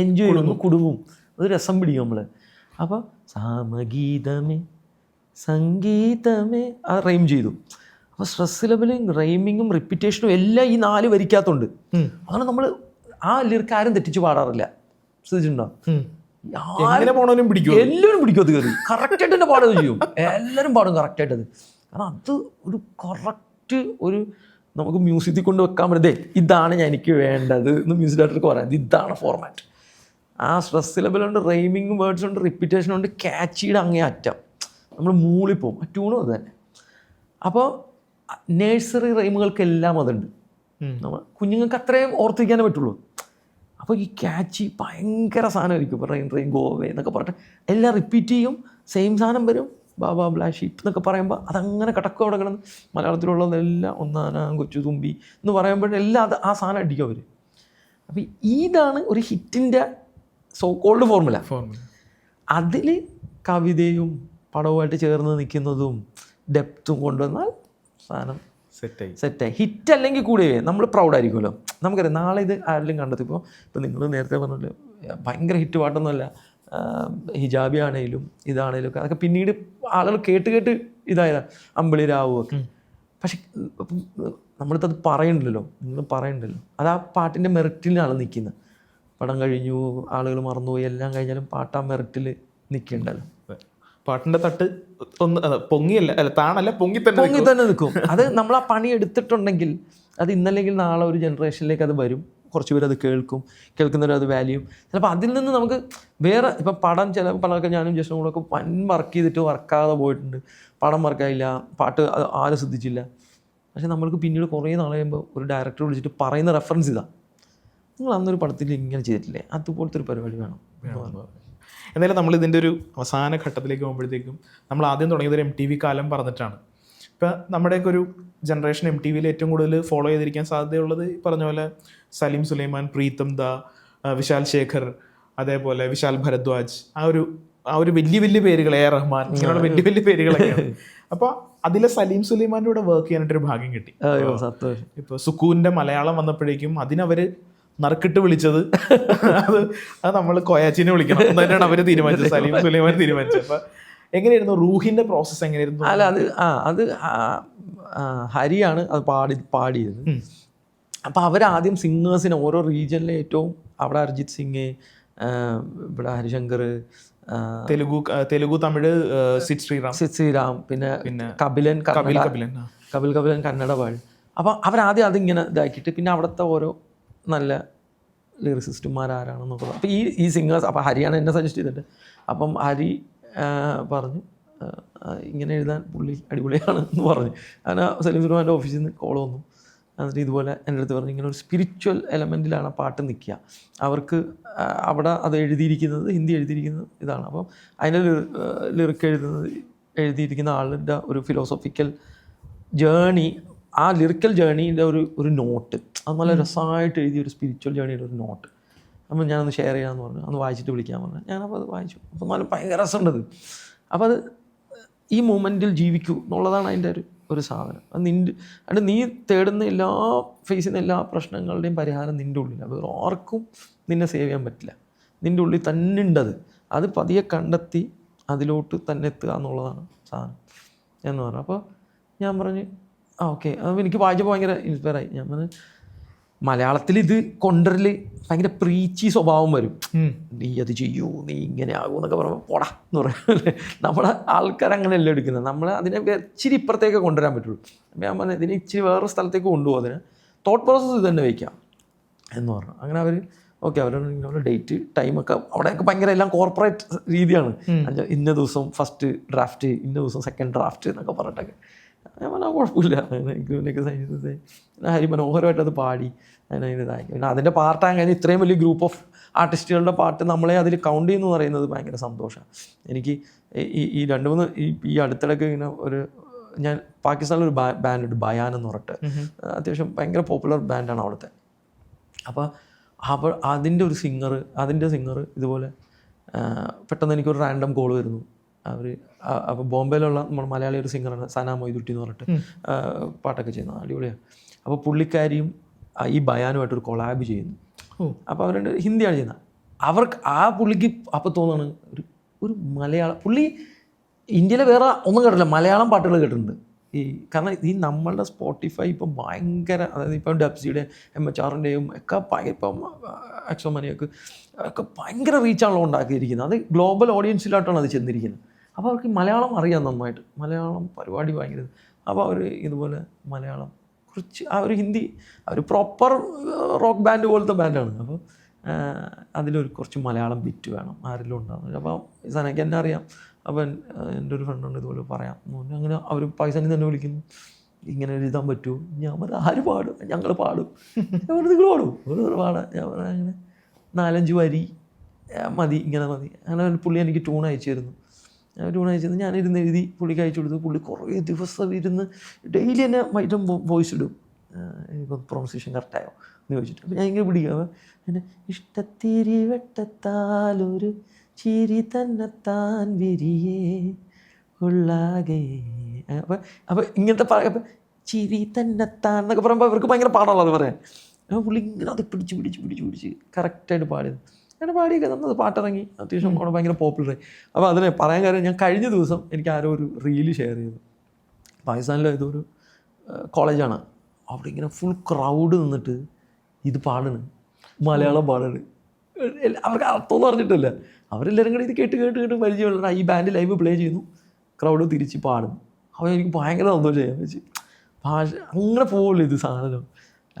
എൻജോയ് ചെയ്യും, ഒന്ന് കുടുങ്ങും, അത് രസം പിടിക്കും നമ്മൾ. അപ്പോൾ സാമഗീതമേ സംഗീതമേ ആ റൈം ചെയ്തു. അപ്പോൾ സ്ട്രെസ് ലെവലും റൈമിങ്ങും റിപ്പീറ്റേഷനും എല്ലാം ഈ 4 വരിക്കാത്തുണ്ട്. അങ്ങനെ നമ്മൾ ആ ലിറിക്ക് ആരും തെറ്റിച്ച് പാടാറില്ല, ശ്രദ്ധിച്ചിട്ടുണ്ടോ? എല്ലാവരും പിടിക്കും അത് കയറി കറക്റ്റായിട്ട് തന്നെ പാടുകയും ചെയ്യും, എല്ലാവരും പാടും കറക്റ്റായിട്ട് അത്. കാരണം അത് ഒരു കറക്റ്റ് ഒരു നമുക്ക് മ്യൂസിക്കിൽ കൊണ്ട് വെക്കാൻ പറ്റുന്നതേ, ഇതാണ് എനിക്ക് വേണ്ടത് എന്ന് മ്യൂസിക് ഡയറക്ടർക്ക് പറയാം, ഇതാണ് ഫോർമാറ്റ്. ആ സ്ട്രെസ് ലെവലുണ്ട്, റൈമിങ് വേർഡ്സ് ഉണ്ട്, റിപ്പീറ്റേഷൻ ഉണ്ട്, ക്യാച്ചിയുടെ അങ്ങേ അറ്റം നമ്മൾ മൂളിപ്പോവും. ആ ട്യൂണും അത് തന്നെ. അപ്പോൾ നേഴ്സറി റൈമുകൾക്കെല്ലാം അതുണ്ട്. നമ്മൾ കുഞ്ഞുങ്ങൾക്ക് അത്രയും ഓർത്തിരിക്കാനേ പറ്റുള്ളൂ. അപ്പോൾ ഈ ക്യാച്ചി ഭയങ്കര സാധനമായിരിക്കും. ഇപ്പോൾ റെയിൻ ഗോവേ എന്നൊക്കെ പറഞ്ഞിട്ട് എല്ലാം റിപ്പീറ്റ് ചെയ്യും, സെയിം സാധനം വരും. ബാബാ ബ്ലാ ഷീപ്പ് എന്നൊക്കെ പറയുമ്പോൾ അതങ്ങനെ കിടക്കും അവിടെ കിടന്ന്. മലയാളത്തിലുള്ളതെല്ലാം ഒന്നാനാം കൊച്ചു തുമ്പി എന്ന് പറയുമ്പോഴെല്ലാം അത് ആ സാധനം അടിക്കും അവർ. അപ്പോൾ ഇതാണ് ഒരു ഹിറ്റിൻ്റെ സോ കോൾഡ് ഫോർമുല. അതിൽ കവിതയും പടവുമായിട്ട് ചേർന്ന് നിൽക്കുന്നതും ഡെപ്തും കൊണ്ടുവന്നാൽ സാധനം സെറ്റായി. ഹിറ്റ് അല്ലെങ്കിൽ കൂടി നമ്മൾ പ്രൗഡായിരിക്കുമല്ലോ. നമുക്കറിയാം നാളെ ഇത് ആരെങ്കിലും കണ്ടെത്തിപ്പോൾ ഇപ്പോൾ നിങ്ങൾ നേരത്തെ പറഞ്ഞല്ലോ ഭയങ്കര ഹിറ്റ് പാട്ടൊന്നുമല്ല, ഹിജാബി ആണെങ്കിലും ഇതാണേലും ഒക്കെ അതൊക്കെ പിന്നീട് ആളുകൾ കേട്ട് ഇതായതാണ്, അമ്പിളി രാവും ഒക്കെ. പക്ഷെ നമ്മളിത് പറയണ്ടല്ലോ, നിങ്ങൾ പറയണ്ടല്ലോ, അത് ആ പാട്ടിൻ്റെ മെറിറ്റിലാണ് നിൽക്കുന്നത്. പടം കഴിഞ്ഞു, ആളുകൾ മറന്നുപോയി, എല്ലാം കഴിഞ്ഞാലും പാട്ട് ആ മെറിറ്റിൽ നിൽക്കണ്ടല്ലോ. പാട്ടിൻ്റെ തട്ട് ഒന്ന് പൊങ്ങിയല്ല, അല്ല താണല്ല, പൊങ്ങി തന്നെ നിൽക്കും. അത് നമ്മൾ ആ പണി എടുത്തിട്ടുണ്ടെങ്കിൽ അത് ഇന്നല്ലെങ്കിൽ നാളെ ഒരു ജനറേഷനിലേക്ക് അത് വരും. കുറച്ച് പേര് അത് കേൾക്കുന്നവരത് വാല്യൂം. ചിലപ്പോൾ അതിൽ നിന്ന് നമുക്ക് വേറെ ഇപ്പം പടം ചില പടമൊക്കെ ഞാനും ജസ്റ്റും കൂടെ ഒക്കെ വർക്ക് ചെയ്തിട്ട് വർക്കാതെ പോയിട്ടുണ്ട്. പടം വർക്കായില്ല, പാട്ട് ആരും ശ്രദ്ധിച്ചില്ല. പക്ഷെ നമ്മൾക്ക് പിന്നീട് കുറേ നാൾ കഴിയുമ്പോൾ ഒരു ഡയറക്ടർ വിളിച്ചിട്ട് പറയുന്ന റെഫറൻസ് ഇതാണ്, നിങ്ങൾ അന്നൊരു പടത്തിൽ ഇങ്ങനെ ചെയ്തിട്ടില്ലേ, അതുപോലത്തെ ഒരു പരിപാടി വേണം. എന്തായാലും നമ്മൾ ഇതിൻ്റെ ഒരു അവസാന ഘട്ടത്തിലേക്ക് പോകുമ്പോഴത്തേക്കും നമ്മൾ ആദ്യം തുടങ്ങിയതൊരു MTV കാലം പറഞ്ഞിട്ടാണ്. ഇപ്പം നമ്മുടെയൊക്കെ ഒരു ജനറേഷൻ MTVയിൽ ഏറ്റവും കൂടുതൽ ഫോളോ ചെയ്തിരിക്കാൻ സാധ്യതയുള്ളത് ഈ പറഞ്ഞ പോലെ സലീം സുലൈമാൻ, പ്രീതം ദാ, വിശാൽ ശേഖർ, അതേപോലെ വിശാൽ ഭരദ്വാജ്, ആ ഒരു വലിയ പേരുകൾ, AR റഹ്മാൻ, ഇങ്ങനെയുള്ള വലിയ പേരുകളൊക്കെയാണ്. അപ്പോൾ അതിലെ സലീം സുലൈമാൻ്റെ കൂടെ വർക്ക് ചെയ്യാനായിട്ടൊരു ഭാഗ്യം കിട്ടി. ഇപ്പോൾ സുക്കൂൻ്റെ മലയാളം വന്നപ്പോഴേക്കും അതിനവർ നറുക്കിട്ട് വിളിച്ചത് അത് നമ്മൾ കോയാച്ചിനെ വിളിക്കണം തന്നെയാണ് അവർ തീരുമാനിച്ചത്, സലീം സുലൈമാൻ തീരുമാനിച്ചത്. അപ്പം എങ്ങനെയായിരുന്നു റൂഹിൻ്റെ പ്രോസസ്സ് എങ്ങനെയായിരുന്നു? അല്ല അത് ഹരിയാണ് അത് പാടിയത്. അപ്പോൾ അവരാദ്യം സിംഗേഴ്സിനെ ഓരോ റീജിയനിലെ ഏറ്റവും അവിടെ അരിജിത് സിംഗ്, ഇവിടെ ഹരിശങ്കർ, തെലുഗു തമിഴ് സിദ് ശ്രീറാം, പിന്നെ കപിലൻ കന്നഡ പാടി. അപ്പോൾ അവരാദ്യം അതിങ്ങനെ ഇതാക്കിയിട്ട് പിന്നെ അവിടുത്തെ ഓരോ നല്ല ലിറിസിസ്റ്റുമാരാരാണെന്നൊക്കെ. അപ്പോൾ ഈ സിംഗേഴ്സ്, അപ്പോൾ ഹരിയാണ് എന്നെ സജസ്റ്റ് ചെയ്തിട്ട്. അപ്പം ഹരി പറഞ്ഞു ഇങ്ങനെ എഴുതാൻ പുള്ളി അടിപൊളിയാണ് എന്ന് പറഞ്ഞു. അങ്ങനെ സലീം സുലൈമാൻ്റെ ഓഫീസിൽ നിന്ന് കോൾ വന്നു. എന്നിട്ട് ഇതുപോലെ എൻ്റെ അടുത്ത് പറഞ്ഞു ഇങ്ങനെ ഒരു സ്പിരിച്വൽ എലമെൻറ്റിലാണ് പാട്ട് നിൽക്കുക, അവർക്ക് അവിടെ അത് എഴുതിയിരിക്കുന്നത്, ഹിന്ദി എഴുതിയിരിക്കുന്നത് ഇതാണ്. അപ്പം അതിൻ്റെ ലിറിക്ക് എഴുതിയിരിക്കുന്ന ആളുടെ ഒരു ഫിലോസഫിക്കൽ ജേണി, ആ ലിറിക്കൽ ജേണീൻ്റെ ഒരു നോട്ട്, അത് നല്ല രസമായിട്ട് എഴുതിയ ഒരു സ്പിരിച്വൽ ജേണിയുടെ ഒരു നോട്ട്. അപ്പം ഞാനൊന്ന് ഷെയർ ചെയ്യാമെന്ന് പറഞ്ഞു, ഒന്ന് വായിച്ചിട്ട് വിളിക്കാൻ പറഞ്ഞു. ഞാനപ്പോൾ അത് വായിച്ചു. അപ്പോൾ നല്ല ഭയങ്കര രസമുണ്ടത്. അപ്പോൾ അത് ഈ മൂമെൻറ്റിൽ ജീവിക്കൂ എന്നുള്ളതാണ് അതിൻ്റെ ഒരു സാധനം. അത് നീ തേടുന്ന ഫേസ് ചെയ്യുന്ന എല്ലാ പ്രശ്നങ്ങളുടെയും പരിഹാരം നിൻ്റെ ഉള്ളിൽ. അത് ആർക്കും നിന്നെ സേവ് ചെയ്യാൻ പറ്റില്ല, നിൻ്റെ ഉള്ളിൽ തന്നെ ഉണ്ടത്. അത് പതിയെ കണ്ടെത്തി അതിലോട്ട് തന്നെ എത്തുക എന്നുള്ളതാണ് സാധനം എന്ന് പറഞ്ഞു. അപ്പോൾ ഞാൻ പറഞ്ഞു ഓക്കെ. അപ്പോൾ എനിക്ക് വായിച്ചപ്പോൾ ഭയങ്കര ഇൻസ്പയറായി. ഞാൻ പറഞ്ഞു മലയാളത്തിൽ ഇത് കൊണ്ടുവരൽ ഭയങ്കര പ്രീച്ചി സ്വഭാവം വരും. നീ അത് ചെയ്യൂ, നീ ഇങ്ങനെ ആകൂ എന്നൊക്കെ പറയുമ്പോൾ പോടാ എന്ന് പറയുന്നത്. നമ്മളെ ആൾക്കാർ അങ്ങനെയല്ല എടുക്കുന്നത്. നമ്മൾ അതിനെ ഇച്ചിരി ഇപ്പുറത്തേക്ക് കൊണ്ടുവരാൻ പറ്റുള്ളൂ. അപ്പോൾ ഞാൻ പറഞ്ഞു ഇതിനെ ഇച്ചിരി വേറെ സ്ഥലത്തേക്ക് കൊണ്ടുപോകും, അതിന് തോട്ട് പ്രോസസ്സ് ഇത് തന്നെ വയ്ക്കാം എന്ന് പറഞ്ഞു. അങ്ങനെ അവർ ഓക്കെ, അവരുടെ ഡേറ്റ് ടൈമൊക്കെ അവിടെയൊക്കെ ഭയങ്കര എല്ലാം കോർപ്പറേറ്റ് രീതിയാണ്. ഇന്ന ദിവസം ഫസ്റ്റ് ഡ്രാഫ്റ്റ്, ഇന്ന ദിവസം സെക്കൻഡ് ഡ്രാഫ്റ്റ് എന്നൊക്കെ പറഞ്ഞിട്ടൊക്കെ. ഞാൻ പറഞ്ഞാൽ കുഴപ്പമില്ല, എനിക്ക് സൈൻസ് ഹരി മനോഹരമായിട്ട് അത് പാടി അതിനതാക്കി. പിന്നെ അതിൻ്റെ പാർട്ടാകാൻ കഴിഞ്ഞാൽ ഇത്രയും വലിയ ഗ്രൂപ്പ് ഓഫ് ആർട്ടിസ്റ്റുകളുടെ പാട്ട് നമ്മളെ അതിൽ കൗണ്ട് ചെയ്യുന്നു പറയുന്നത് ഭയങ്കര സന്തോഷമാണ് എനിക്ക്. ഈ 2-3 ഈ അടുത്തിടയ്ക്ക് ഇങ്ങനെ ഞാൻ പാകിസ്ഥാനിലൊരു ബാൻഡുണ്ട് ബയാൻ എന്ന് പറഞ്ഞിട്ട്, അത്യാവശ്യം ഭയങ്കര പോപ്പുലർ ബാൻഡാണ് അവിടുത്തെ. അപ്പോൾ അതിൻ്റെ സിംഗർ ഇതുപോലെ പെട്ടെന്ന് എനിക്കൊരു റാൻഡം കോൾ വരുന്നു. അപ്പോൾ ബോംബെയിലുള്ള നമ്മൾ മലയാളി ഒരു സിംഗറാണ് സന മൊയ്തുട്ടി എന്ന് പറഞ്ഞിട്ട് പാട്ടൊക്കെ ചെയ്യുന്നത്, അടിപൊളിയാണ്. അപ്പോൾ പുള്ളിക്കാരിയും ഈ ബയാനുമായിട്ടൊരു കൊളാബ് ചെയ്യുന്നു. അപ്പോൾ അവരുടെ ഹിന്ദിയാണ് ചെയ്യുന്നത്. അവർക്ക് പുള്ളിക്ക് അപ്പോൾ തോന്നുകയാണ് ഒരു മലയാളം, പുള്ളി ഇന്ത്യയിലെ വേറെ ഒന്നും കേട്ടില്ല, മലയാളം പാട്ടുകൾ കേട്ടിട്ടുണ്ട്. കാരണം നമ്മളുടെ സ്പോട്ടിഫൈ ഇപ്പം ഭയങ്കര, അതായത് ഇപ്പം ഡബ്സിയുടെ MHRൻ്റെയും ഒക്കെ ഇപ്പം എക്സോമനിയൊക്കെ ഒക്കെ ഭയങ്കര റീച്ചാണല്ലോ ഉണ്ടാക്കിയിരിക്കുന്നത്. അത് ഗ്ലോബൽ ഓഡിയൻസിലായിട്ടാണ് അത് ചെന്നിരിക്കുന്നത്. അപ്പോൾ അവർക്ക് മലയാളം അറിയാം നന്നായിട്ട്, മലയാളം പരിപാടി ഭയങ്കര. അപ്പോൾ അവർ ഇതുപോലെ മലയാളം കുറച്ച് ഹിന്ദി പ്രോപ്പർ റോക്ക് ബാൻഡ് പോലത്തെ ബാൻഡാണ്. അപ്പോൾ കുറച്ച് മലയാളം ബിറ്റ് വേണം, ആരെങ്കിലും ഉണ്ടാകുന്നത്. അപ്പോൾ സനയ്ക്ക് എന്നെ അറിയാം. അപ്പം എൻ്റെ ഒരു ഫ്രണ്ടുണ്ട് ഇതുപോലെ പറയാം എന്ന് പറഞ്ഞു. അങ്ങനെ അവർ പാകിസ്ഥാനിൽ തന്നെ വിളിക്കുന്നു, ഇങ്ങനെ എഴുതാൻ പറ്റുമോ? ഞാൻ പറഞ്ഞു ആര് പാടും, ഞങ്ങൾ പാടും. ഞാൻ പറഞ്ഞു നിങ്ങൾ പാടും, ഒരു പാടാം. ഞാൻ പറഞ്ഞു അങ്ങനെ 4-5 വരി മതി, ഇങ്ങനെ മതി. അങ്ങനെ പുള്ളി എനിക്ക് ട്യൂൺ അയച്ചു തരുന്നു. ഞാനിരുന്ന് എഴുതി പുള്ളിക്ക് അയച്ചു കൊടുത്തു. പുള്ളി കുറേ ദിവസം ഇരുന്ന് ഡെയിലി എന്നെ മൈറ്റം വോയിസ് ഇടും, ഇപ്പം പ്രൊണൗൺസിയേഷൻ കറക്റ്റായോ എന്ന് ചോദിച്ചിട്ട്. അപ്പോൾ ഞാൻ ഇങ്ങനെ പിടിക്കുക, പിന്നെ ഇഷ്ടത്തിരി വെട്ടത്താലൊരു ചിരി തന്നെത്താൻ വിരിയേ ഉള്ളാകെ. അപ്പോൾ ഇങ്ങനത്തെ അപ്പം ചിരി തന്നെത്താൻ എന്നൊക്കെ പറയുമ്പോൾ അവർക്ക് ഭയങ്കര പാടാണല്ലോ അത് പറയാൻ. അപ്പോൾ പുള്ളി ഇങ്ങനെ അത് പിടിച്ച് കറക്റ്റായിട്ട് പാടിയത്. അങ്ങനെ പാടിയൊക്കെ തന്നത് പാട്ടിറങ്ങി, അത്യാവശ്യം അവിടെ ഭയങ്കര പോപ്പുലറായി. അപ്പോൾ അതിനെ പറയാൻ കാര്യം, ഞാൻ കഴിഞ്ഞ ദിവസം എനിക്ക് ആരോ ഒരു റീല് ഷെയർ ചെയ്തു. പാകിസ്ഥാനിലെ ഇതൊരു കോളേജാണ്, അവിടെ ഇങ്ങനെ ഫുൾ ക്രൗഡ് നിന്നിട്ട് ഇത് പാടണ്, മലയാളം പാടണ്. അവർക്ക് അർത്ഥമൊന്നും അറിഞ്ഞിട്ടില്ല, അവരെല്ലാവരും കൂടി ഇത് കേട്ട് പരിചയമുള്ള ഈ ബാൻഡ് ലൈവ് പ്ലേ ചെയ്യുന്നു, ക്രൗഡ് തിരിച്ച് പാടുന്നു. അപ്പോൾ എനിക്ക് ഭയങ്കര സന്തോഷമായി. വെച്ച് അങ്ങനെ പോകുള്ളൂ ഇത് സാധനം.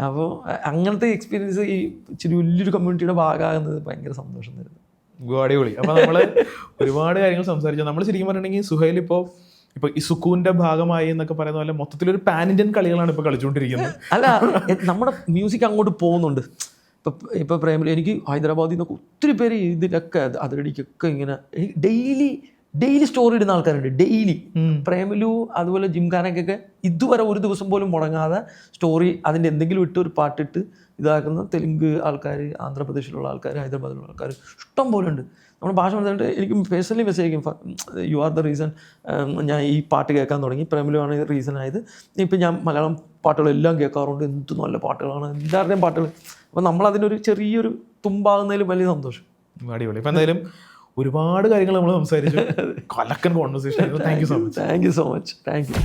അപ്പോൾ അങ്ങനത്തെ എക്സ്പീരിയൻസ് ഈ ഇച്ചിരി വലിയൊരു കമ്മ്യൂണിറ്റിയുടെ ഭാഗമാകുന്നത് ഭയങ്കര സന്തോഷം തരുന്നു. അടിപൊളി. അപ്പോൾ നമ്മൾ ഒരുപാട് കാര്യങ്ങൾ സംസാരിച്ചു. നമ്മൾ ശരിക്കും പറഞ്ഞിട്ടുണ്ടെങ്കിൽ സുഹൈൽ ഇപ്പോൾ ഈ സുക്കൂൻ്റെ ഭാഗമായി എന്നൊക്കെ പറയുന്ന പോലെ മൊത്തത്തിലൊരു പാൻ ഇന്ത്യൻ കളികളാണ് ഇപ്പോൾ കളിച്ചുകൊണ്ടിരിക്കുന്നത്. അല്ല, നമ്മുടെ മ്യൂസിക് അങ്ങോട്ട് പോകുന്നുണ്ട്. ഇപ്പോൾ പ്രേമലു, എനിക്ക് ഹൈദരാബാദിൽ നിന്നൊക്കെ ഒത്തിരി പേര് ഇതിലൊക്കെ അതിരടിക്കൊക്കെ ഇങ്ങനെ ഡെയിലി സ്റ്റോറി ഇടുന്ന ആൾക്കാരുണ്ട്. ഡെയിലി പ്രേമലു അതുപോലെ ജിംഖാനക്കൊക്കെ ഇതുവരെ ഒരു ദിവസം പോലും മുടങ്ങാതെ സ്റ്റോറി അതിൻ്റെ എന്തെങ്കിലും ഇട്ട് ഒരു പാട്ടിട്ട് ഇതാക്കുന്ന തെലുങ്ക് ആൾക്കാർ, ആന്ധ്രാപ്രദേശിലുള്ള ആൾക്കാർ, ഹൈദരാബാദിലുള്ള ആൾക്കാർ ഇഷ്ടം പോലെ ഉണ്ട്. നമ്മുടെ ഭാഷ മനസ്സിലായിട്ട് എനിക്ക് പേഴ്സണലി മെസ്സേജ് അയക്കും, യു ആർ ദ റീസൺ ഞാൻ ഈ പാട്ട് കേൾക്കാൻ തുടങ്ങി, പ്രേമലു ആണ് റീസൺ ആയത്. ഇപ്പം ഞാൻ മലയാളം പാട്ടുകളെല്ലാം കേൾക്കാറുണ്ട്, എന്ത് നല്ല പാട്ടുകളാണ് എല്ലാവരുടെയും പാട്ടുകൾ. അപ്പോൾ നമ്മളതിനൊരു ചെറിയൊരു തുമ്പാകുന്നതിൽ വലിയ സന്തോഷം. അടിപൊളി. ഇപ്പം എന്തായാലും ഒരുപാട് കാര്യങ്ങൾ നമ്മൾ സംസാരിച്ചു. കലക്കൻ conversation. Thank you so much. Thank you so much. Thank U.